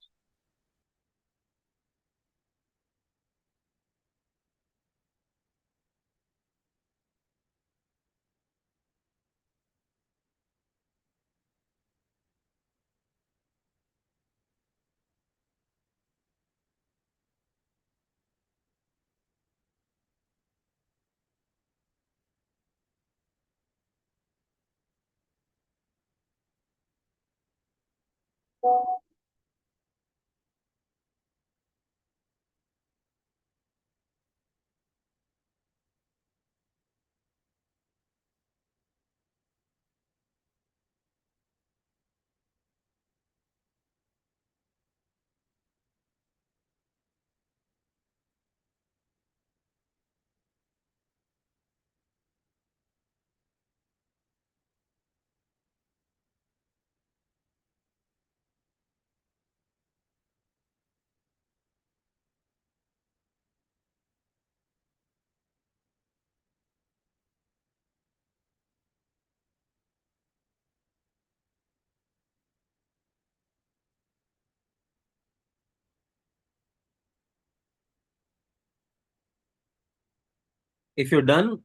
If you're done,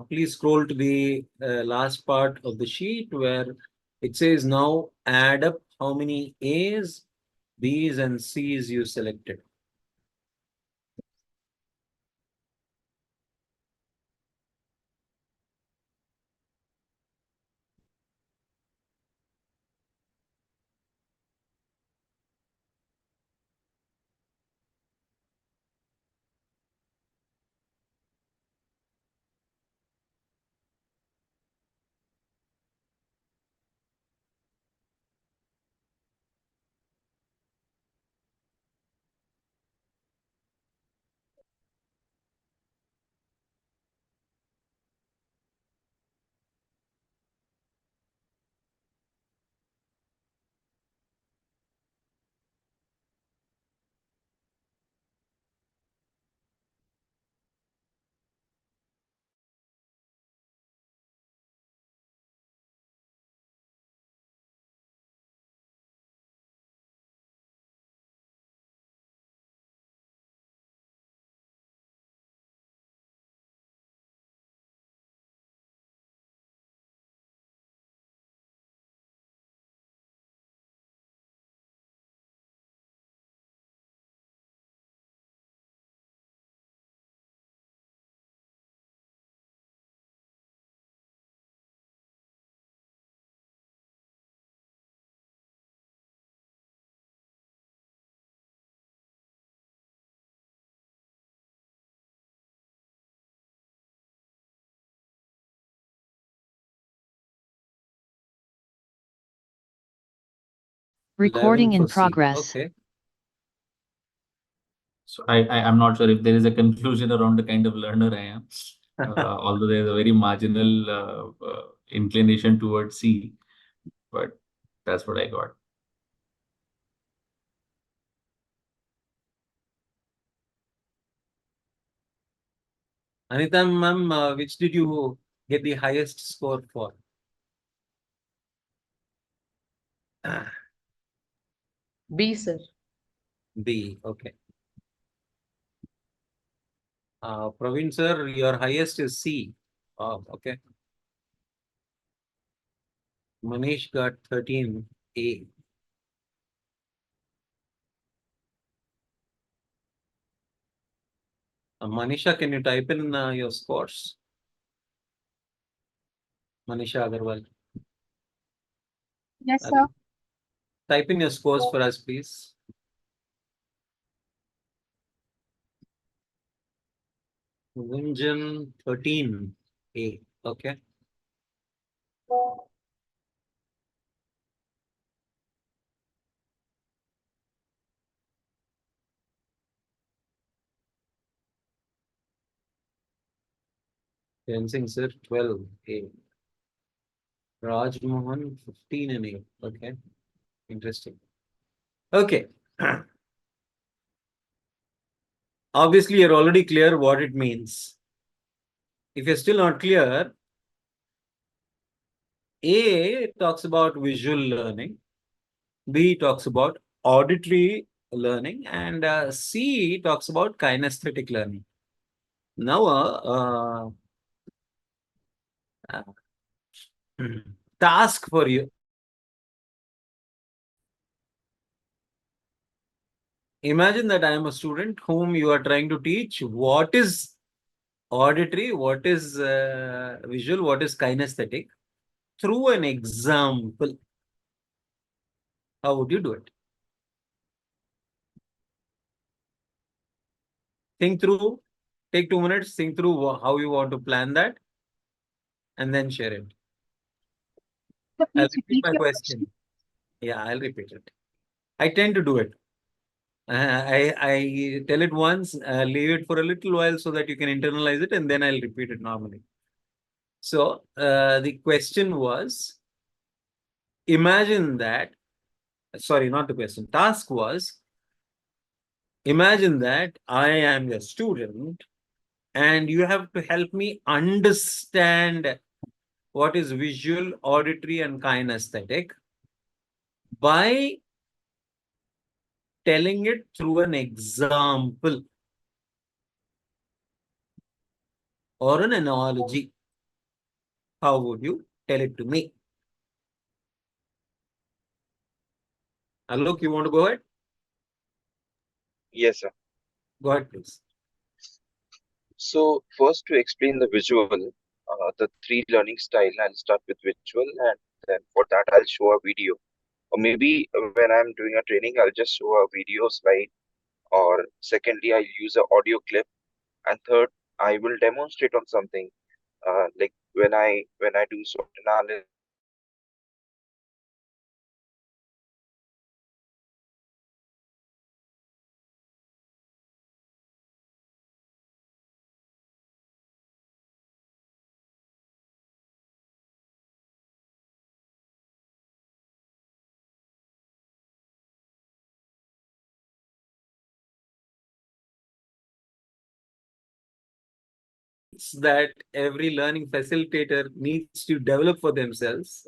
please scroll to the last part of the sheet where it says now add up how many A's, B's, and C's you selected. Recording 11 in for C. progress. Okay. So I'm not sure if there is a conclusion around the kind of learner I am, although there is a very marginal inclination towards C, but that's what I got. Anita ma'am, which did you get the highest score for? B, sir. B, okay. Praveen sir, your highest is C. Oh, okay. Manish got 13 A. Manisha, can you type in your scores? Manisha Agarwal. Yes, sir. Type in your scores for us, please. Gunjan 13A. Okay. Singh sir 12A. Raj Mohan 15 and A. Okay. Interesting. Okay. Obviously, you're already clear what it means. If you're still not clear, A talks about visual learning, B talks about auditory learning, and C talks about kinesthetic learning. Now, task for you. Imagine that I am a student whom you are trying to teach what is auditory, what is visual, what is kinesthetic through an example. How would you do it? Think through, take 2 minutes, think through how you want to plan that, and then share it. I'll repeat my question. Yeah, I'll repeat it. I tend to do it. I tell it once, leave it for a little while so that you can internalize it, and then I'll repeat it normally. So the question was, imagine that, sorry, not the question, task was, imagine that I am your student and you have to help me understand what is visual, auditory, and kinesthetic by telling it through an example or an analogy. How would you tell it to me? Alok, you want to go ahead? Yes, sir. Go ahead, please. So first, to explain the visual, the three learning style, I'll start with visual, and then for that I'll show a video. Or maybe when I'm doing a training, I'll just show a video slide. Or secondly, I'll use an audio clip. And third, I will demonstrate on something. Like when I do SWOT analysis, That every learning facilitator needs to develop for themselves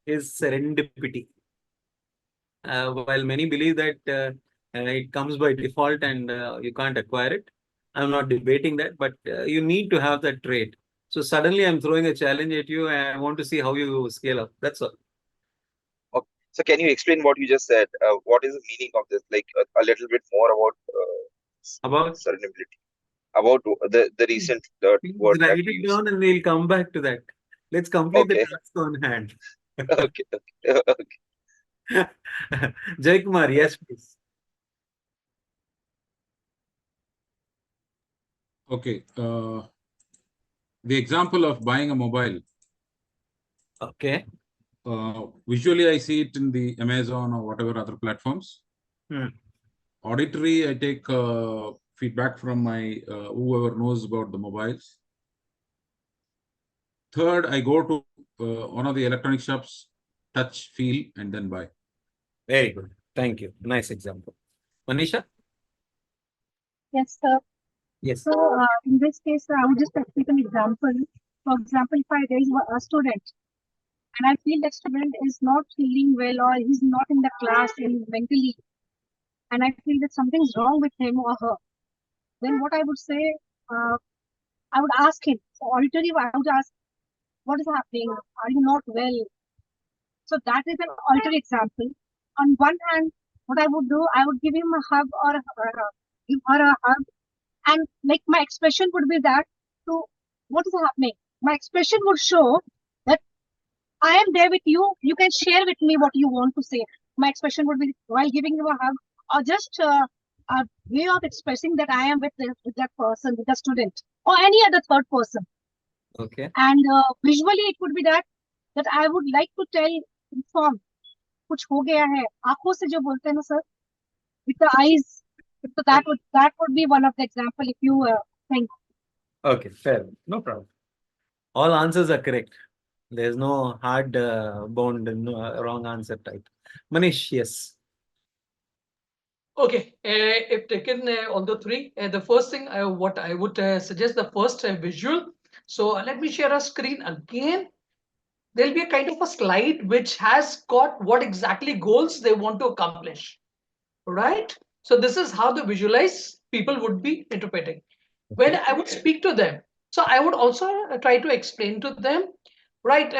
is serendipity. While many believe that it comes by default and you can't acquire it, I'm not debating that, but you need to have that trait. So suddenly I'm throwing a challenge at you and I want to see how you scale up. That's all. okay. So can you explain what you just said? What is the meaning of this? Like a little bit more about serendipity, about the recent word that Write you it used. down and we'll come back to that. Let's complete the Okay. task on hand. Okay. Okay. Jai Kumar, yes, please. Okay. The example of buying a mobile. Okay. Visually, I see it in the Amazon or whatever other platforms. Auditory, I take feedback from my whoever knows about the mobiles. Third, I go to one of the electronic shops, touch, feel, and then buy. Very good. Thank you. Nice example. Manisha? Yes, sir. Yes. So in this case, I would just take an example. For example, if I raise a student and I feel that student is not feeling well or he's not in the class and mentally, and I feel that something's wrong with him or her, then what I would say, I would ask him. So auditory, I would ask, what is happening? Are you not well? So that is an auditory example. On one hand, what I would do, I would give him a hug or give her a hug, and like my expression would be that to what is happening. My expression would show that I am there with you. You can share with me what you want to say. My expression would be while giving you a hug, or just a way of expressing that I am with that person, with the student, or any other third person. Okay. And visually, it would be that I would like to inform कुछ हो गया है आंखों से जो बोलते हैं ना sir with the eyes. So that would be one of the example if you think. Okay, fair. No problem. All answers are correct. There's no hard bound wrong answer type. Manish, yes. Okay, if taken all the three, the first thing what I would suggest the first visual. So let me share a screen again. There'll be a kind of a slide which has got what exactly goals they want to accomplish, right? So this is how the visualize people would be interpreting. When I would speak to them, so I would also try to explain to them, right?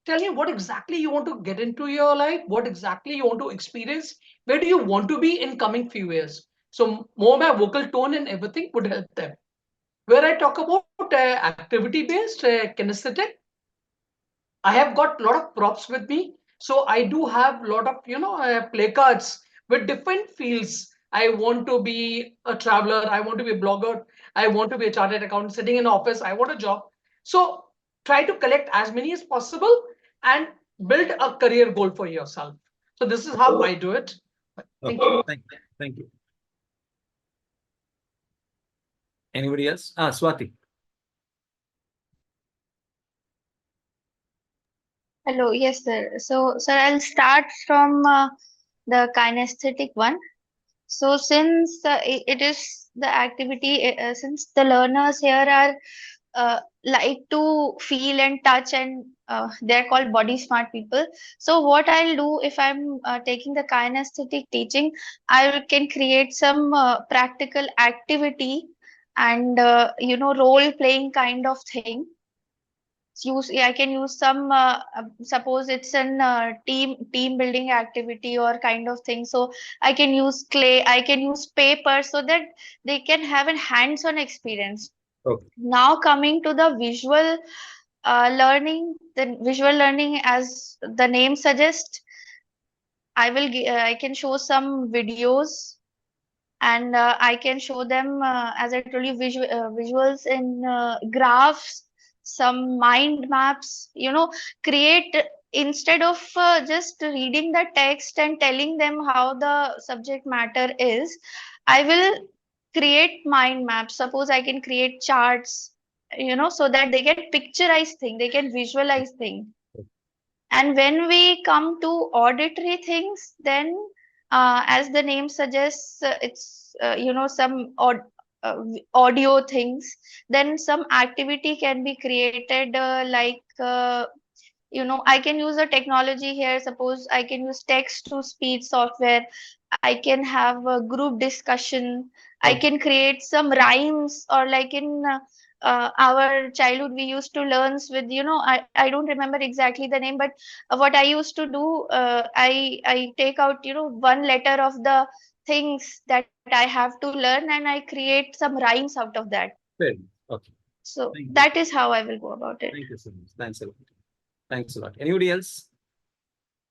Tell me what exactly you want to get into your life, what exactly you want to experience, where do you want to be in coming few years. So more my vocal tone and everything would help them. Where I talk about activity based kinesthetic, I have got a lot of props with me. So I do have a lot of, play cards with different fields. I want to be a traveler. I want to be a blogger. I want to be a chartered accountant sitting in office. I want a job. So try to collect as many as possible and build a career goal for yourself. So this is how I do it. Thank you. Thank you. Anybody else? Swati. Hello, yes, sir. So, sir, I'll start from the kinesthetic one. So, since it is the activity, since the learners here are like to feel and touch, and they're called body smart people. So, what I'll do if I'm taking the kinesthetic teaching, I can create some practical activity and role playing kind of thing. I can use some suppose it's an team building activity or kind of thing. So I can use clay, I can use paper so that they can have a hands-on experience. Okay. Now coming to the visual learning, the visual learning as the name suggests, I can show some videos and I can show them, as I told you, visuals in graphs, some mind maps, create instead of just reading the text and telling them how the subject matter is, I will create mind maps. Suppose I can create charts, so that they can picturize thing, they can visualize thing. And when we come to auditory things, then as the name suggests, it's some audio things. Then some activity can be created, I can use a technology here. Suppose I can use text to speech software. I can have a group discussion. I can create some rhymes, or like in our childhood, we used to learn with, I don't remember exactly the name, but what I used to do, I take out, one letter of the things that I have to learn and I create some rhymes out of that. Fair. Okay. So that is how I will go about it. Thank you so much. Thanks a lot. Thanks a lot. Anybody else?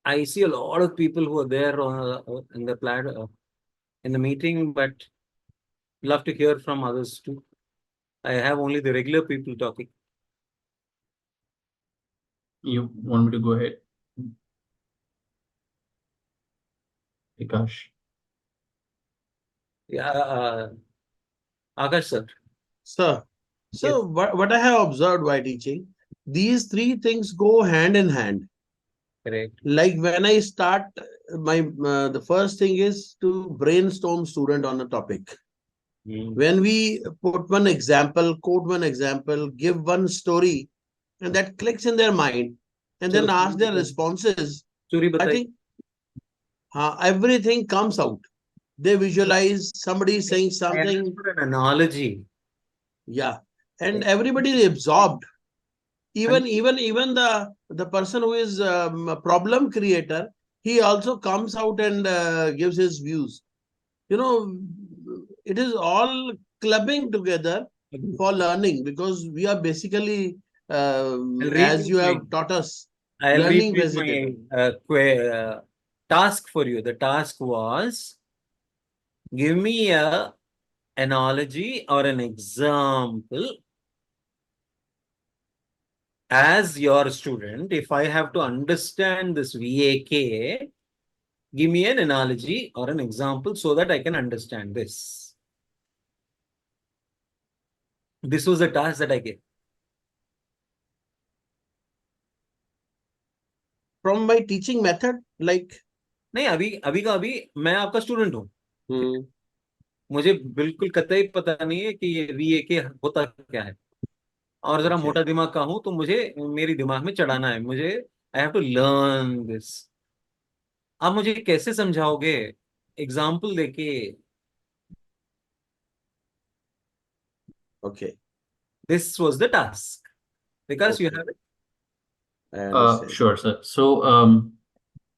I see a lot of people who are there in the in the meeting, but love to hear from others too. I have only the regular people talking. You want me to go ahead? Akash. Yeah, Akash sir. Sir, so what I have observed while teaching, these three things go hand in hand. Correct. Like when I start, the first thing is to brainstorm student on a topic. When we put one example, quote one example, give one story, and that clicks in their mind, and then ask their responses, I think everything comes out. They visualize somebody saying something. An analogy. Yeah, and everybody is absorbed. Even the person who is a problem creator, he also comes out and gives his views. It is all clubbing together for learning, because we are basically, as you have taught us, I'll Learning repeat facilitator. my task for you. The task was give me a analogy or an example as your student. If I have to understand this VAK, give me an analogy or an example so that I can understand this. This was the task that I gave. From my teaching method, like नहीं अभी का अभी मैं आपका student हूँ. मुझे बिल्कुल कतई पता नहीं है कि ये VAK होता क्या है. और जरा मोटा दिमाग का हूं तो मुझे मेरी दिमाग में चढ़ाना है. मुझे I have to learn this. आप मुझे कैसे समझाओगे एग्जाम्पल देके? Okay. This was the task. Because you have it. I understand. Sure, sir. So,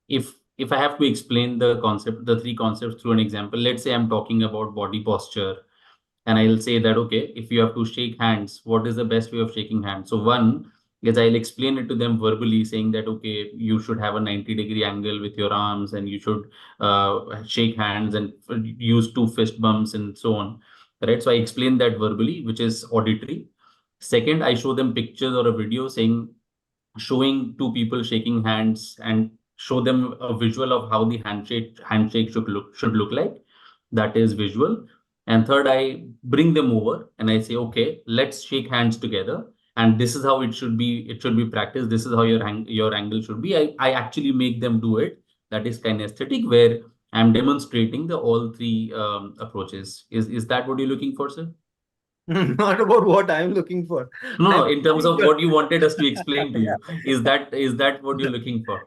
if I have to explain the concept, the three concepts through an example, let's say I'm talking about body posture, and I'll say that, okay, if you have to shake hands, what is the best way of shaking hands? So one is I'll explain it to them verbally, saying that, okay, you should have a 90-degree angle with your arms, and you should shake hands and use two fist bumps and so on. Right. So I explain that verbally, which is auditory. Second, I show them pictures or a video showing two people shaking hands and show them a visual of how the handshake should look like. That is visual. And third, I bring them over and I say, okay, let's shake hands together. And this is how it should be. It should be practiced. This is how your angle should be. I actually make them do it. That is kinesthetic, where I'm demonstrating the all three approaches. Is that what you're looking for, sir? Not about what I'm looking for. No, in terms of what you wanted us to explain to you. Is that what you're looking for?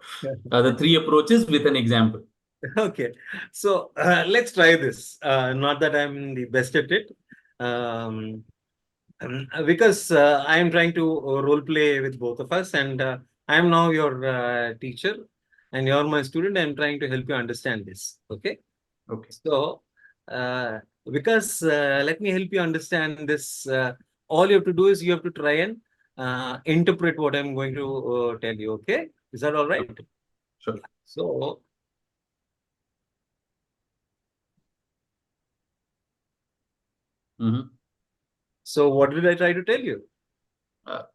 The three approaches with an example. Okay, so let's try this. Not that I'm the best at it, because I'm trying to role play with both of us, and I'm now your teacher, and you're my student. I'm trying to help you understand this. Okay. Okay. So, because let me help you understand this. All you have to do is you have to try and interpret what I'm going to tell you. Okay, is that all right? Okay. Sure. So. So what did I try to tell you?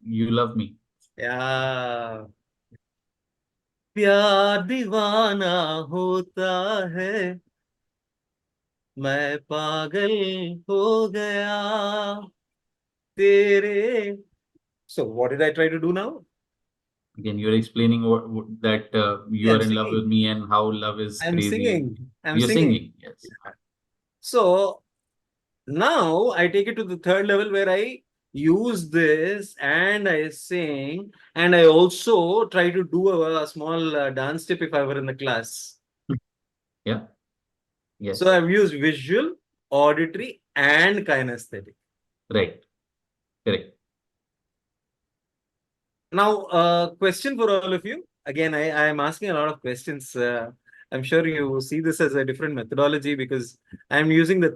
You love me. Yeah. प्यार दीवाना होता है, मैं पागल हो गया तेरे. So what did I try to do now? Again, you're explaining that you are in love with me and how love is I'm crazy. singing. You're singing. Yes. So now I take it to the third level where I use this and I sing, and I also try to do a small dance step if I were in the class. Yeah. Yes. So I've used visual, auditory, and kinesthetic. Right. Correct. Now, question for all of you. Again, I am asking a lot of questions. I'm sure you see this as a different methodology because I'm using the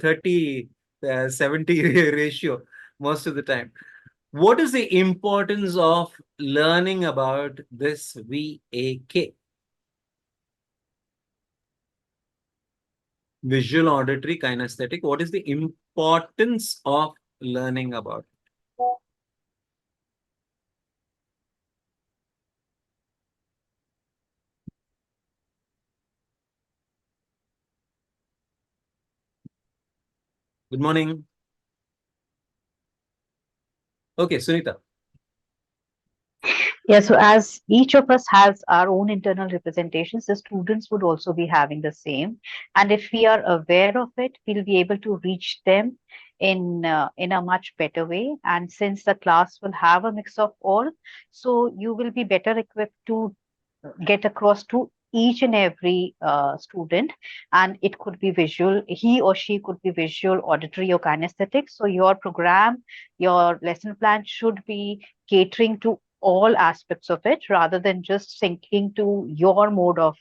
30-70 ratio most of the time. What is the importance of learning about this VAK? Visual, auditory, kinesthetic. What is the importance of learning about it? Good morning. Okay, Sunita. Yeah, so as each of us has our own internal representations, the students would also be having the same. And if we are aware of it, we'll be able to reach them in a much better way. And since the class will have a mix of all, so you will be better equipped to get across to each and every student, and it could be visual, he or she could be visual, auditory, or kinesthetic. So your program, your lesson plan should be catering to all aspects of it rather than just sinking to your mode of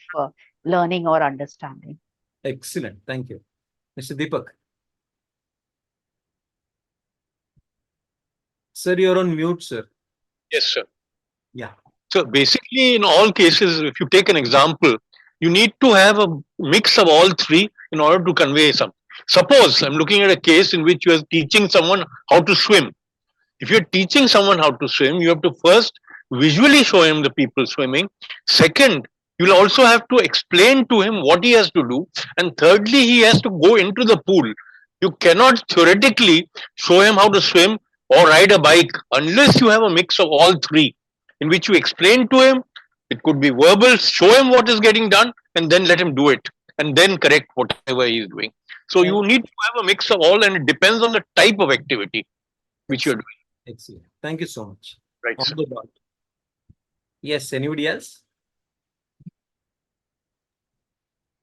learning or understanding. Excellent. Thank you. Mr. Deepak. Sir, you're on mute, sir. Yes, sir. Yeah. So basically, in all cases, if you take an example, you need to have a mix of all three in order to convey something. Suppose I'm looking at a case in which you are teaching someone how to swim. If you're teaching someone how to swim, you have to first visually show him the people swimming. Second, you'll also have to explain to him what he has to do. And thirdly, he has to go into the pool. You cannot theoretically show him how to swim or ride a bike unless you have a mix of all three, in which you explain to him. It could be verbal, show him what is getting done, and then let him do it, and then correct whatever he is doing. So you need to have a mix of all, and it depends on the type of activity which you're doing. Excellent. Thank you so much. Right, On sir. the dot. Yes, anybody else?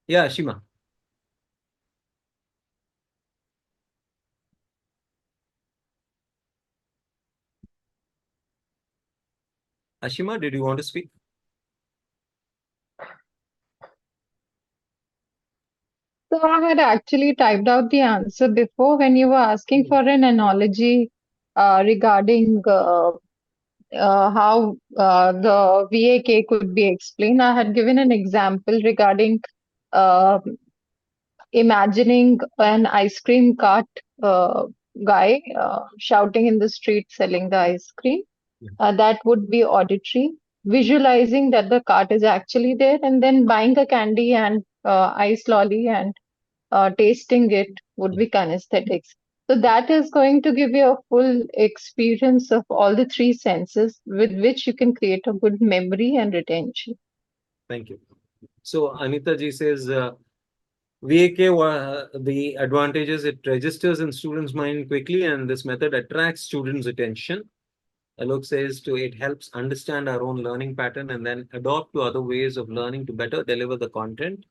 Yeah, Ashima. Ashima, did you want to speak? So I had actually typed out the answer before when you were asking for an analogy regarding how the VAK could be explained. I had given an example regarding uh, imagining an ice cream cart guy shouting in the street selling the ice cream. That would be auditory. Visualizing that the cart is actually there, and then buying a candy and ice lolly and tasting it would be kinesthetics. So that is going to give you a full experience of all the three senses with which you can create a good memory and retention. Thank you. So Anita ji says VAK, the advantages, it registers in students' mind quickly, and this method attracts students' attention. Alok says it helps understand our own learning pattern and then adopt to other ways of learning to better deliver the content.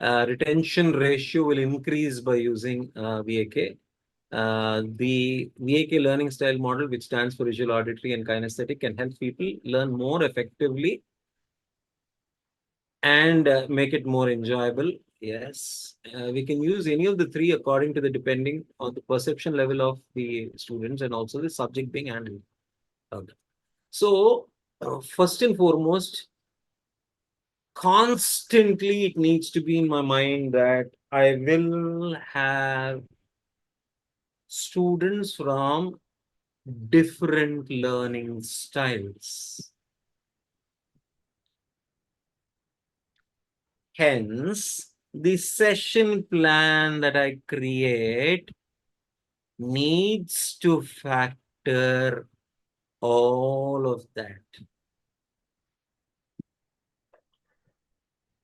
Retention ratio will increase by using VAK. The VAK learning style model, which stands for visual, auditory, and kinesthetic, can help people learn more effectively and make it more enjoyable. Yes, we can use any of the three according to the depending on the perception level of the students and also the subject being handled. Okay. So first and foremost, constantly it needs to be in my mind that I will have students from different learning styles. Hence, the session plan that I create needs to factor all of that.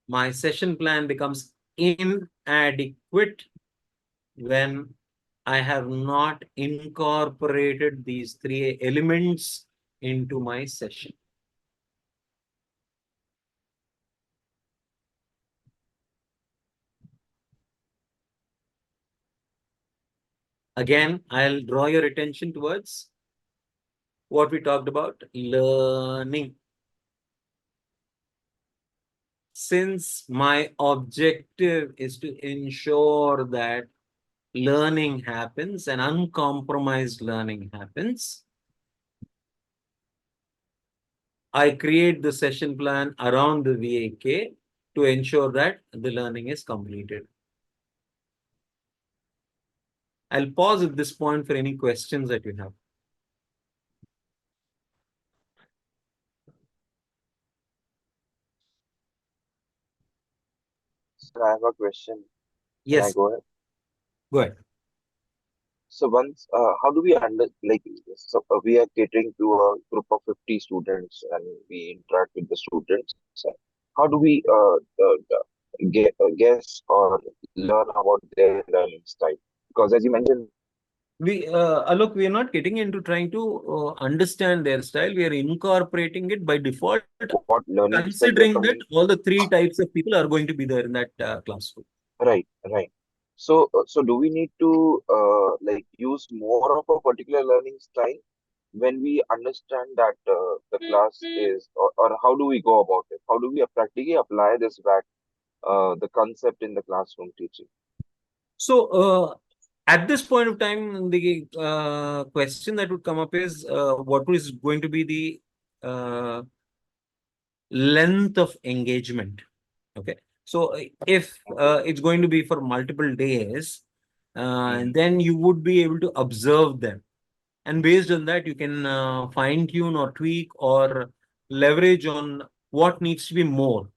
My session plan becomes inadequate when I have not incorporated these three elements into my session. Again, I'll draw your attention towards what we talked about, learning. Since my objective is to ensure that learning happens and uncompromised learning happens, I create the session plan around the VAK to ensure that the learning is completed. I'll pause at this point for any questions that you have. So I have a question. Can I Yes. go ahead? Go ahead. So how do we so we are catering to a group of 50 students and we interact with the students. So how do we guess or learn about their learning style? Because as you mentioned, Alok, we are not getting into trying to understand their style. We are incorporating it by default, what learning style they're considering that coming. all the three types of people are going to be there in that classroom. Right, right. So do we need to use more of a particular learning style when we understand that the class is, or how do we go about it? How do we practically apply this back, the concept in the classroom teaching? So at this point of time, the question that would come up is what is going to be the length of engagement. Okay. So if it's going to be for multiple days, then you would be able to observe them. And based on that, you can fine tune or tweak or leverage on what needs to be more.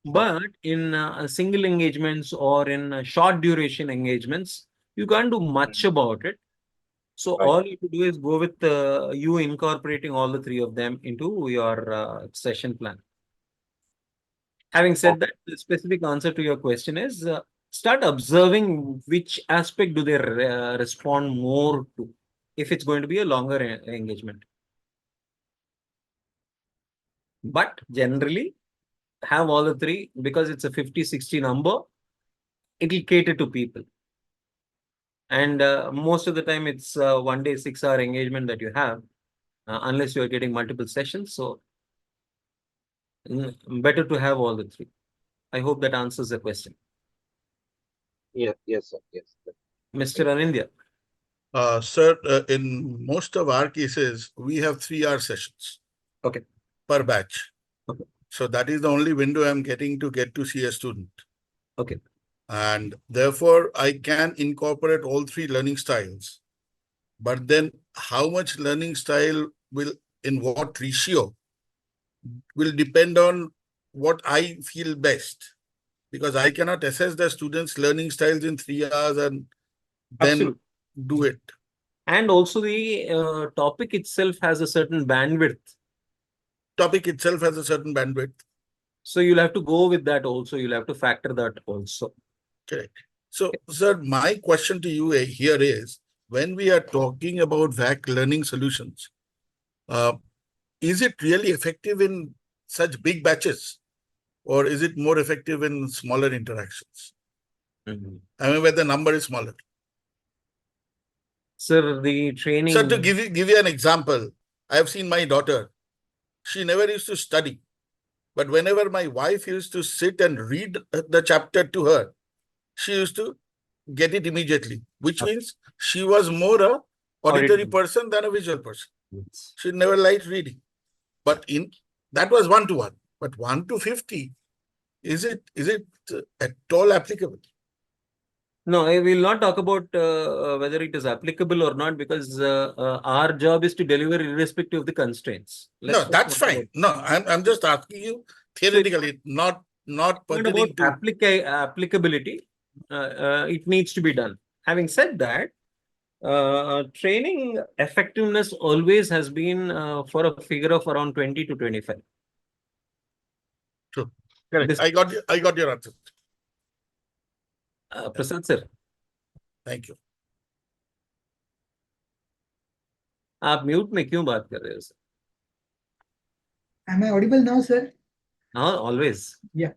But in single engagements or in short duration engagements, you can't do much about it. So all you have to do is go with you incorporating all the three of them into your session plan. Having said that, the specific answer to your question is start observing which aspect do they respond more to if it's going to be a longer engagement. But generally, have all the three because it's a 50-60 number. It will cater to people. And most of the time, it's 1 day, 6-hour engagement that you have, unless you're getting multiple sessions. So better to have all the three. I hope that answers the question. Yes, yes, sir. Yes. Mr. Anindya. Sir, in most of our cases, we have 3-hour sessions. Okay. Per batch. Okay. So that is the only window I'm getting to get to see a student. Okay. And therefore, I can incorporate all three learning styles. But then how much learning style will, in what ratio, will depend on what I feel best. Because I cannot assess the students' learning styles in 3 hours and then do it. And also the topic itself has a certain bandwidth. Topic itself has a certain bandwidth. So you'll have to go with that also. You'll have to factor that also. Correct. So, sir, my question to you here is, when we are talking about VAC learning solutions, is it really effective in such big batches? Or is it more effective in smaller interactions? I mean, where the number is smaller. Sir, the training... Sir, to give you an example, I have seen my daughter. She never used to study. But whenever my wife used to sit and read the chapter to her, she used to get it immediately, which means she was more a auditory person than a visual person. Yes. She never liked reading. But that was 1-to-1. But 1-to-50, is it at all applicable? No, I will not talk about whether it is applicable or not, because our job is to deliver irrespective of the constraints. No, that's fine. No, I'm just asking you theoretically, not pertaining to applicability. It needs to be done. Having said that, training effectiveness always has been for a figure of around 20 to 25. True. Correct. I got your answer. Prasad sir. Thank you. आप mute में क्यों बात कर रहे हो sir? Am I audible now, sir? Always. Yeah.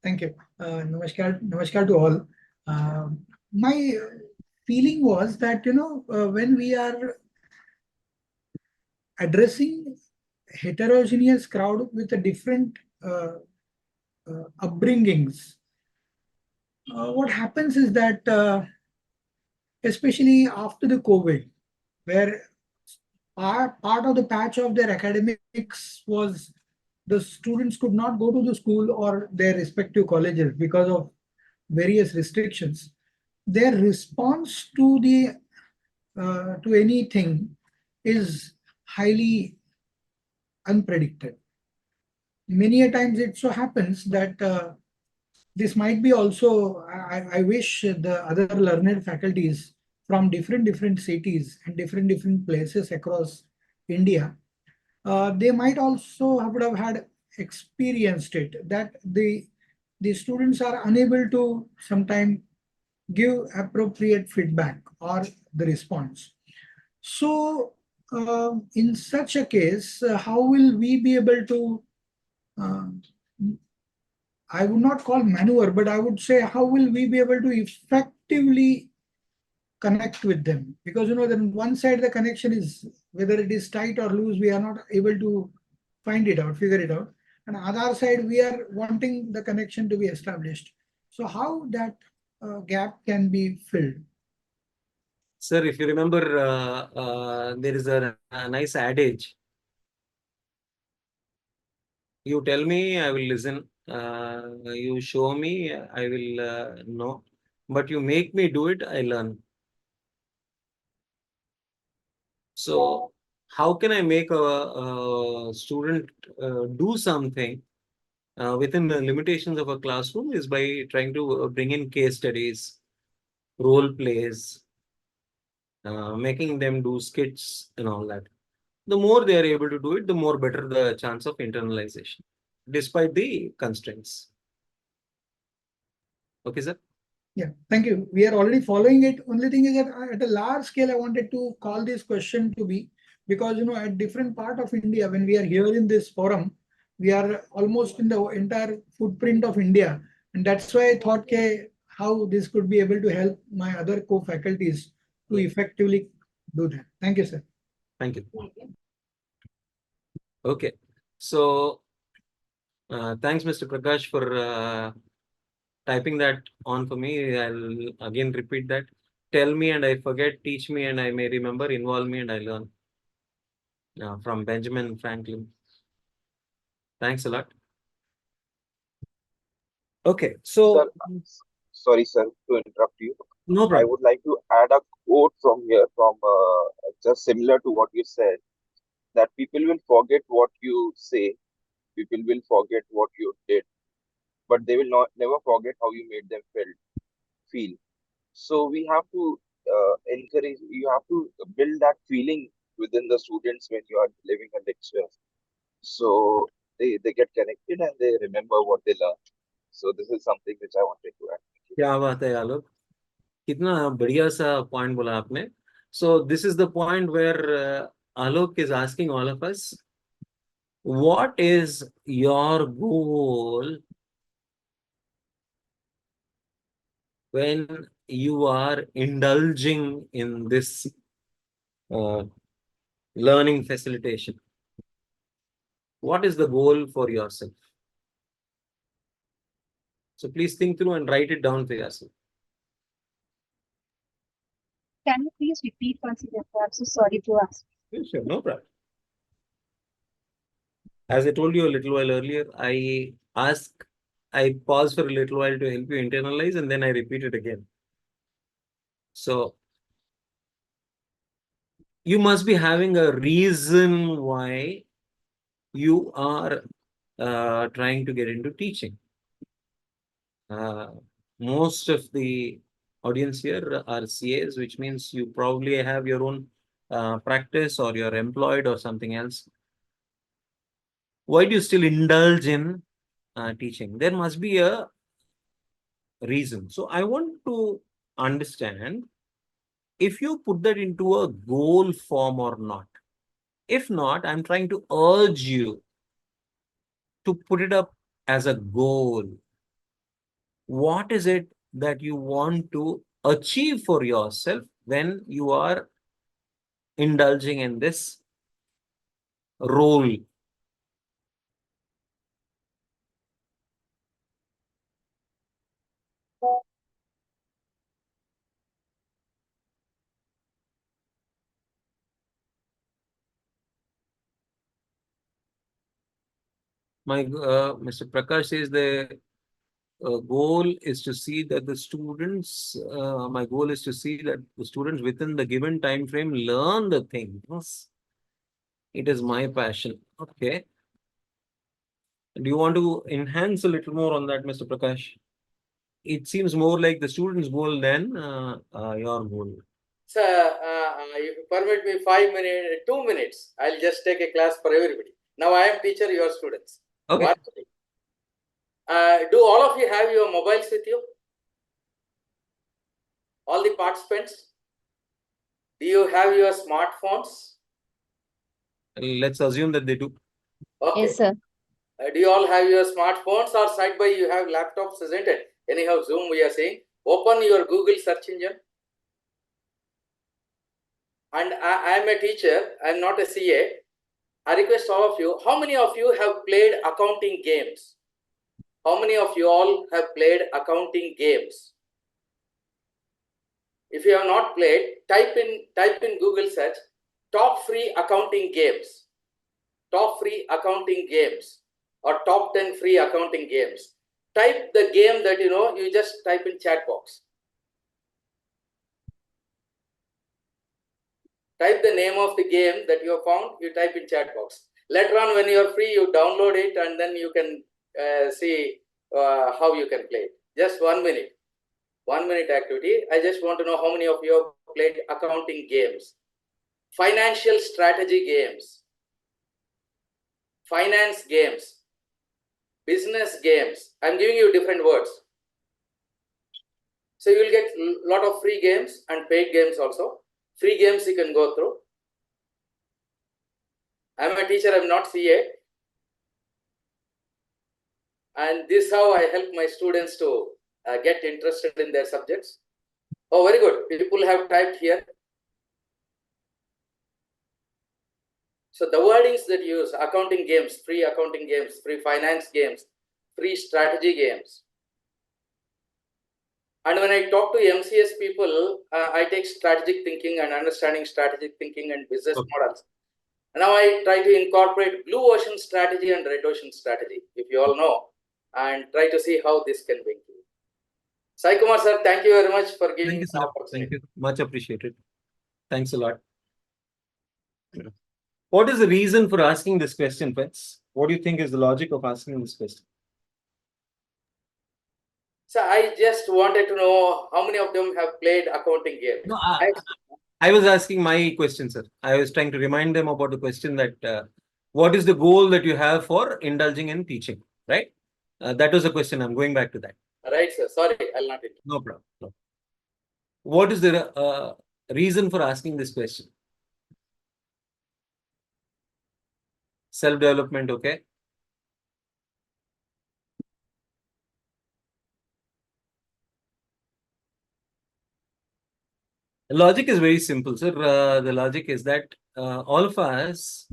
Thank you. Namaskar to all. My feeling was that, when we are addressing heterogeneous crowd with a different upbringings, what happens is that, especially after the COVID, where part of the patch of their academics was the students could not go to the school or their respective colleges because of various restrictions. Their response to to anything is highly unpredicted. Many a times it so happens that this might be also, I wish the other learned faculties from different cities and different places across India, they might also would have had experienced it, that the students are unable to sometimes give appropriate feedback or the response. So in such a case, how will we be able to, I would not call maneuver, but I would say, how will we be able to effectively connect with them? Because, then one side the connection is, whether it is tight or loose, we are not able to figure it out. And other side, we are wanting the connection to be established. So how that gap can be filled? Sir, if you remember, there is a nice adage. You tell me, I will listen. You show me, I will know. But you make me do it, I learn. So how can I make a student do something within the limitations of a classroom is by trying to bring in case studies, role plays, making them do skits and all that. The more they are able to do it, the more better the chance of internalization, despite the constraints. Okay, sir? Yeah, thank you. We are already following it. Only thing is that at a large scale, I wanted to call this question to be, because at different part of India, when we are here in this forum, we are almost in the entire footprint of India. And that's why I thought, okay, how this could be able to help my other co-faculties to effectively do that. Thank you, sir. Thank you. Okay. So thanks, Mr. Prakash, for typing that on for me. I'll again repeat that. Tell me and I forget, teach me and I may remember, involve me and I learn. From Benjamin Franklin. Thanks a lot. Okay, so Sir, sorry, sir, to interrupt you. No I problem. would like to add a quote from here, from just similar to what you said, that people will forget what you say, people will forget what you did, but they will not never forget how you made them feel. So we have to encourage, you have to build that feeling within the students when you are delivering a lecture. So they get connected and they remember what they learned. So this is something which I wanted to add. क्या बात है आलोक, कितना बढ़िया सा point बोला आपने. So this is the point where Alok is asking all of us, what is your goal when you are indulging in this learning facilitation? What is the goal for yourself? So please think through and write it down for yourself. Can you please repeat once again? I'm so sorry to ask. Sure, no problem. As I told you a little while earlier, I pause for a little while to help you internalize and then I repeat it again. So you must be having a reason why you are trying to get into teaching. Most of the audience here are CAs, which means you probably have your own practice or you're employed or something else. Why do you still indulge in teaching? There must be a reason. So I want to understand if you put that into a goal form or not. If not, I'm trying to urge you to put it up as a goal. What is it that you want to achieve for yourself when you are indulging in this role? Mr. Prakash says the goal is to see that the students, my goal is to see that the students within the given time frame learn the things. It is my passion. Okay. Do you want to enhance a little more on that, Mr. Prakash? It seems more like the student's goal than your goal. Sir, if you permit me 5 minutes, 2 minutes, I'll just take a class for everybody. Now I am teacher, you are students. Okay. What? Do all of you have your mobiles with you? All the participants? Do you have your smartphones? Let's assume that they do. Okay. Yes, sir. Do you all have your smartphones, or side by you have laptops, isn't it? Anyhow, Zoom we are saying. Open your Google search engine. And I am a teacher, I am not a CA. I request all of you, how many of you have played accounting games? How many of you all have played accounting games? If you have not played, type in Google search, top free accounting games. Top free accounting games. or top 10 free accounting games. Type the game that you just type in chat box. Type the name of the game that you have found, you type in chat box. Later on, when you are free, you download it and then you can see how you can play it. Just 1 minute. 1 minute activity. I just want to know how many of you have played accounting games, financial strategy games, finance games, business games. I'm giving you different words. So you will get a lot of free games and paid games also. Free games you can go through. I'm a teacher, I'm not CA. And this is how I help my students to get interested in their subjects. Oh, very good. People have typed here. So the wordings that you use, accounting games, free finance games, free strategy games. And when I talk to MCS people, I take strategic thinking and understanding strategic thinking and business models. Now I try to incorporate blue ocean strategy and red ocean strategy, if you all know, and try to see how this can bring you. Sai Kumar sir, thank you very much for giving me the opportunity. Thank you. Much appreciated. Thanks a lot. What is the reason for asking this question, Pets? What do you think is the logic of asking this question? So I just wanted to know how many of them have played accounting games. No, I was asking my question, sir. I was trying to remind them about the question that what is the goal that you have for indulging in teaching, right? That was the question. I'm going back to that. Right, sir. Sorry, I'll not interrupt. No problem. No. What is the reason for asking this question? Self-development, okay? The logic is very simple, sir. The logic is that all of us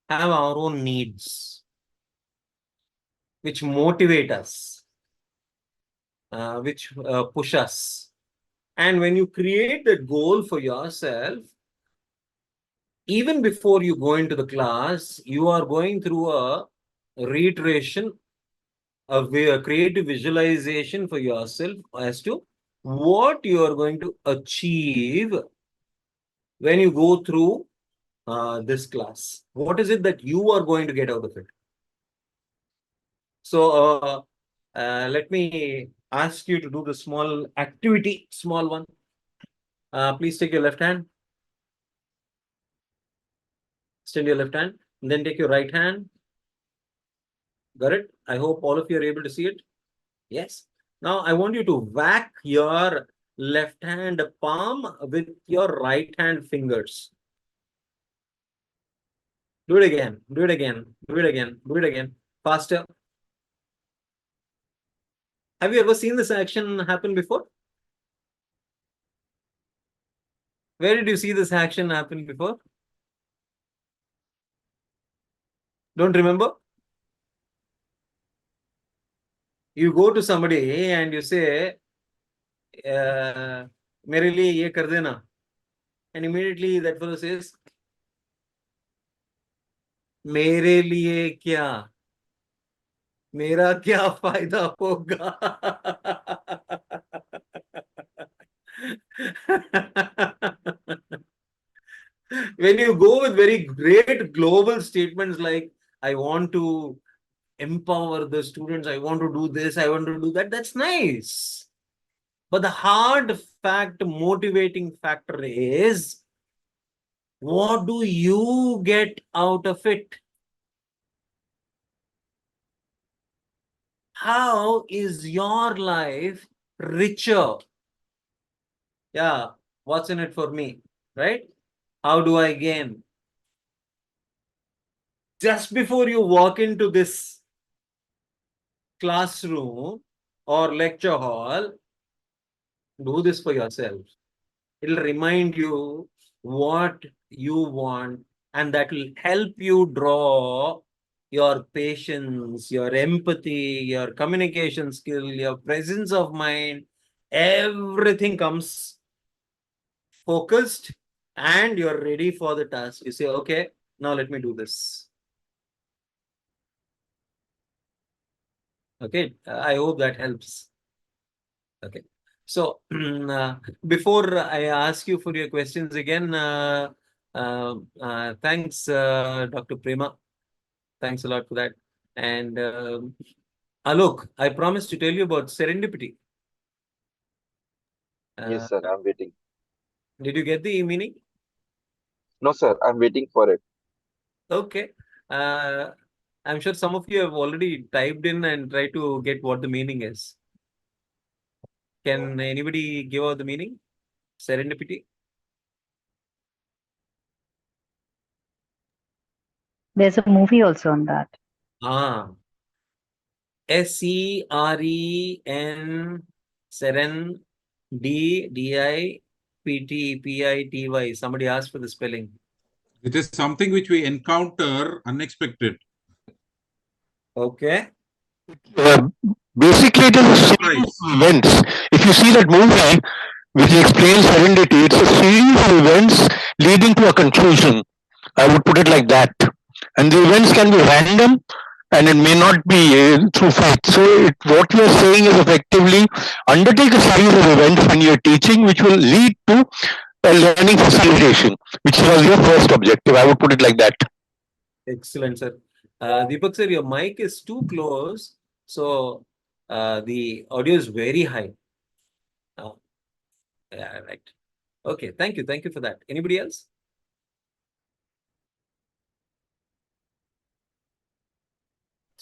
have our own needs, which motivate us, which push us. And when you create that goal for yourself, even before you go into the class, you are going through a reiteration, a creative visualization for yourself as to what you are going to achieve when you go through this class. What is it that you are going to get out of it? So let me ask you to do the small activity, small one. Please take your left hand. Extend your left hand. And then take your right hand. Got it? I hope all of you are able to see it. Yes. Now I want you to whack your left hand palm with your right hand fingers. Do it again. Do it again. Do it again. Do it again. Faster. Have you ever seen this action happen before? Where did you see this action happen before? Don't remember? You go to somebody and you say, मेरे लिए ये कर देना. And immediately that fellow says, मेरे लिए क्या? मेरा क्या फायदा होगा? When you go with very great global statements like, I want to empower the students, I want to do this, I want to do that, that's nice. But the hard fact, motivating factor is, what do you get out of it? How is your life richer? Yeah, what's in it for me, right? How do I gain? Just before you walk into this classroom or lecture hall, do this for yourself. It'll remind you what you want, and that will help you draw your patience, your empathy, your communication skill, your presence of mind. Everything comes focused and you're ready for the task. You say, okay, now let me do this. Okay, I hope that helps. Okay, so before I ask you for your questions again, thanks, Dr. Prema. Thanks a lot for that. And Alok, I promised to tell you about serendipity. Yes, sir. I'm waiting. Did you get the meaning? No, sir. I'm waiting for it. Okay. I'm sure some of you have already typed in and tried to get what the meaning is. Can anybody give out the meaning? Serendipity? There's a movie also on that. SEREN, Seren, DIPTY. Somebody asked for the spelling. It is something which we encounter unexpected. Okay. Basically, it is a series of events. If you see that movie, which explains serenity, it's a series of events leading to a conclusion. I would put it like that. And the events can be random and it may not be through fate. So, what you are saying is effectively undertake a series of events when you are teaching, which will lead to a learning facilitation, which was your first objective. I would put it like that. Excellent, sir. Deepak sir, your mic is too close. So, the audio is very high. Yeah, right. Okay, thank you. Thank you for that. Anybody else?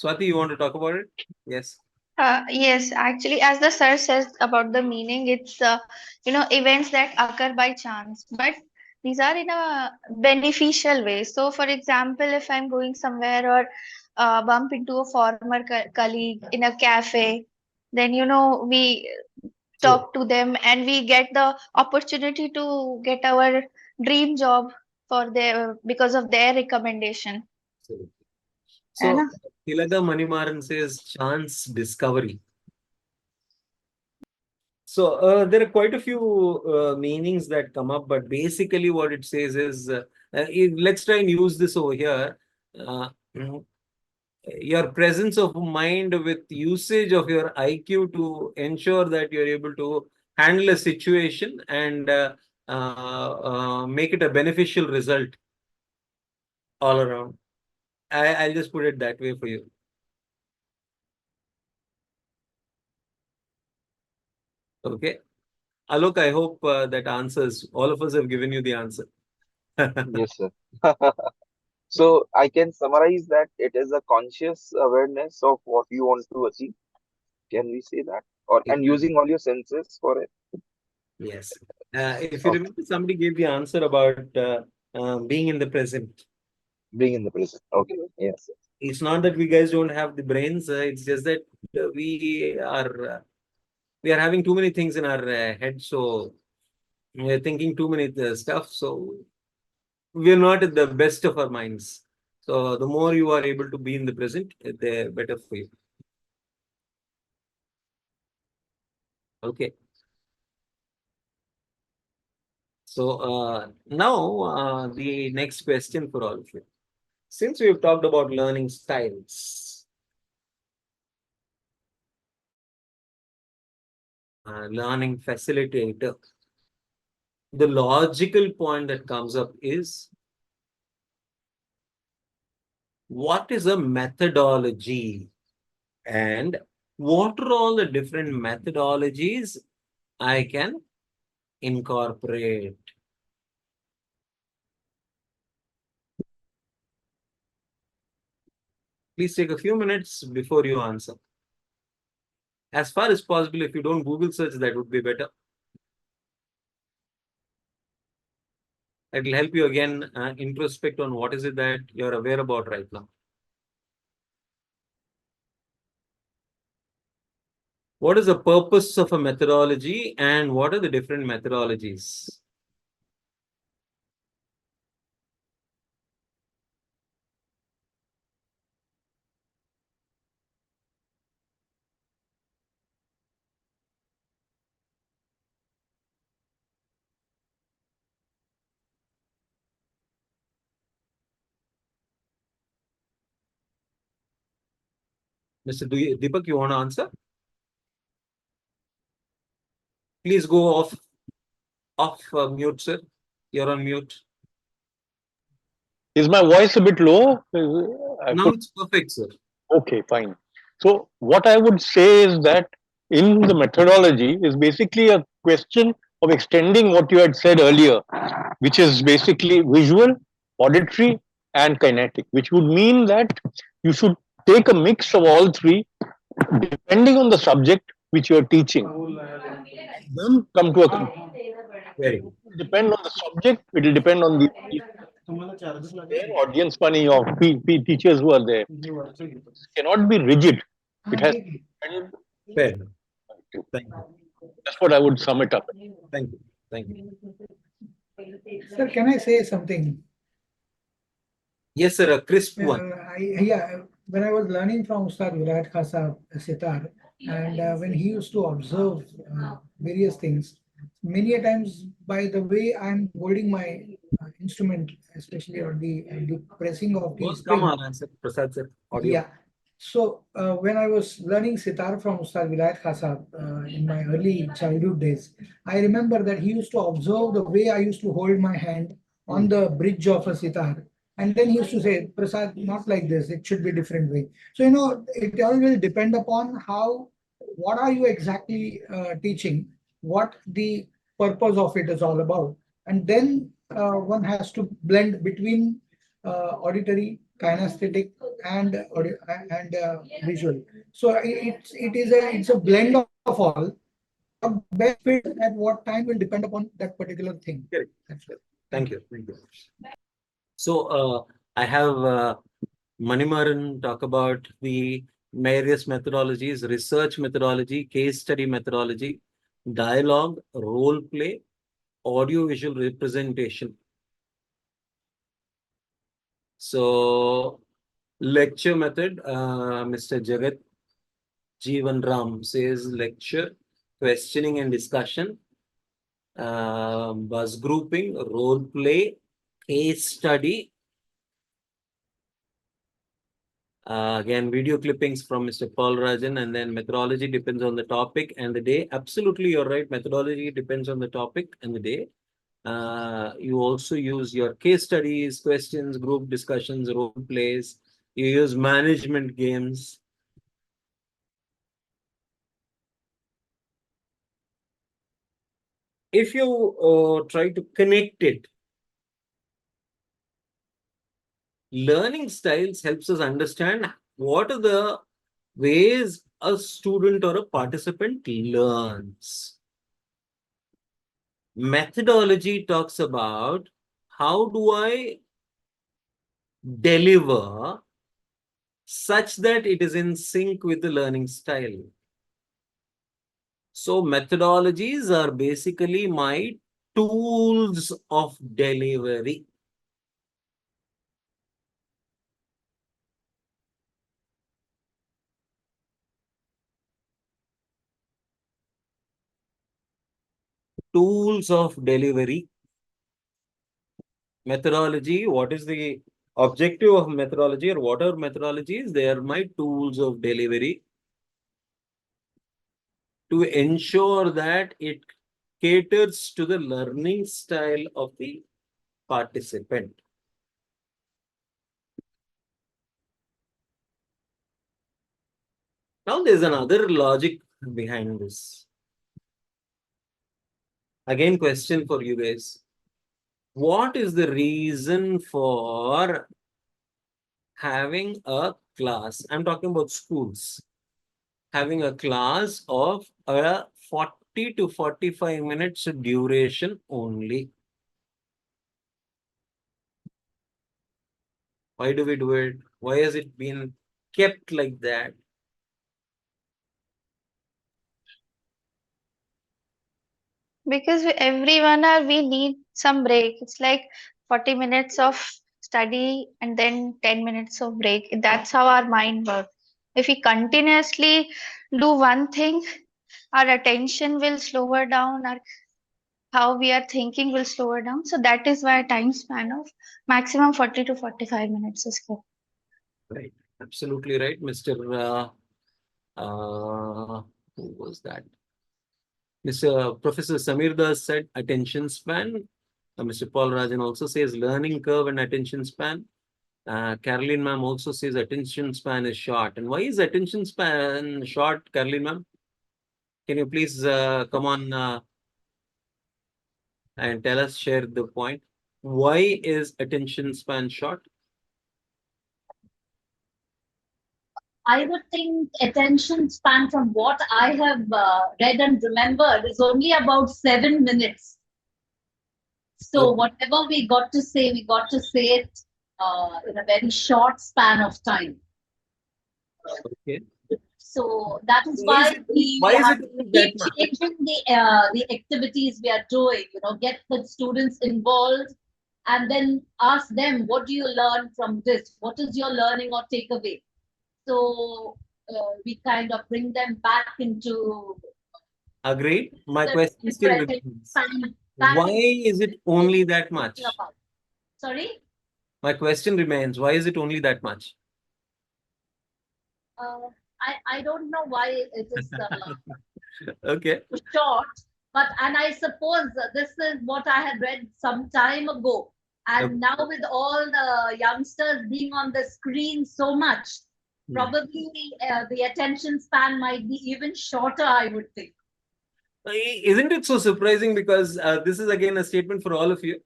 Swati, you want to talk about it? Yes. Yes, actually, as the sir says about the meaning, it's events that occur by chance, but these are in a beneficial way. So, for example, if I'm going somewhere or bump into a former colleague in a cafe, then we talk to them and we get the opportunity to get our dream job for their because of their recommendation. So, Tilaga Manimaran says chance discovery. So, there are quite a few meanings that come up, but basically what it says is, let's try and use this over here. Your presence of mind with usage of your IQ to ensure that you're able to handle a situation and make it a beneficial result all around. I'll just put it that way for you. Okay. Alok, I hope that answers. All of us have given you the answer. Yes, sir. So I can summarize that it is a conscious awareness of what you want to achieve. Can we say that? Or and using all your senses for it. Yes. If you remember, somebody gave the answer about being in the present. Being in the present. Okay. Yes. It's not that we guys don't have the brains. It's just that we are having too many things in our head. So we are thinking too many stuff. So we are not at the best of our minds. So the more you are able to be in the present, the better for you. Okay. So now the next question for all of you. Since we've talked about learning styles, learning facilitator, the logical point that comes up is, what is a methodology and what are all the different methodologies I can incorporate? Please take a few minutes before you answer. As far as possible, if you don't Google search, that would be better. It will help you again introspect on what is it that you're aware about right now. What is the purpose of a methodology and what are the different methodologies? Mr. Deepak, you want to answer? Please go off mute, sir. You're on mute. Is my voice a bit low? Now it's perfect, sir. Okay, fine. So what I would say is that in the methodology is basically a question of extending what you had said earlier, which is basically visual, auditory, and kinetic, which would mean that you should take a mix of all three depending on the subject which you are teaching. Then come to a very good. Depend on the subject, it will depend on the their audience money of teachers who are there. It cannot be rigid. It has to depend. Fair. Thank you. That's what I would sum it up. Thank you. Thank you. Sir, can I say something? Yes, sir. A crisp one. When I was learning from Ustad Virat Khasa sitar, and when he used to observe various things, many a times by the way I'm holding my instrument, especially on the pressing of the string. Come on, sir. Prasad sir. Audio. Yeah. So when I was learning sitar from Ustad Vilayat Khasa in my early childhood days, I remember that he used to observe the way I used to hold my hand on the bridge of a sitar. And then he used to say, Prasad, not like this, it should be different way. So, it all will depend upon what are you exactly teaching, what the purpose of it is all about. And then one has to blend between auditory, kinesthetic, and visual. So it's a blend of all. What best fit at what time will depend upon that particular thing. Correct. Thank you. Thank you. So I have Manimaran talk about the various methodologies: research methodology, case study methodology, dialogue, role play, audio-visual representation. So lecture method, Mr. Jagat Jeevan Ram says lecture, questioning and discussion, buzz grouping, role play, case study. Again, video clippings from Mr. Paul Rajan, and then methodology depends on the topic and the day. Absolutely, you're right. Methodology depends on the topic and the day. You also use your case studies, questions, group discussions, role plays. You use management games. If you try to connect it, learning styles helps us understand what are the ways a student or a participant learns. Methodology talks about how do I deliver such that it is in sync with the learning style. So methodologies are basically my tools of delivery. Tools of delivery. Methodology, what is the objective of methodology, or what are methodologies? They are my tools of delivery to ensure that it caters to the learning style of the participant. Now there's another logic behind this. Again, question for you guys. What is the reason for having a class? I'm talking about schools. Having a class of a 40 to 45 minutes duration only. Why do we do it? Why has it been kept like that? Because we need some break. It's like 40 minutes of study and then 10 minutes of break. That's how our mind works. If we continuously do one thing, our attention will slower down, our how we are thinking will slower down. So that is why a time span of maximum 40 to 45 minutes is kept. Right. Absolutely right, Mr. Who was that? Mr. Professor Samir Das said attention span. Mr. Paul Rajan also says learning curve and attention span. Caroline ma'am also says attention span is short. And why is attention span short, Caroline ma'am? Can you please come on and tell us, share the point? Why is attention span short? I would think attention span, from what I have read and remembered, is only about 7 minutes. So whatever we got to say it in a very short span of time. Okay. So that is why we have to keep changing the activities we are doing. Get the students involved, and then ask them, what do you learn from this? What is your learning or takeaway? So we kind of bring them back into. Agreed. My question still remains. Why is it only that much? Sorry? My question remains. Why is it only that much? I don't know why it is okay. short, and I suppose this is what I had read some time ago. And now with all the youngsters being on the screen so much, probably the attention span might be even shorter, I would think. Isn't it so surprising? Because this is again a statement for all of you.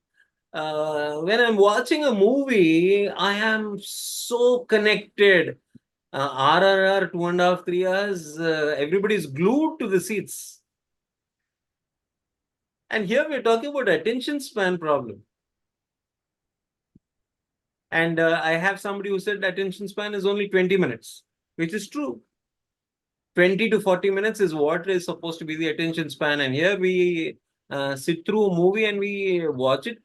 When I'm watching a movie, I am so connected. RRR 2.5, 3 hours, everybody's glued to the seats. And here we're talking about attention span problem. And I have somebody who said attention span is only 20 minutes, which is true. 20 to 40 minutes is what is supposed to be the attention span. And here we sit through a movie and we watch it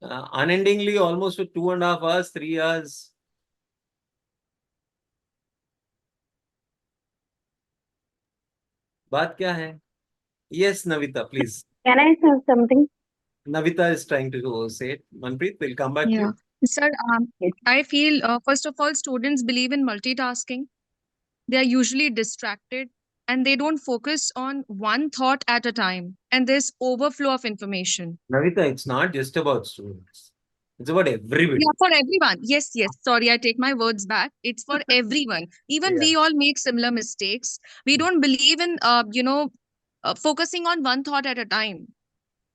unendingly, almost for 2.5 hours, 3 hours. बात क्या है? Yes, Navita, please. Can I say something? Navita is trying to say it. Manpreet, we'll come back to you. Sir, I feel, first of all, students believe in multitasking. They are usually distracted and they don't focus on one thought at a time. And there's overflow of information. Navita, it's not just about students. It's about everybody. Yeah, for everyone. Yes, yes. Sorry, I take my words back. It's for everyone. Even we all make similar mistakes. We don't believe in, focusing on one thought at a time.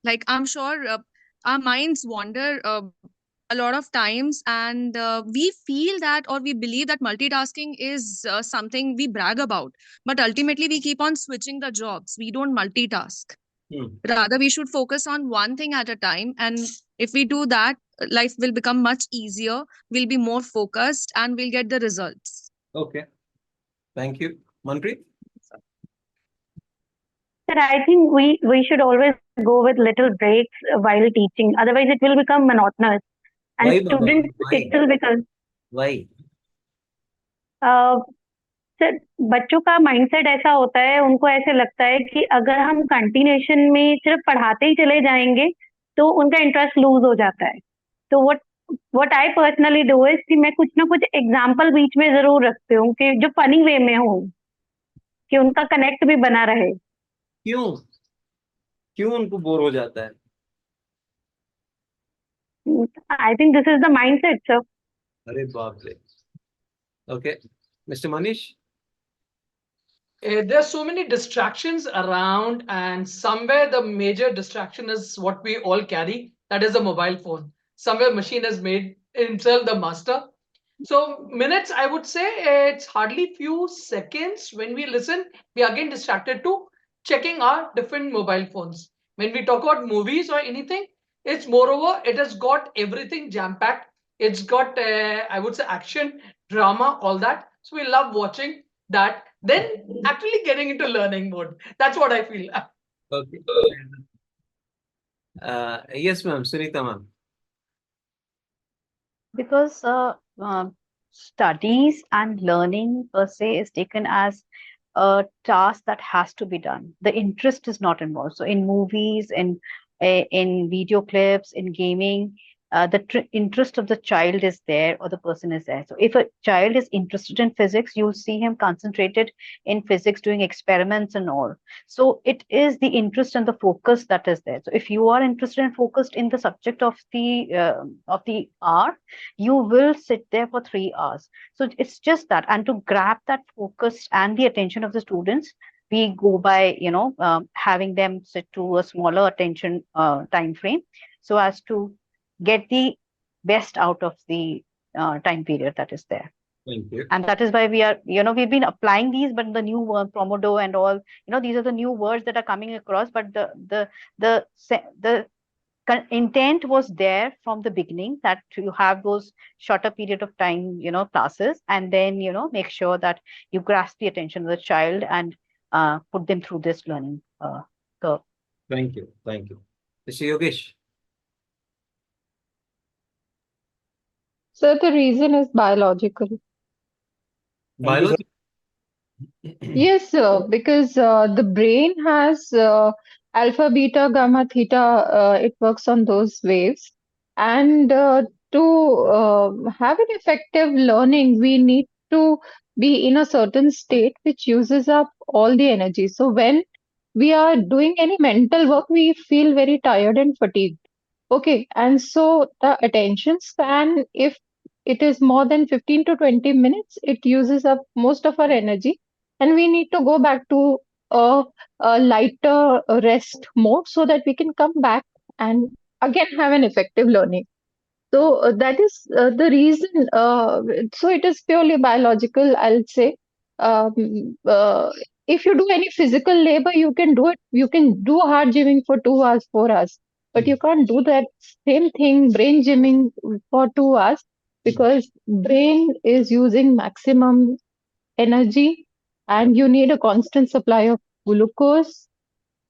Like, I'm sure our minds wander a lot of times, and we feel that, or we believe that multitasking is something we brag about. But ultimately, we keep on switching the jobs. We don't multitask. Rather, we should focus on one thing at a time. And if we do that, life will become much easier. We'll be more focused and we'll get the results. Okay. Thank you. Manpreet? Sir, I think we should always go with little breaks while teaching. Otherwise, it will become monotonous. And Why, students, it will become. Why? Sir, बच्चों का mindset ऐसा होता है, उनको ऐसे लगता है कि अगर हम कंटिन्यूएशन में सिर्फ पढ़ाते ही चले जाएंगे तो उनका इंटरेस्ट लूज हो जाता है. तो what I personally do is कि मैं कुछ ना कुछ एग्जांपल बीच में जरूर रखती हूँ कि जो फनी वे में हो, कि उनका कनेक्ट भी बना रहे. क्यों उनको बोर हो जाता है? I think this is the mindset, sir. अरे बाप रे. Okay, Mr. Manish? There are so many distractions around, and somewhere the major distraction is what we all carry, that is a mobile phone. Somewhere machine has made himself the master. So minutes, I would say it's hardly few seconds. When we listen, we are again distracted to checking our different mobile phones. When we talk about movies or anything, it's moreover, it has got everything jam-packed. It's got, I would say, action, drama, all that. So we love watching that, then actually getting into learning mode. That's what I feel. Okay. Yes, ma'am. Sunita, ma'am. Because studies and learning per se is taken as a task that has to be done. The interest is not involved. So in movies, in video clips, in gaming, the interest of the child is there or the person is there. So if a child is interested in physics, you'll see him concentrated in physics, doing experiments and all. So it is the interest and the focus that is there. So if you are interested and focused in the subject of the hour, you will sit there for 3 hours. So it's just that, and to grab that focus and the attention of the students, we go by having them sit to a smaller attention time frame, so as to get the best out of the time period that is there. Thank you. And that is why we've been applying these, but the new word Pomodoro and all, these are the new words that are coming across. But the intent was there from the beginning, that you have those shorter period of time, classes, and then make sure that you grasp the attention of the child and put them through this learning curve. Thank you. Mr. Yogesh. So the reason is biological. Biology. Yes, sir, because the brain has alpha, beta, gamma, theta, it works on those waves. And to have an effective learning, we need to be in a certain state which uses up all the energy. So when we are doing any mental work, we feel very tired and fatigued. Okay, and so the attention span, if it is more than 15 to 20 minutes, it uses up most of our energy, and we need to go back to a, a lighter rest mode so that we can come back and again have an effective learning. So that is the reason. So it is purely biological, I'll say. Um, uh, if you do any physical labor, you can do it. You can do hard gymming for 2 hours, 4 hours, but you can't do that same thing, brain gymming for 2 hours, because brain is using maximum energy, and you need a constant supply of glucose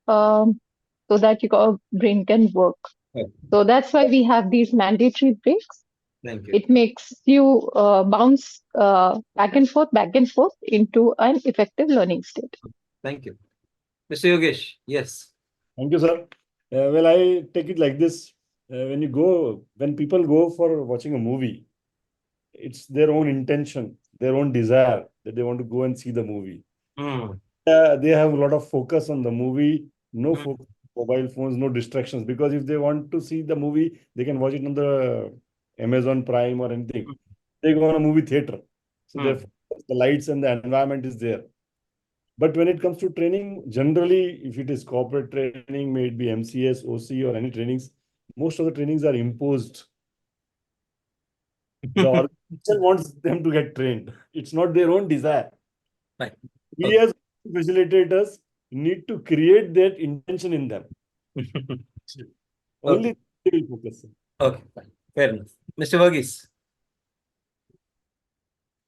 um, so that your brain can work. So that's why we have these mandatory breaks. Thank you. It makes you bounce back and forth into an effective learning state. Thank you. Mr. Yogesh, yes. Thank you, sir. Well, I take it like this. When people go for watching a movie, it's their own intention, their own desire that they want to go and see the movie. They have a lot of focus on the movie, no focus, mobile phones, no distractions. Because if they want to see the movie, they can watch it on the Amazon Prime or anything. They go on a movie theater. So therefore, the lights and the environment is there. But when it comes to training, generally, if it is corporate training, may it be MCS, OC, or any trainings, most of the trainings are imposed. The organization wants them to get trained. It's not their own desire. Right. We as facilitators need to create that intention in them. Only they will focus. Okay, fine. Fair enough. Mr. Varghese.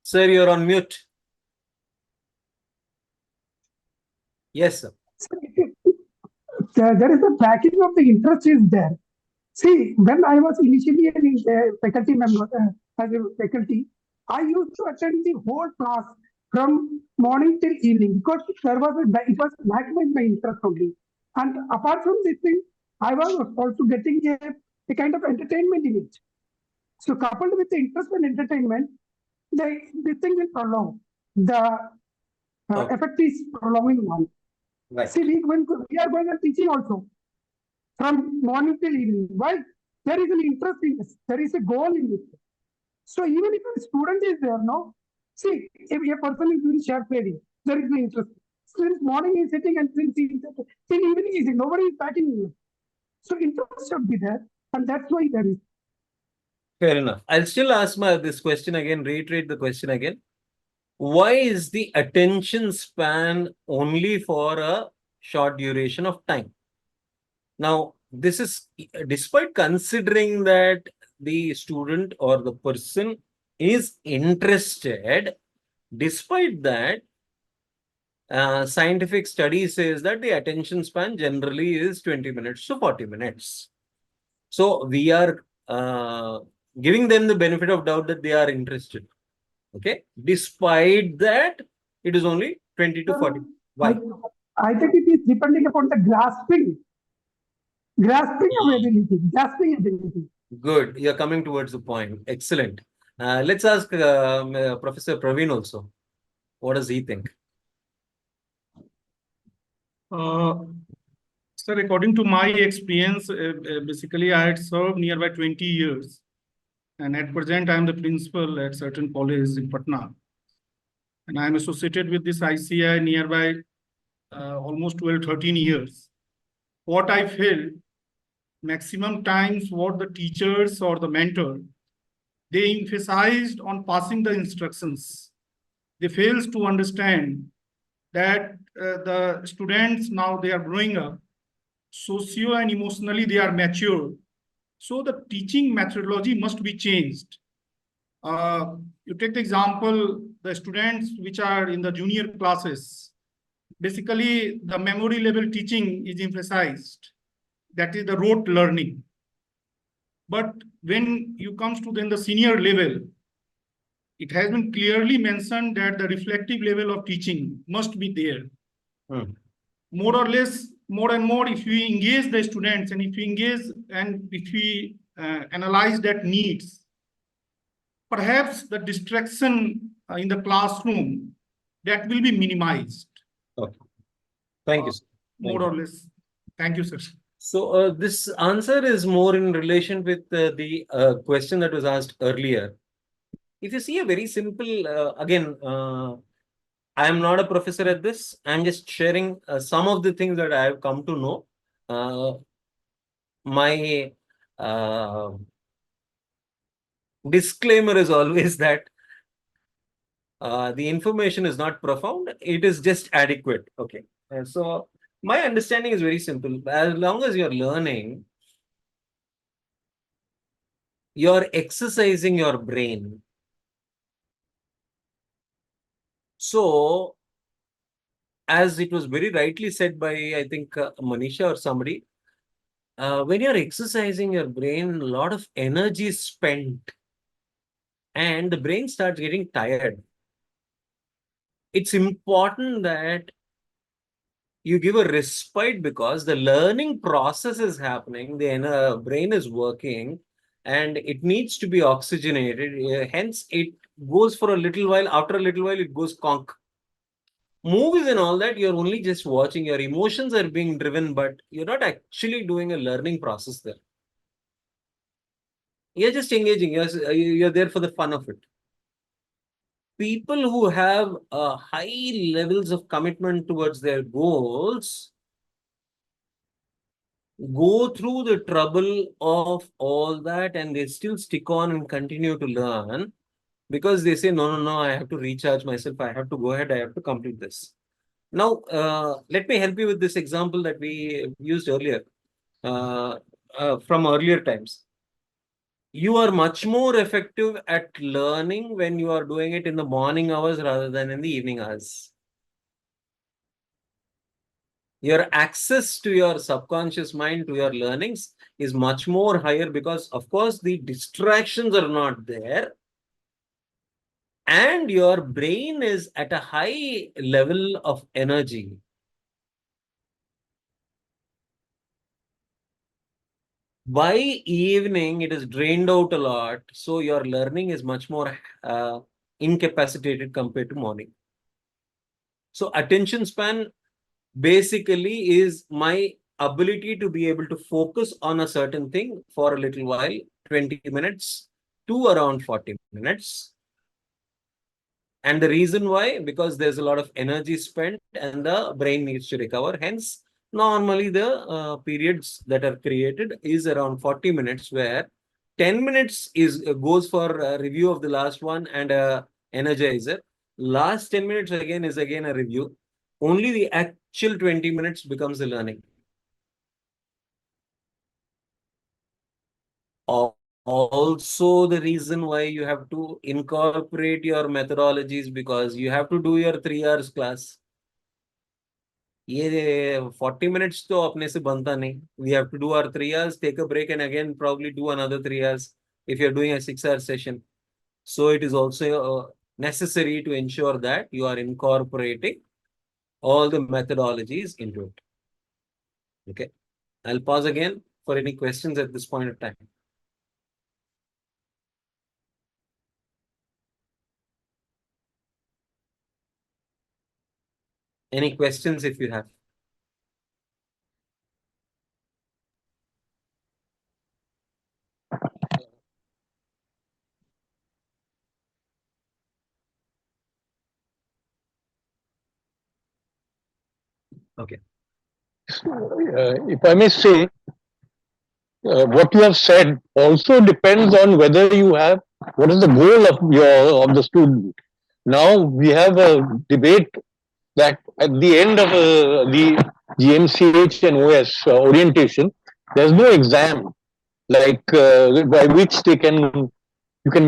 Sir, you're on mute. Yes, sir. There is a tracking of the interest is there. See, when I was initially a faculty member, as a faculty, I used to attend the whole class from morning till evening because it was maximized my interest only. And apart from this thing, I was also getting a kind of entertainment in it. So coupled with the interest and entertainment, this thing will prolong. The effect is prolonging one. Right. See, when we are going and teaching also from morning till evening. Why? There is an interest in this. There is a goal in it. So even if a student is there, no, see, if a person is doing share trading, there is no interest. Since morning he is sitting and since till evening he is sitting, nobody is batting him. So interest should be there, and that's why there is. Fair enough. I'll still ask this question again, reiterate the question again. Why is the attention span only for a short duration of time? Now, this is despite considering that the student or the person is interested, despite that, scientific study says that the attention span generally is 20 minutes to 40 minutes. So we are giving them the benefit of doubt that they are interested. Okay. Despite that, it is only 20 to 40. Why? I think it is depending upon the grasping ability. Good. You're coming towards the point. Excellent. Let's ask Professor Praveen also. What does he think? Sir, according to my experience, basically I had served nearby 20 years. And at present, I am the principal at certain college in Patna. And I am associated with this ICI nearby almost 12, 13 years. What I feel, maximum times what the teachers or the mentor, they emphasized on passing the instructions. They fails to understand that the students now they are growing up, socio and emotionally they are mature. So the teaching methodology must be changed. You take the example, the students which are in the junior classes, basically the memory level teaching is emphasized. That is the rote learning. But when you comes to then the senior level, it has been clearly mentioned that the reflective level of teaching must be there. More or less, more and more, if we engage the students and if we engage and if we analyze that needs, perhaps the distraction in the classroom, that will be minimized. Okay. Thank you, sir. More or less. Thank you, sir. So this answer is more in relation with the question that was asked earlier. If you see a very simple, again, I am not a professor at this. I'm just sharing some of the things that I have come to know. My disclaimer is always that the information is not profound. It is just adequate. Okay. So my understanding is very simple. As long as you're learning, you're exercising your brain. So, as it was very rightly said by, I think, Manisha or somebody, when you're exercising your brain, a lot of energy is spent and the brain starts getting tired. It's important that you give a respite because the learning process is happening, the brain is working, and it needs to be oxygenated. Hence, it goes for a little while. After a little while, it goes conk. Movies and all that, you're only just watching. Your emotions are being driven, but you're not actually doing a learning process there. You're just engaging. You're there for the fun of it. People who have high levels of commitment towards their goals go through the trouble of all that and they still stick on and continue to learn because they say, no, I have to recharge myself. I have to go ahead. I have to complete this. Now, let me help you with this example that we used earlier from earlier times. You are much more effective at learning when you are doing it in the morning hours rather than in the evening hours. Your access to your subconscious mind, to your learnings is much more higher because, of course, the distractions are not there. And your brain is at a high level of energy. By evening, it is drained out a lot. So your learning is much more incapacitated compared to morning. So attention span basically is my ability to be able to focus on a certain thing for a little while, 20 minutes to around 40 minutes. And the reason why, because there's a lot of energy spent and the brain needs to recover. Hence, normally the periods that are created is around 40 minutes, where 10 minutes goes for a review of the last one and a energizer. Last 10 minutes again is again a review. Only the actual 20 minutes becomes the learning. Also, the reason why you have to incorporate your methodologies because you have to do your 3 hours class. ये 40 minutes तो अपने से बनता नहीं. We have to do our 3 hours, take a break, and again probably do another 3 hours if you're doing a 6-hour session. So it is also necessary to ensure that you are incorporating all the methodologies into it. Okay. I'll pause again for any questions at this point of time. Any questions if you have? Okay. If I may say, what you have said also depends on whether you have what is the goal of the student. Now we have a debate that at the end of the GMCH and OS orientation, there's no exam like by which you can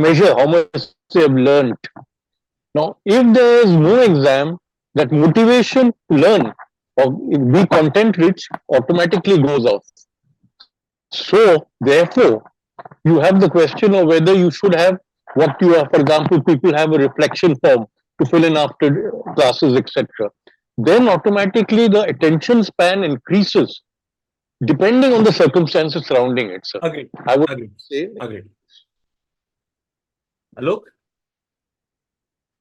measure how much they have learned. Now, if there is no exam, that motivation to learn or be content rich automatically goes off. So, therefore, you have the question of whether you should have what you are, for example, people have a reflection form to fill in after classes, etc. Then automatically the attention span increases depending on the circumstances surrounding it. Sir. Agreed. I would Agreed. say. Agreed. Hello?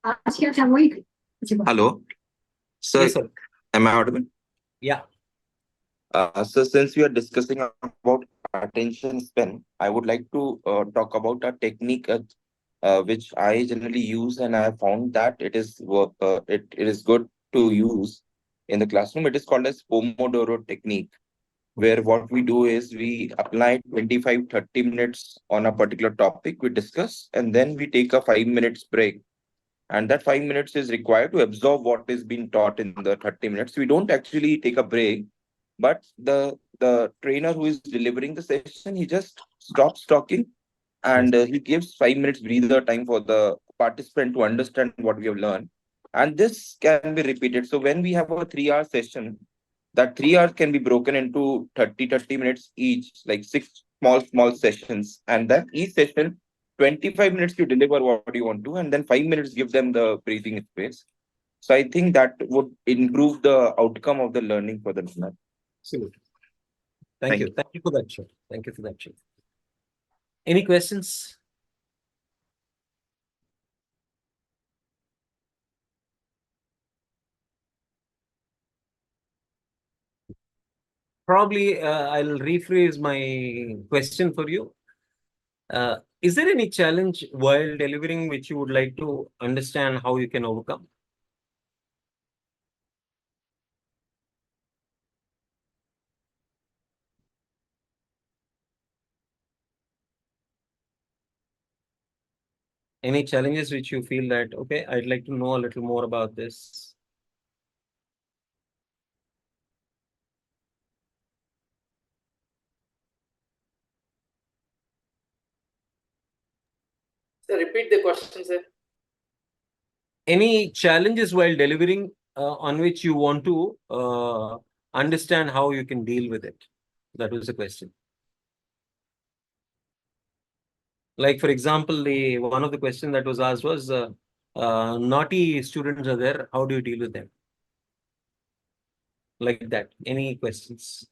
Hello, sir. Yes, sir. Am I audible? Yeah. So since we are discussing about attention span, I would like to talk about a technique which I generally use, and I have found that it is good to use in the classroom. It is called as Pomodoro technique, where what we do is we apply 25-30 minutes on a particular topic we discuss, and then we take a 5 minutes break. And that 5 minutes is required to absorb what is being taught in the 30 minutes. We don't actually take a break, but the trainer who is delivering the session, he just stops talking, and he gives 5 minutes breather time for the participant to understand what we have learned. And this can be repeated. So when we have a 3 hour session, that 3 hours can be broken into 30 minutes each, like 6 small sessions. And then each session, 25 minutes to deliver what you want to, and then 5 minutes give them the breathing space. So I think that would improve the outcome of the learning for the learner. Absolutely. Thank you. Thank you for that, sir. Thank you for that, sir. Any questions? Probably I'll rephrase my question for you. Is there any challenge while delivering which you would like to understand how you can overcome? Any challenges which you feel that, okay, I'd like to know a little more about this? So repeat the question, sir. Any challenges while delivering on which you want to understand how you can deal with it? That was the question. Like, for example, one of the questions that was asked was, naughty students are there, how do you deal with them? Like that. Any questions?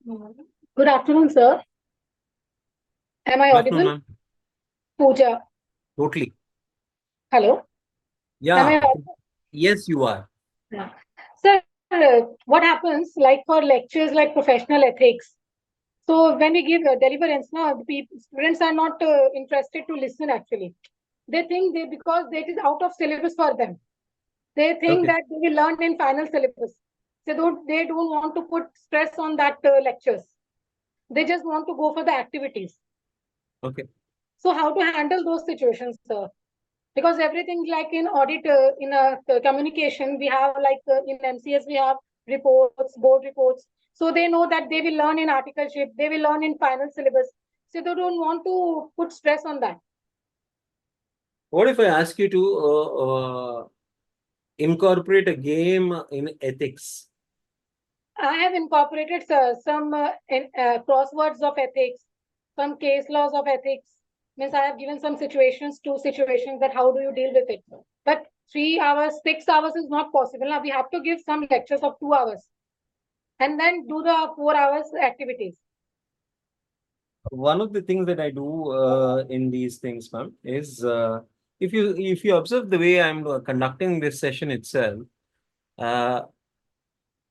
Good afternoon, sir. Am I Good audible? afternoon, ma'am. Pooja. Totally. Hello. Am Yeah. I audible? Yes, you are. Yeah. Sir, what happens like for lectures like professional ethics? So when we give deliverance, now students are not interested to listen actually. They think because it is out of syllabus for them. They think that they will learn in final syllabus. So they don't want to put stress on that lectures. They just want to go for the activities. Okay. So how to handle those situations, sir? Because everything like in audit, in a communication, we have like in MCS, we have reports, board reports. So they know that they will learn in articleship, they will learn in final syllabus. So they don't want to put stress on that. What if I ask you to incorporate a game in ethics? I have incorporated some crosswords of ethics, some case laws of ethics. Means I have given some situations, 2 situations that how do you deal with it. But 3 hours, 6 hours is not possible. Now we have to give some lectures of 2 hours and then do the 4 hours activities. One of the things that I do in these things, ma'am, is if you observe the way I'm conducting this session itself, I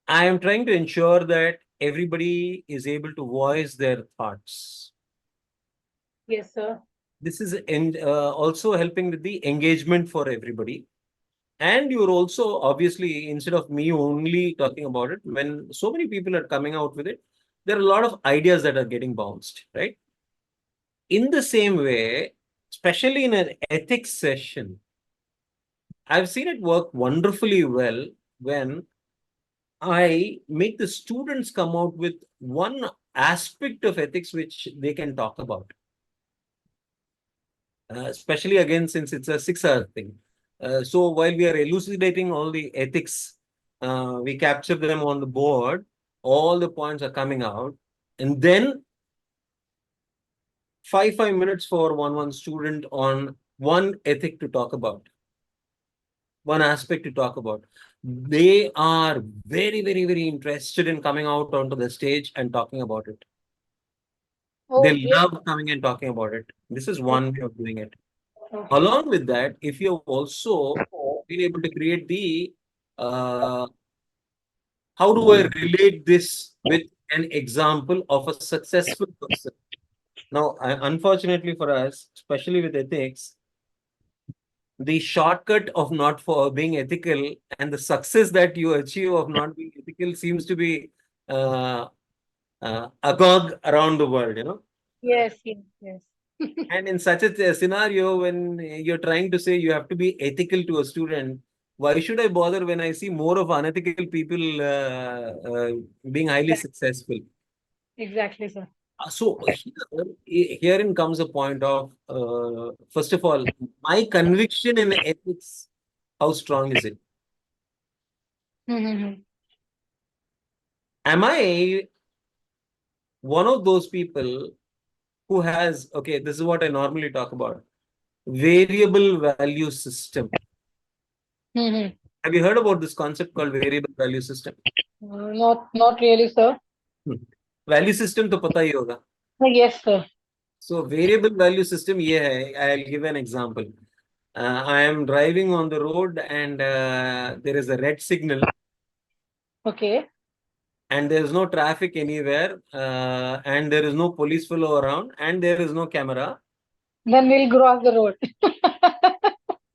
am trying to ensure that everybody is able to voice their thoughts. Yes, sir. This is also helping with the engagement for everybody. And you're also, obviously, instead of me only talking about it, when so many people are coming out with it, there are a lot of ideas that are getting bounced, right? In the same way, especially in an ethics session, I've seen it work wonderfully well when I make the students come out with one aspect of ethics which they can talk about. Especially again, since it's a 6-hour thing. So while we are elucidating all the ethics, we capture them on the board, all the points are coming out, and then 5 minutes for one student on one ethic to talk about, one aspect to talk about. They are very, very, very interested in coming out onto the stage and talking about it. They Okay. love coming and talking about it. This is one way of doing it. Okay. Along with that, if you have also been able to create the how do I relate this with an example of a successful person? Now, unfortunately for us, especially with ethics, the shortcut of not for being ethical and the success that you achieve of not being ethical seems to be agog around the world, you know. Yes, yes, yes. And in such a scenario, when you're trying to say you have to be ethical to a student, why should I bother when I see more of unethical people being highly successful? Exactly, sir. So herein comes a point of, first of all, my conviction in ethics, how strong is it? Mm-hmm. Am I one of those people who has, okay, this is what I normally talk about, variable value system. Mm-hmm. Have you heard about this concept called variable value system? Not really, sir. Value system to pata hi hoga. Yes, sir. So variable value system ye hai. I'll give an example. I am driving on the road and there is a red signal. Okay. And there is no traffic anywhere, and there is no police fellow around, and there is no camera. Then we'll cross the road.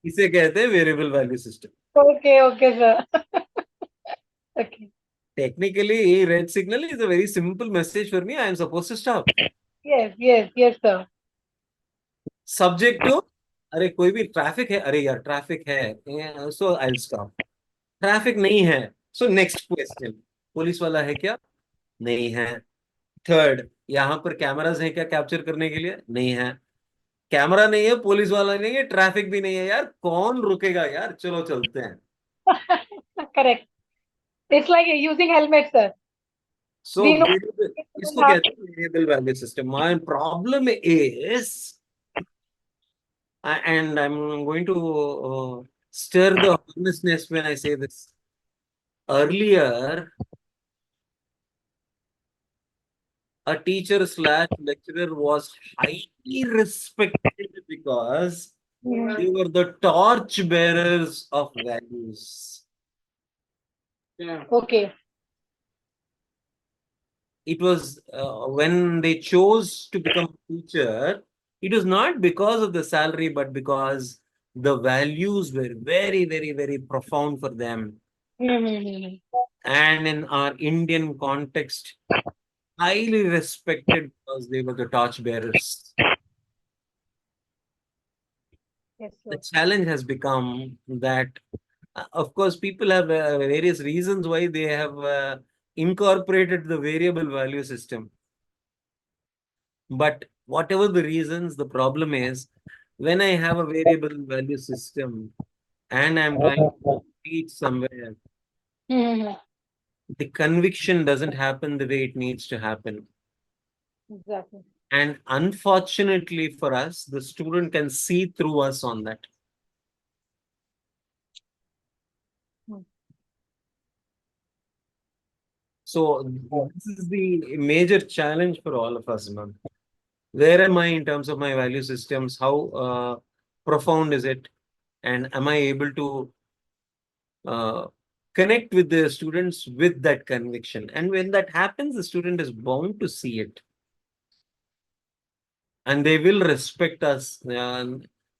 इसे कहते हैं variable value system. Okay, okay, sir. Okay. Technically, red signal is a very simple message for me. I am supposed to stop. Yes, yes, yes, sir. Subject to, अरे कोई भी traffic है, अरे यार traffic है, so I'll stop. Traffic नहीं है, so next question. Police वाला है क्या? नहीं है. Third, यहाँ पर कैमरास हैं क्या कैप्चर करने के लिए? नहीं है. कैमरा नहीं है, पुलिस वाला नहीं है, ट्रैफिक भी नहीं है, यार कौन रुकेगा यार, चलो चलते हैं. Correct. It's like using helmet, sir. So We know इसको कहते हैं variable value system. My problem is, and I'm going to stir the honestness when I say this. Earlier, a teacher slash lecturer was highly respected because they were the torch bearers of values. Okay. It was when they chose to become a teacher, it was not because of the salary, but because the values were very, very, very profound for them. Mm-hmm. And in our Indian context, highly respected because they were the torch bearers. Yes, The sir. challenge has become that, of course, people have various reasons why they have incorporated the variable value system. But whatever the reasons, the problem is when I have a variable value system and I'm trying to teach somewhere, Mm-hmm. the conviction doesn't happen the way it needs to happen. Exactly. And unfortunately for us, the student can see through us on that. So this is the major challenge for all of us, ma'am. Where am I in terms of my value systems? How profound is it? And am I able to connect with the students with that conviction? And when that happens, the student is bound to see it. And they will respect us.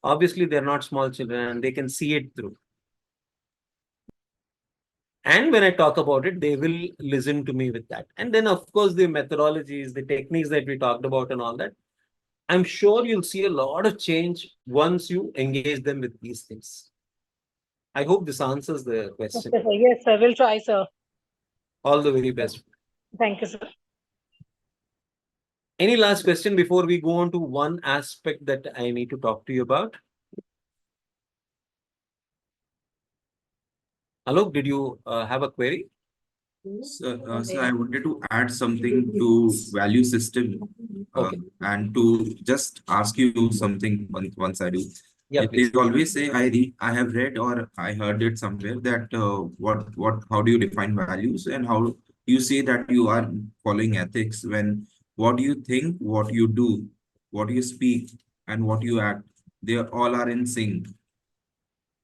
Obviously, they're not small children and they can see it through. And when I talk about it, they will listen to me with that. And then, of course, the methodologies, the techniques that we talked about and all that, I'm sure you'll see a lot of change once you engage them with these things. I hope this answers the question. Okay, sir. Yes, sir. We'll try, sir. All the very best. Thank you, sir. Any last question before we go on to one aspect that I need to talk to you about? Alok, did you have a query? So, I wanted to add something to value system, and to just ask you something once I do. Yeah, They always say I have read or I heard it somewhere that how do you define values and how you say that you are following ethics when what you think, what you do, what you speak, and what you act, they all are in sync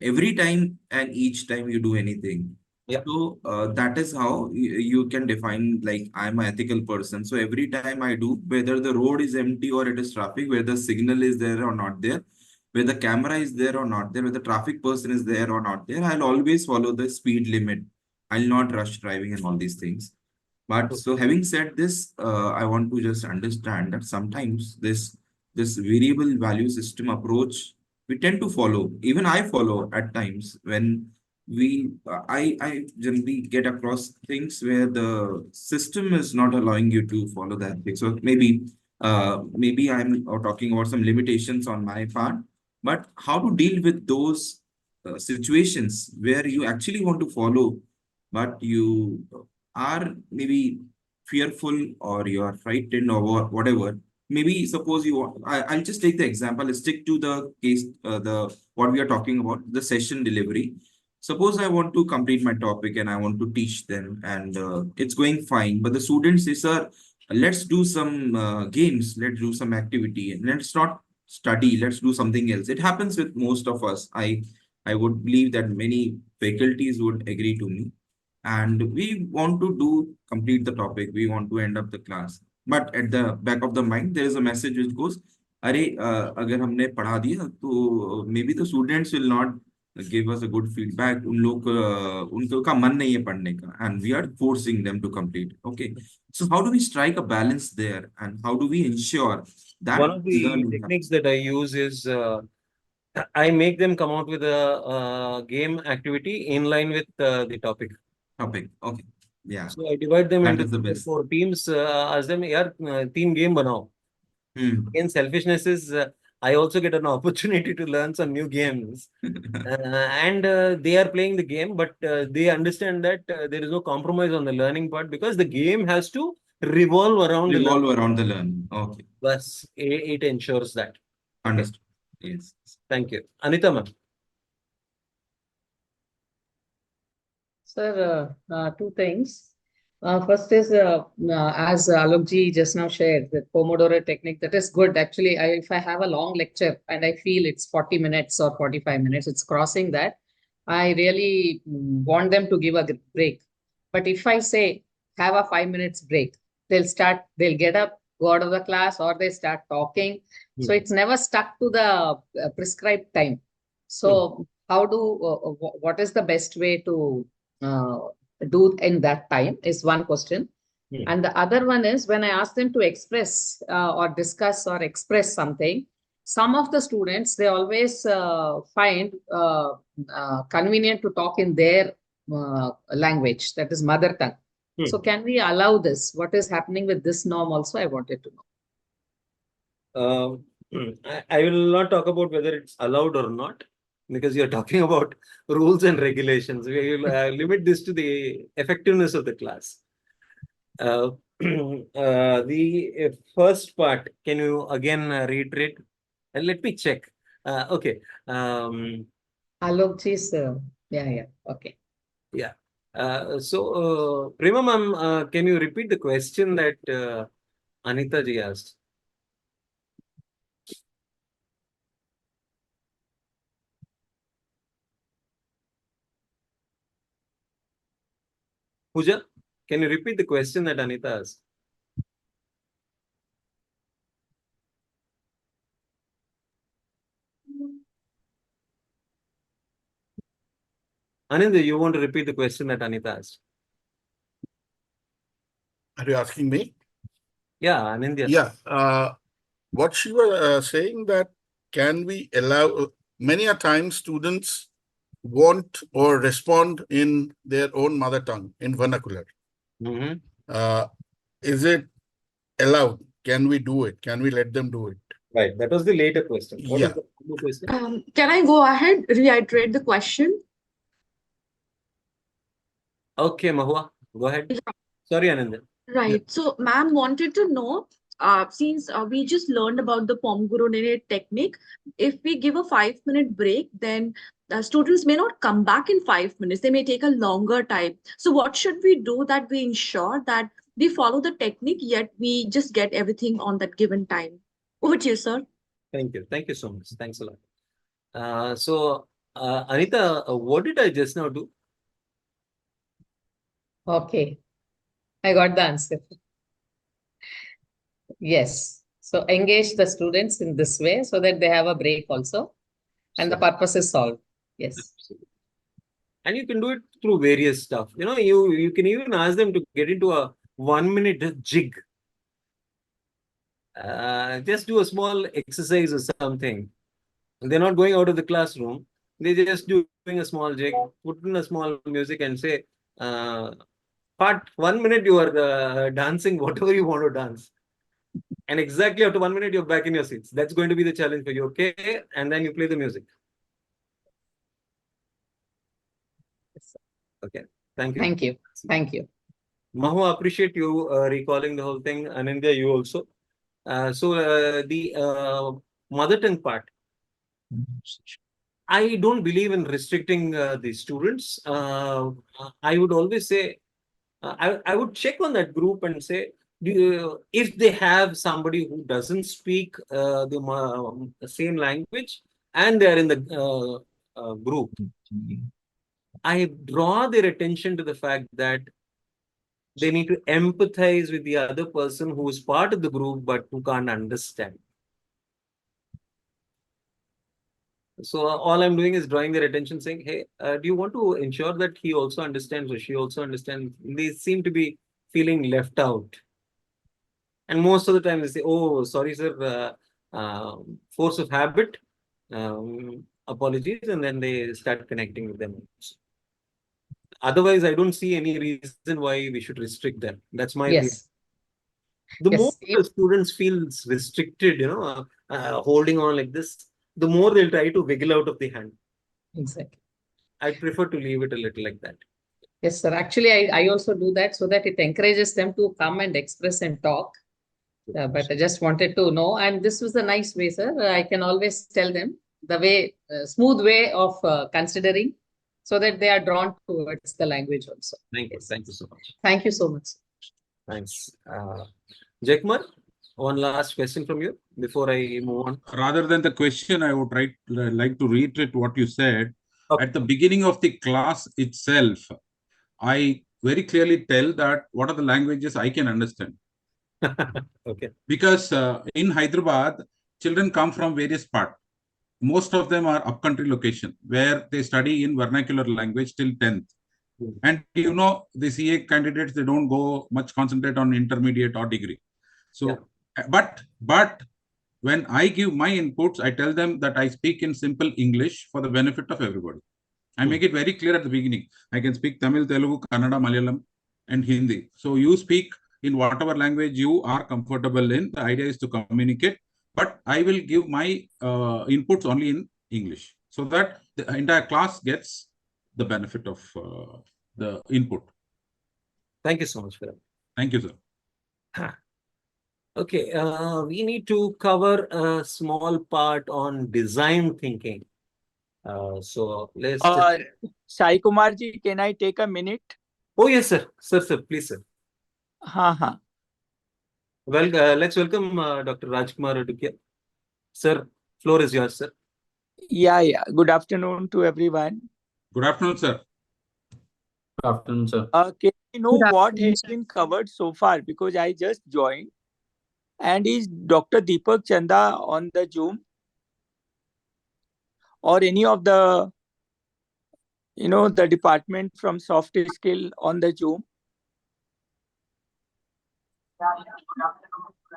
every time and each time you do anything. Yeah. So that is how you can define like I'm an ethical person. So every time I do, whether the road is empty or it is traffic, whether the signal is there or not there, whether the camera is there or not there, whether the traffic person is there or not there, I'll always follow the speed limit. I'll not rush driving and all these things. But so having said this, I want to just understand that sometimes this variable value system approach we tend to follow. Even I follow at times when I generally get across things where the system is not allowing you to follow that thing. So maybe I'm talking about some limitations on my part, but how to deal with those situations where you actually want to follow, but you are maybe fearful or you are frightened or whatever. Maybe suppose you want, I'll just take the example. Let's stick to the case, what we are talking about, the session delivery. Suppose I want to complete my topic and I want to teach them, and it's going fine. But the students say, "Sir, let's do some games. Let's do some activity. And let's not study. Let's do something else." It happens with most of us. I would believe that many faculties would agree to me, and we want to complete the topic, we want to end up the class, but at the back of the mind there is a message which goes, अरे अगर हमने पढ़ा दिया तो maybe the students will not give us a good feedback, उन लोग उनका मन नहीं है पढ़ने का, and we are forcing them to complete. Okay, so how do we strike a balance there, and how do we ensure that One of the techniques that I use is I make them come out with a game activity in line with the topic. Okay. Yeah. So I divide them That into is the best. 4 teams. Ask them, यार 3 game बनाओ. Again, selfishness is I also get an opportunity to learn some new games, and they are playing the game, but they understand that there is no compromise on the learning part because the game has to revolve around the learning. Okay. Thus, it ensures that. Understood. Yes. Thank you. Anita ma'am. Sir, 2 things. First is, as Alokji just now shared, the Pomodoro technique, that is good. Actually, if I have a long lecture and I feel it's 40 minutes or 45 minutes, it's crossing that, I really want them to give a break. But if I say, have a 5 minutes break, they'll get up, go out of the class, or they start talking. So it's never stuck to the prescribed time. So what is the best way to do in that time is one question. And the other one is when I ask them to express or discuss or express something, some of the students, they always find convenient to talk in their language, that is mother tongue. So can we allow this? What is happening with this norm also, I wanted to know. I will not talk about whether it's allowed or not, because you're talking about rules and regulations. We will limit this to the effectiveness of the class. The first part, can you again reiterate? And let me check. Okay. Alokji, sir. Yeah. Okay. Yeah. So, Prima ma'am, can you repeat the question that Anita ji asked? Pooja, can you repeat the question that Anita asked? Anindya, you want to repeat the question that Anita asked? Are you asking me? Yeah, Anindya. Yeah. What she was saying that can we allow, many a time students want or respond in their own mother tongue, in vernacular. Is it allowed? Can we do it? Can we let them do it? Right. That was the later question. What is Yeah. the question? Can I go ahead, reiterate the question? Okay, Mahua, go ahead. Sorry, Anindya. Right. So, ma'am wanted to know, since we just learned about the pomegranate technique, if we give a 5-minute break, then students may not come back in 5 minutes. They may take a longer time. So, what should we do that we ensure that we follow the technique, yet we just get everything on that given time? Over to you, sir. Thank you. Thank you so much. Thanks a lot. Anita, what did I just now do? Okay, I got the answer. Yes. So engage the students in this way so that they have a break also, and the purpose is solved. Yes. And you can do it through various stuff. You know, you can even ask them to get into a 1-minute jig. Just do a small exercise or something. They're not going out of the classroom. They're just doing a small jig, put in a small music and say, part 1 minute you are dancing whatever you want to dance. And exactly after 1 minute, you're back in your seats. That's going to be the challenge for you, okay? And then you play the music. Okay, thank you. Thank you. Thank you. Mahu, appreciate you recalling the whole thing. Anindya, you also. The mother tongue part, I don't believe in restricting the students. I would always say, I would check on that group and say, if they have somebody who doesn't speak the same language and they are in the group, I draw their attention to the fact that they need to empathize with the other person who is part of the group but who can't understand. So all I'm doing is drawing their attention, saying, hey, do you want to ensure that he also understands or she also understands? They seem to be feeling left out. And most of the time they say, oh, sorry, sir, force of habit, apologies, and then they start connecting with them. Otherwise, I don't see any reason why we should restrict them. That's my view. The more the students feel restricted, holding on like this, the more they'll try to wiggle out of the hand. Exactly. I prefer to leave it a little like that. Yes, sir. Actually, I also do that so that it encourages them to come and express and talk. But I just wanted to know, and this was a nice way, sir. I can always tell them the way, smooth way of considering, so that they are drawn towards the language also. Thank you. Thank you so much. Thank you so much. Thanks. Jackmar, one last question from you before I move on. Rather than the question, I would like to reiterate what you said. Okay. At the beginning of the class itself, I very clearly tell that what are the languages I can understand. Okay. Because in Hyderabad, children come from various parts. Most of them are upcountry location where they study in vernacular language till 10th. And the CA candidates, they don't go much concentrate on intermediate or degree. So, but when I give my inputs, I tell them that I speak in simple English for the benefit of everybody. I make it very clear at the beginning. I can speak Tamil, Telugu, Kannada, Malayalam, and Hindi. So you speak in whatever language you are comfortable in. The idea is to communicate, but I will give my inputs only in English so that the entire class gets the benefit of the input. Thank you so much for that. Thank you, sir. Okay, we need to cover a small part on design thinking. So let's. Sai Kumar ji, can I take a minute? Oh yes, sir. Sir, please, sir. Well, let's welcome Dr. Rajkumar Adukia. Sir, floor is yours, sir. Yeah. Good afternoon to everyone. Good afternoon, sir. Good afternoon, sir. Can we know Good what afternoon, has sir. been covered so far? Because I just joined. And is Dr. Deepak Chanda on the Zoom? Or any of the, the department from soft skill on the Zoom?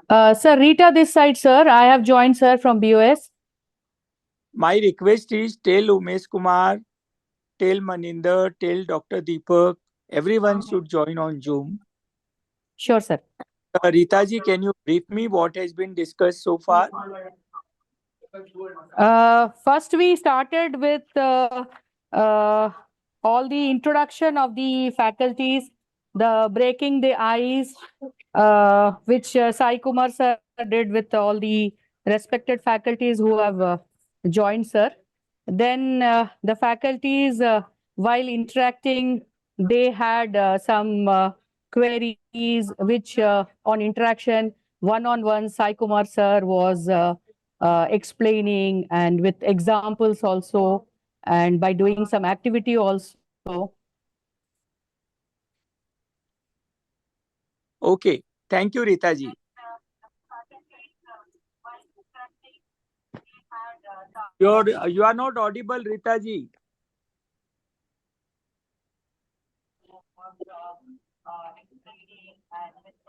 Sir, Rita this side, sir. I have joined, sir, from BOS. My request is tell Umesh Kumar, tell Maninder, tell Dr. Deepak, everyone should join on Zoom. Sure, sir. Rita ji, can you brief me what has been discussed so far? First, we started with all the introduction of the faculties, the breaking the ice, which Sai Kumar sir did with all the respected faculties who have joined, sir. Then the faculties, while interacting, they had some queries which on interaction, one-on-one, Sai Kumar sir was explaining and with examples also, and by doing some activity also. Okay. Thank you, Rita ji. You are not audible, Rita ji.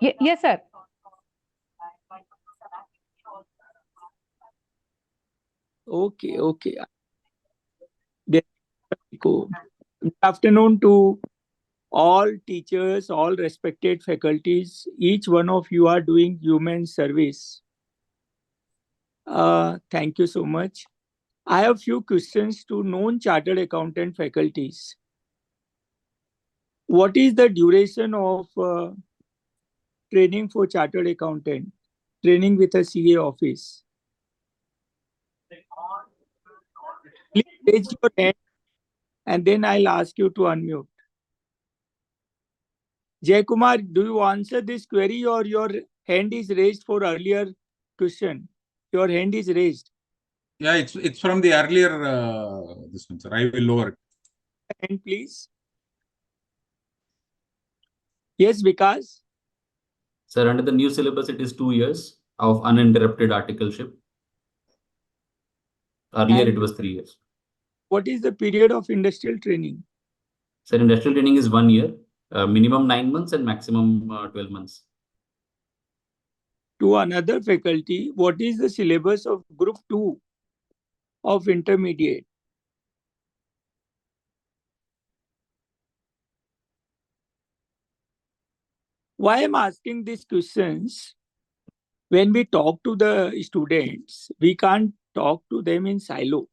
Yes, sir. Okay, okay. Good afternoon to all teachers, all respected faculties. Each one of you are doing human service. Thank you so much. I have few questions to non-chartered accountant faculties. What is the duration of training for chartered accountant? Training with a CA office. Please raise your hand and then I'll ask you to unmute. Jay Kumar, do you answer this query or your hand is raised for earlier question? Your hand is raised. Yeah, it's from the earlier this one, sir. I will lower it. Hand, please. Yes, Vikas. Sir, under the new syllabus, it is 2 years of uninterrupted articleship. Earlier, it was 3 years. What is the period of industrial training? Sir, industrial training is 1 year, minimum 9 months and maximum 12 months. To another faculty, what is the syllabus of group 2 of intermediate? Why I'm asking these questions? When we talk to the students, we can't talk to them in silo.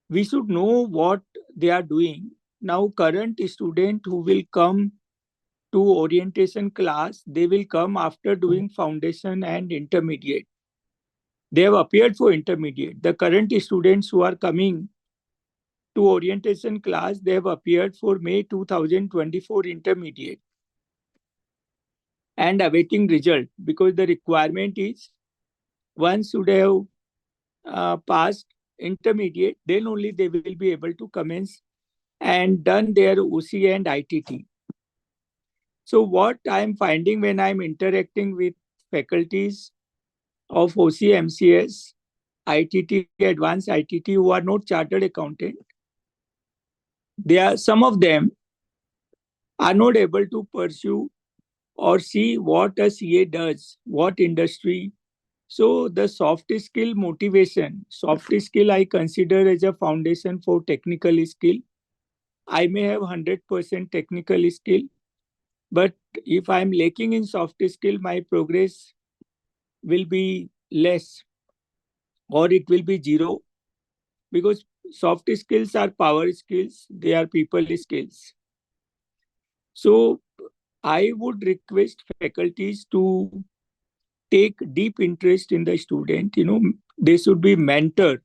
We should know what they are doing. Now, current student who will come to orientation class, they will come after doing foundation and intermediate. They have appeared for intermediate. The current students who are coming to orientation class, they have appeared for May 2024 intermediate and awaiting result, because the requirement is one should have passed intermediate, then only they will be able to commence and done their OC and ITT. So what I'm finding when I'm interacting with faculties of OC, MCS, ITT, advanced ITT who are not chartered accountant, some of them are not able to pursue or see what a CA does, what industry. So the soft skill motivation, soft skill I consider as a foundation for technical skill. I may have 100% technical skill, but if I'm lacking in soft skill, my progress will be less or it will be zero, because soft skills are power skills, they are people skills. So I would request faculties to take deep interest in the student. They should be mentor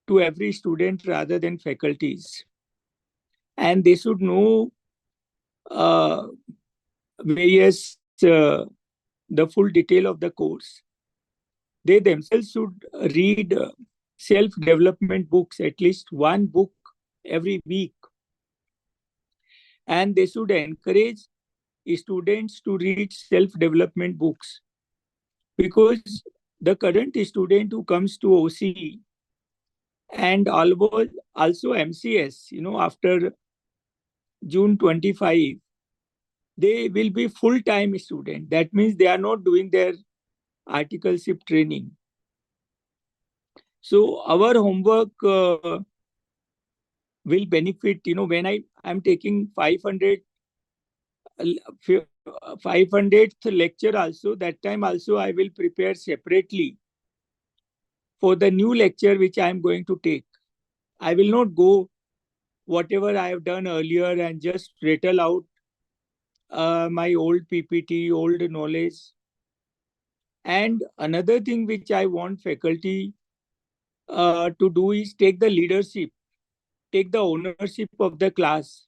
to every student rather than faculties. And they should know various, the full detail of the course. They themselves should read self-development books, at least one book every week. and they should encourage students to read self-development books, because the current student who comes to OC and also MCS, after June 25, they will be full-time student. That means they are not doing their articleship training. So our homework will benefit, when I'm taking 500th lecture also, that time also I will prepare separately for the new lecture which I am going to take. I will not go whatever I have done earlier and just rattle out my old PPT, old knowledge. And another thing which I want faculty to do is take the leadership, take the ownership of the class,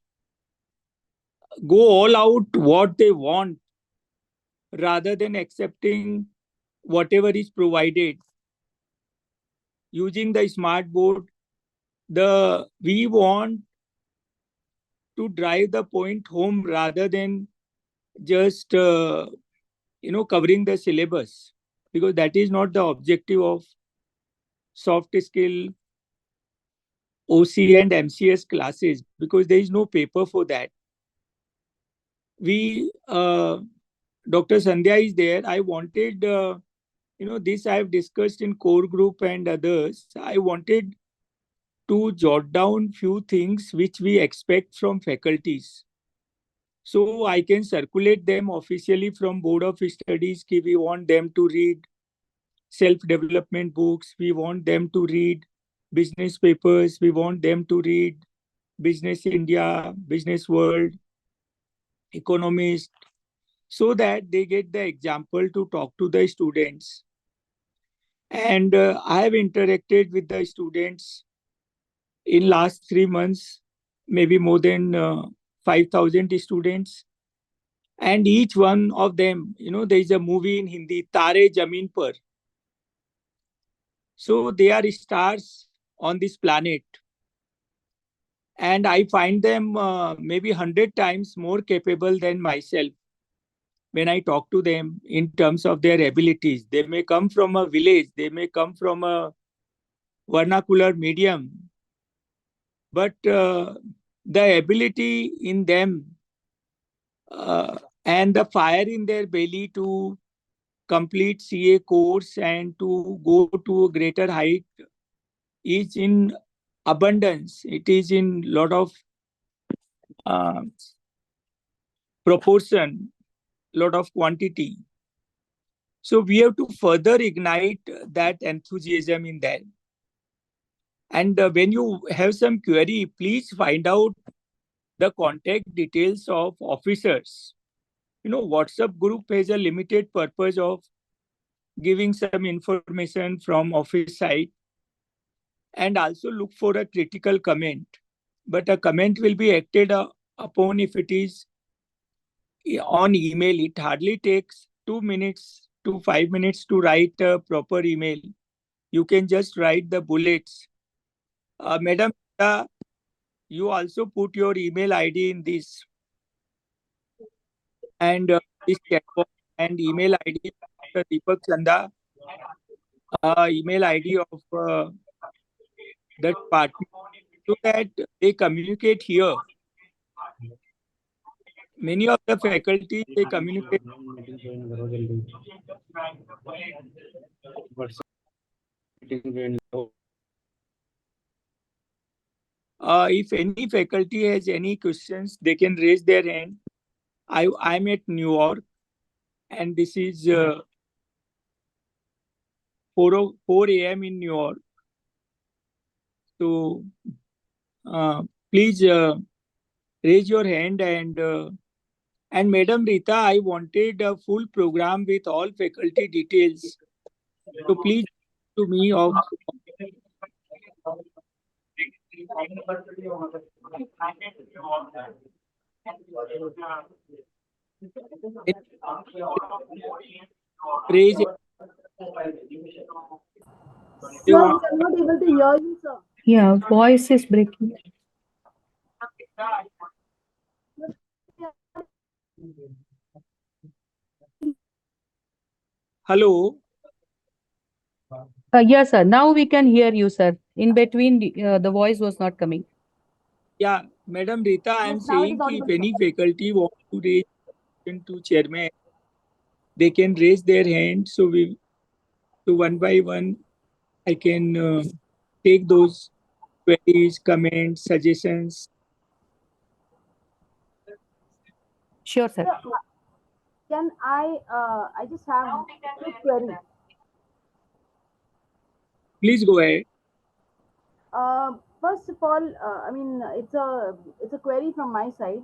go all out what they want rather than accepting whatever is provided. Using the smart board, we want to drive the point home rather than just covering the syllabus, because that is not the objective of soft skill OC and MCS classes, because there is no paper for that. Dr. Sandhya is there. I wanted, this I have discussed in core group and others. I wanted to jot down few things which we expect from faculties, so I can circulate them officially from Board of Studies. We want them to read self-development books. We want them to read business papers. We want them to read Business India, Business World, Economist, so that they get the example to talk to the students. And I have interacted with the students in last 3 months, maybe more than 5,000 students. And each one of them, there is a movie in Hindi, Tare Zameen Par. So they are stars on this planet. And I find them maybe 100 times more capable than myself when I talk to them in terms of their abilities. They may come from a village, they may come from a vernacular medium, but the ability in them and the fire in their belly to complete CA course and to go to a greater height is in abundance. It is in lot of proportion, lot of quantity. So we have to further ignite that enthusiasm in them. And when you have some query, please find out the contact details of officers. WhatsApp group has a limited purpose of giving some information from office side, and also look for a critical comment. But a comment will be acted upon if it is on email. It hardly takes 2 minutes to 5 minutes to write a proper email. You can just write the bullets. Madam, you also put your email ID in this. And this chat box and email ID of Deepak Chanda, email ID of that department, so that they communicate here. Many of the faculty, they communicate. If any faculty has any questions, they can raise their hand. I'm at New York, and this is 4 a.m. in New York. So please raise your hand. And Madam Rita, I wanted a full program with all faculty details. So please to me of raise. Sir, we are not able to hear you, sir. Yeah, voice is breaking. Hello. Yes, sir. Now we can hear you, sir. In between, the voice was not coming. Yeah, Madam Rita, I am Yes, now it is saying if audible, any sir. faculty want to raise question to chairman, they can raise their hand. So one by one, I can take those queries, comments, suggestions. Sure, sir. Can I just have a quick query. Please go ahead. First of all, I mean, it's a query from my side.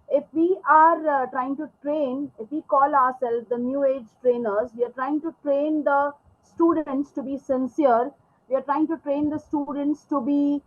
If we are trying to train, if we call ourselves the new age trainers, we are trying to train the students to be sincere. We are trying to train the students to be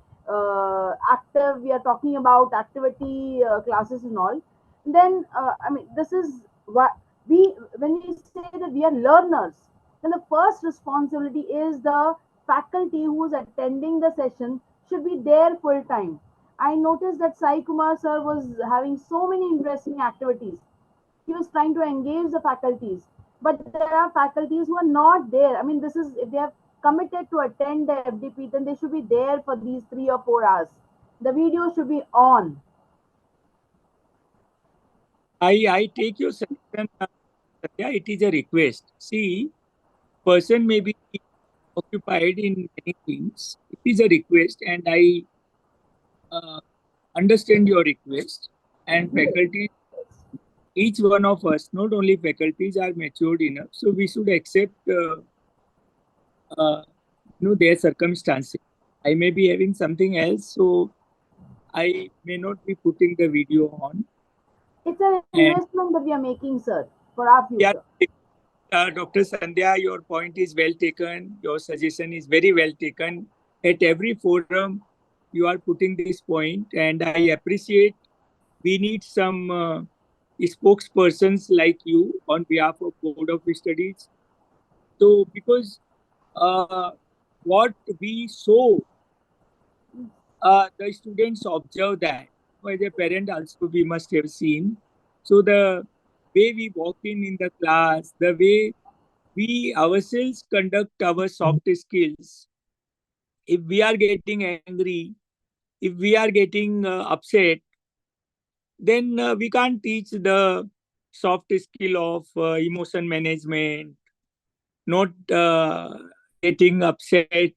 active. We are talking about activity classes and all. Then, I mean, this is what we, when we say that we are learners, then the first responsibility is the faculty who is attending the session should be there full time. I noticed that Sai Kumar sir was having so many interesting activities. He was trying to engage the faculties, but there are faculties who are not there. I mean, this is, if they have committed to attend the FDP, then they should be there for these 3 or 4 hours. The video should be on. I take your suggestion. Yeah, it is a request. See, person may be occupied in many things. It is a request, and I understand your request. And faculty, each one of us, not only faculties, are matured enough, so we should accept, their circumstances. I may be having something else, so I may not be putting the video on. It's an And investment that we are making, sir, for our yeah, future. Dr. Sandhya, your point is well taken. Your suggestion is very well taken. At every forum, you are putting this point, and I appreciate. We need some spokespersons like you on behalf of Board of Studies. So, because what we sow, the students observe that. As a parent, also we must have seen. So the way we walk in the class, the way we ourselves conduct our soft skills. If we are getting angry, if we are getting upset, then we can't teach the soft skill of emotion management, not getting upset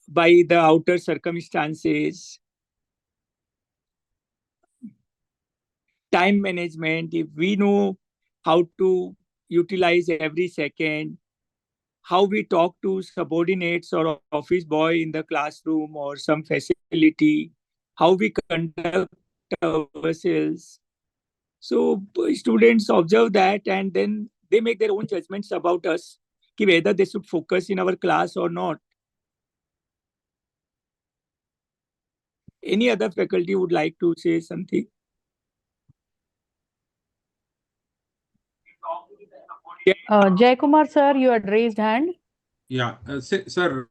by the outer circumstances, time management. If we know how to utilize every second, how we talk to subordinates or office boy in the classroom or some facility, how we conduct ourselves. So students observe that, and then they make their own judgments about us, whether they should focus in our class or not. Any other faculty would like to say something? Jay Kumar, sir, you had raised hand. Yeah, sir,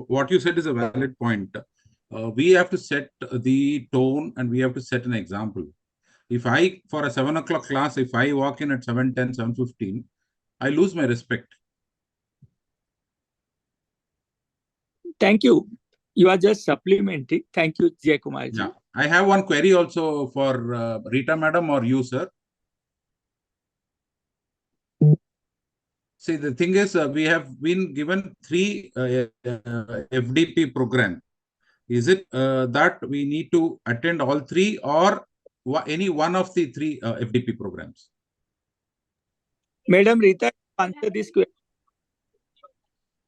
what you said is a valid point. We have to set the tone and we have to set an example. If I, for a 7 o'clock class, if I walk in at 7:10, 7:15, I lose my respect. Thank you. You are just supplementing. Thank you, Jay Kumar ji. Yeah, I have one query also for Rita madam or you, sir. See, the thing is, we have been given 3 FDP program. Is it that we need to attend all 3 or any one of the 3 FDP programs? Madam Rita, answer this question.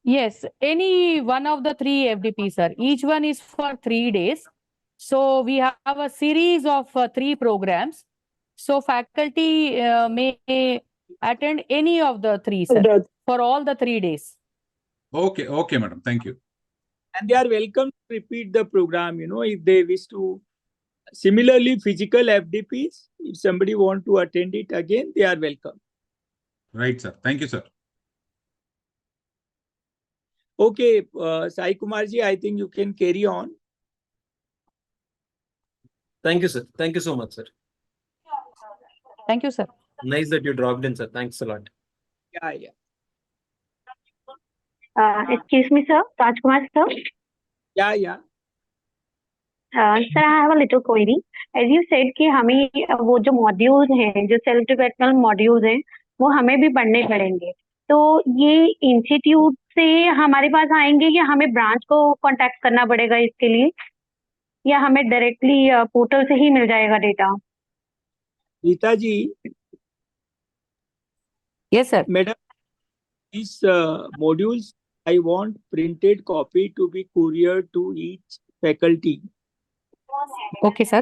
Yes, any one of the 3 FDP, sir. Each one is for 3 days. So we have a series of 3 programs. So faculty may attend any of the 3, sir, for all the 3 days. Okay, okay, madam. Thank you. And they are welcome to repeat the program, if they wish to. Similarly, physical FDPs, if somebody want to attend it again, they are welcome. Right, sir. Thank you, sir. Okay, Sai Kumarji, I think you can carry on. Thank you, sir. Thank you so much, sir. Thank you, sir. Nice that you dropped in, sir. Thanks a lot. Yeah. Excuse me, sir. Rajkumar, sir. Yeah. Sir, I have a little query. As you said कि हमें वो जो modules हैं, जो self development modules हैं, वो हमें भी पढ़ने पड़ेंगे. तो ये इंस्टीट्यूट से हमारे पास आएंगे या हमें ब्रांच को कांटेक्ट करना पड़ेगा इसके लिए, या हमें डायरेक्टली पोर्टल से ही मिल जाएगा data? Rita ji. Yes, sir. Madam, these modules, I want printed copy to be couriered to each faculty. Okay, sir.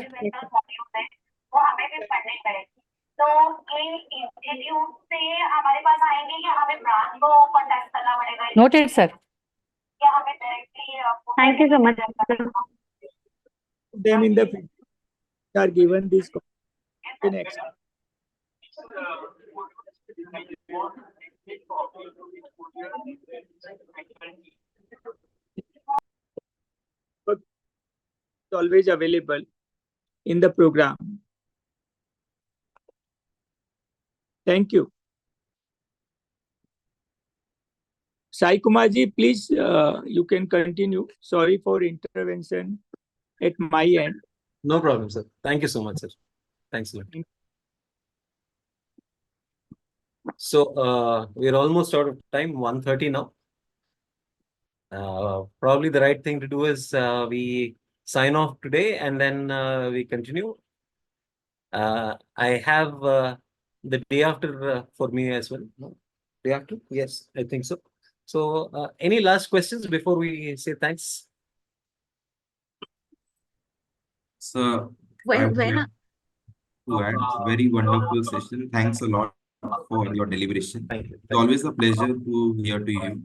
वो हमें भी पढ़ने पड़ेंगे. तो ये इंस्टीट्यूट से हमारे पास आएंगे या हमें ब्रांच को कांटेक्ट करना पड़ेगा? Noted, sir. या हमें directly? Thank you so much. Them in the future are given this next. Always available in the program. Thank you. Sai Kumar ji, please, you can continue. Sorry for intervention at my end. No problem, sir. Thank you so much, sir. Thanks a lot. So we're almost out of time, 1:30 now. Probably the right thing to do is we sign off today and then we continue. I have the day after for me as well. No? Day after? Yes, I think so. So any last questions before we say thanks? So I would like to add, very wonderful session. Thanks a lot for your deliberation. It's always a pleasure to hear to you.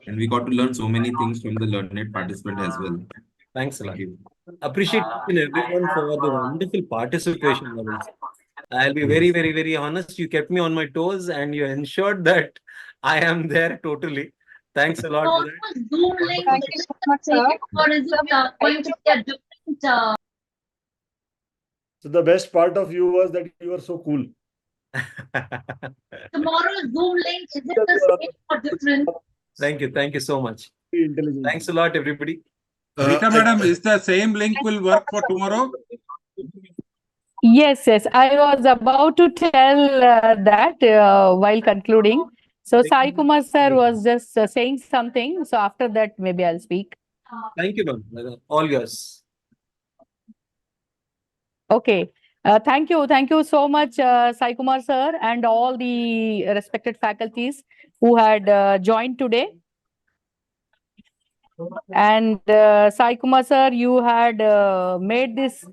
And we got to learn so many things from the learned participant as well. Thanks a lot. Appreciate everyone for the wonderful participation levels. I'll be very, very, very honest. You kept me on my toes and you ensured that I am there totally. Thanks a lot for that. Zoom link. Thank you so much, sir. Or is it going to be a different? So the best part of you was that you were so cool. Tomorrow's Zoom link, is it the same or different? Thank you so much. Thanks a lot, everybody. Rita madam, is the same link will work for tomorrow? Yes. I was about to tell that while concluding. So Sai Kumar sir was just saying something. So after that, maybe I'll speak. Thank you, ma'am. All yours. Okay. Thank you. Thank you so much, Sai Kumar sir, and all the respected faculties who had joined today. And Sai Kumar sir, you had made this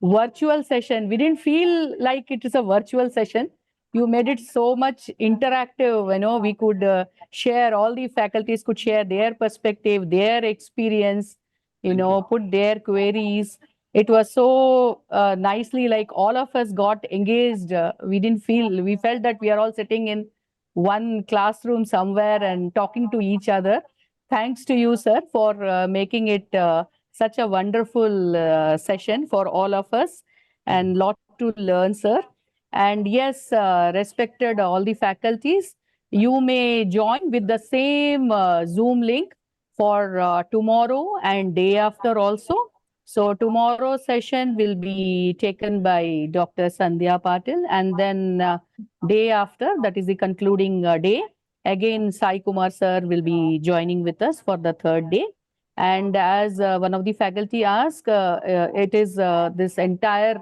virtual session. We didn't feel like it is a virtual session. You made it so much interactive. We could share, all the faculties could share their perspective, their experience, put their queries. It was so nicely, like all of us got engaged. We felt that we are all sitting in one classroom somewhere and talking to each other. Thanks to you, sir, for making it such a wonderful session for all of us, and lot to learn, sir. And yes, respected all the faculties, you may join with the same Zoom link for tomorrow and day after also. So tomorrow's session will be taken by Dr. Sandhya Patil, and then day after, that is the concluding day, again Sai Kumar sir will be joining with us for the third day. And as one of the faculty asked, it is this entire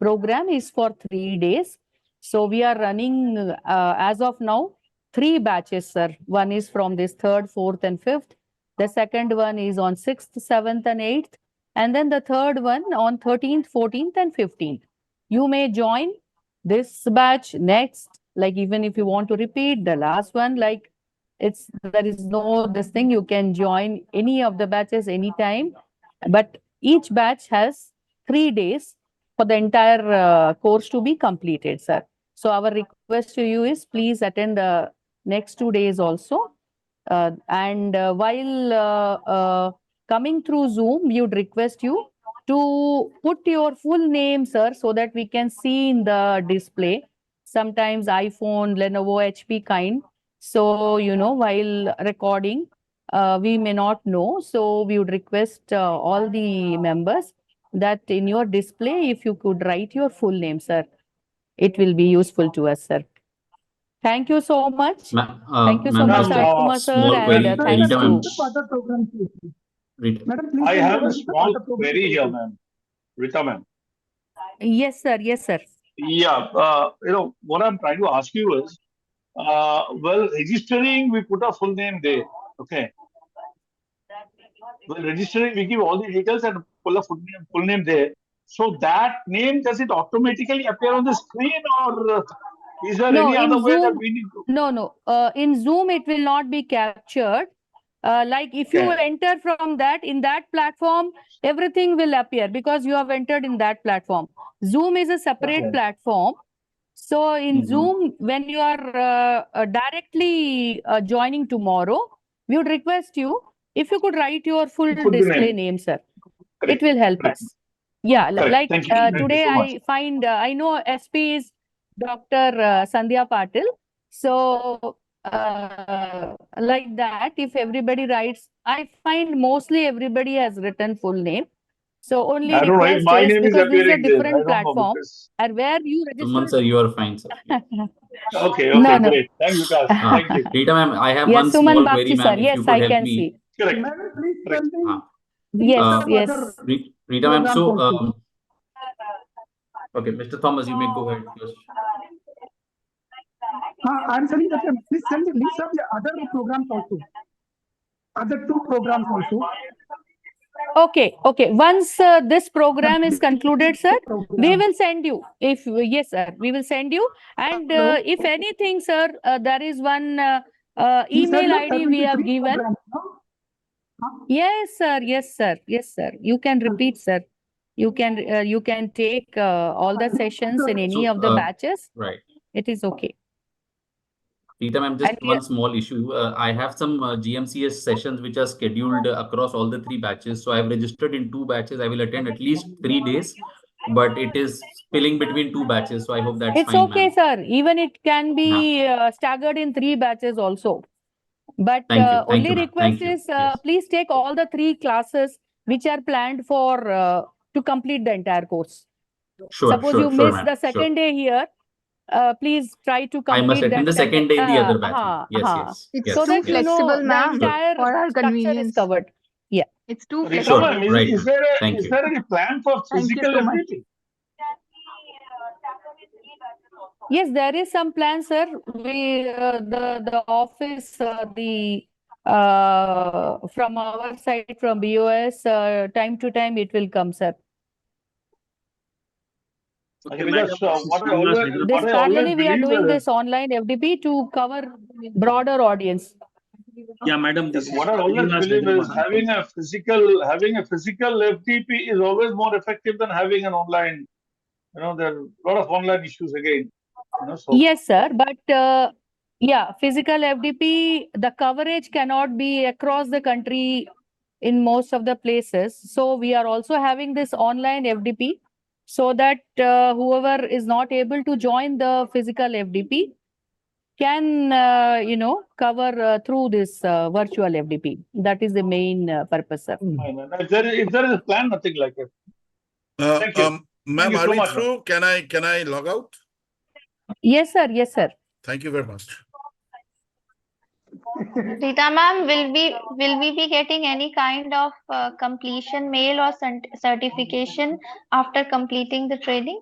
program is for 3 days. So we are running as of now 3 batches, sir. One is from this 3rd, 4th and 5th. The second one is on 6th, 7th and 8th. And then the third one on 13th, 14th and 15th. You may join this batch next, like even if you want to repeat the last one, like there is no this thing, you can join any of the batches anytime. But each batch has 3 days for the entire course to be completed, sir. So our request to you is please attend the next 2 days also. And while coming through Zoom, we would request you to put your full name, sir, so that we can see in the display. sometimes iPhone, Lenovo, HP kind. So, while recording, we may not know. So we would request all the members that in your display, if you could write your full name, sir, it will be useful to us, sir. Thank you so much. Thank you so Ma'am, much, just Sai a Kumar, sir, small and query. thanks Rita ma'am. to. Other programs, please. Rita. Madam, please I tell have me a what is the small other program query here, also. ma'am. Rita ma'am. Yes, sir. Yes, sir. Yeah, what I'm trying to ask you is, well, registering, we put a full name there. Okay. Well, registering, we give all the details and pull a full name there. So that name, does it automatically appear on the screen, or is there No, any other in way that Zoom, we need to? no. In Zoom, it will not be captured. Like if you Okay. enter from that, in that platform, everything will appear because you have entered in that platform. Zoom is a separate Okay. platform. So in Mhm. Zoom, when you are directly joining tomorrow, we would request you, if you could write your full Full display name. name, sir. It Correct. will help Correct. us. Yeah, Correct. like Thank you. Thank you today so much. I find, I know SP is Dr. Sandhya Patil. So like that, if everybody writes, I find mostly everybody has written full name. So only I don't know. request My is, name is because this is a appearing there. I different don't know platform, because. and where you Suman registered. sir, you are fine, sir. Yeah. Okay. No, Okay. no. Great. Thank you, guys. Thank you. Rita ma'am, I have Yes, one Suman small query, Bakshi, sir. ma'am. If you Yes, could I help can me. see. Correct. Madam, please Correct. tell me Yes, Uh, yes. Rita ma'am, programs so also. okay, Mr. Thomas, you may go ahead first. I'm telling that please send the list of the other programs also. Other two programs also. Okay. Once this program is concluded, sir, we will send you. Yes, sir, we will send you. And Hello. if anything, sir, there is one You said email no, ID we have 73 given. programs, no? Yes, sir. Yes, sir. Yes, sir. You can repeat, sir. You can take all the sessions in any So, of the batches. right. It is okay. Rita ma'am, just And one small issue. I have some GMCS sessions which are scheduled across all the 3 batches. So I've registered in 2 batches. I will attend at least 3 days, but it is spilling between 2 batches. So I hope that's it's fine, okay, ma'am. sir. Even it can Yeah. be staggered in 3 batches also. But Thank you. Thank only you, ma'am. request Thank you. is Yes. please take all the 3 classes which are planned for to complete the entire course. Sure, Suppose you sure, miss ma'am. the second day here, please try to I must complete attend the that. second day in the other batch, ma'am. Yes, yes, It's So yes, too that yes. flexible, the ma'am, entire for our structure is convenience. covered. Yeah. It's too Rita flexible. ma'am, Right, is ma'am. there Thank is you. there any plan for Thank you physical so much. ability? Yes, there is some plan, sir. We the office from our side, from BOS, time to time it will come, sir. Okay, because what I always This parallelly we are believe doing is this online FDP to cover broader audience. Yeah, madam, this is what I always Srinivas believe is Hyderabad. having a physical FTP is always more effective than having an online. There are a lot of online issues again. So Yes, sir. But yeah, physical FDP, the coverage cannot be across the country in most of the places. So we are also having this online FDP so that whoever is not able to join the physical FDP can, cover through this virtual FDP. That is the main purpose, sir. if there is a plan, nothing like it. Thank you. Thank Ma'am, you are so we much, ma'am. through? Can I log out? Yes, sir. Yes, sir. Thank you very much. Rita ma'am, will we be getting any kind of completion mail or certification after completing the training?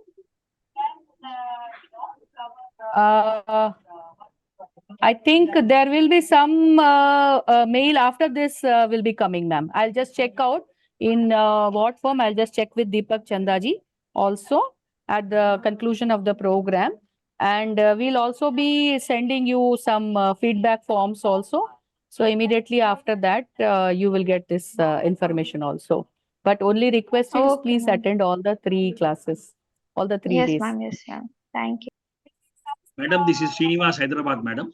I think there will be some mail after this will be coming, ma'am. I'll just check out in what form. I'll just check with Deepak Chandaji also at the conclusion of the program. And we'll also be sending you some feedback forms also. So immediately after that, you will get this information also. But only request is Okay, please ma'am. attend all the 3 classes, all the 3 Yes, days. ma'am. Yes, ma'am. Thank you. Madam, this is Srinivas Hyderabad, madam.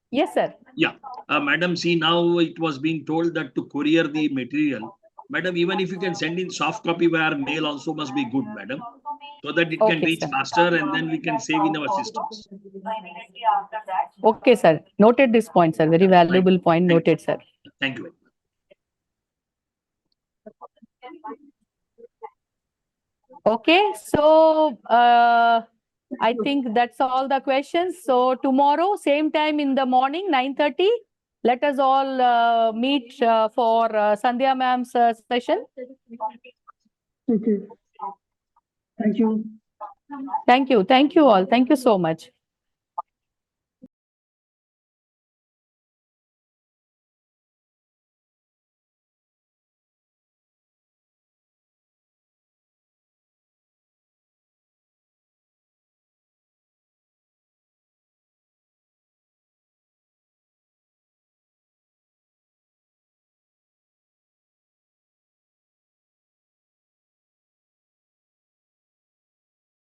Yes, sir. Yeah. Madam, see, now it was being told that to courier the material. Madam, even if you can send in soft copy via mail also must be good, madam. so that it can Okay, reach sir. faster and then we can save in our systems. Okay, sir. Noted this point, sir. Very valuable point. Noted, sir. Thank you. Okay, so I think that's all the questions. So tomorrow, same time in the morning, 9:30, let us all meet for Sandhya ma'am's session. Okay. Thank you. Thank you. Thank you all. Thank you so much.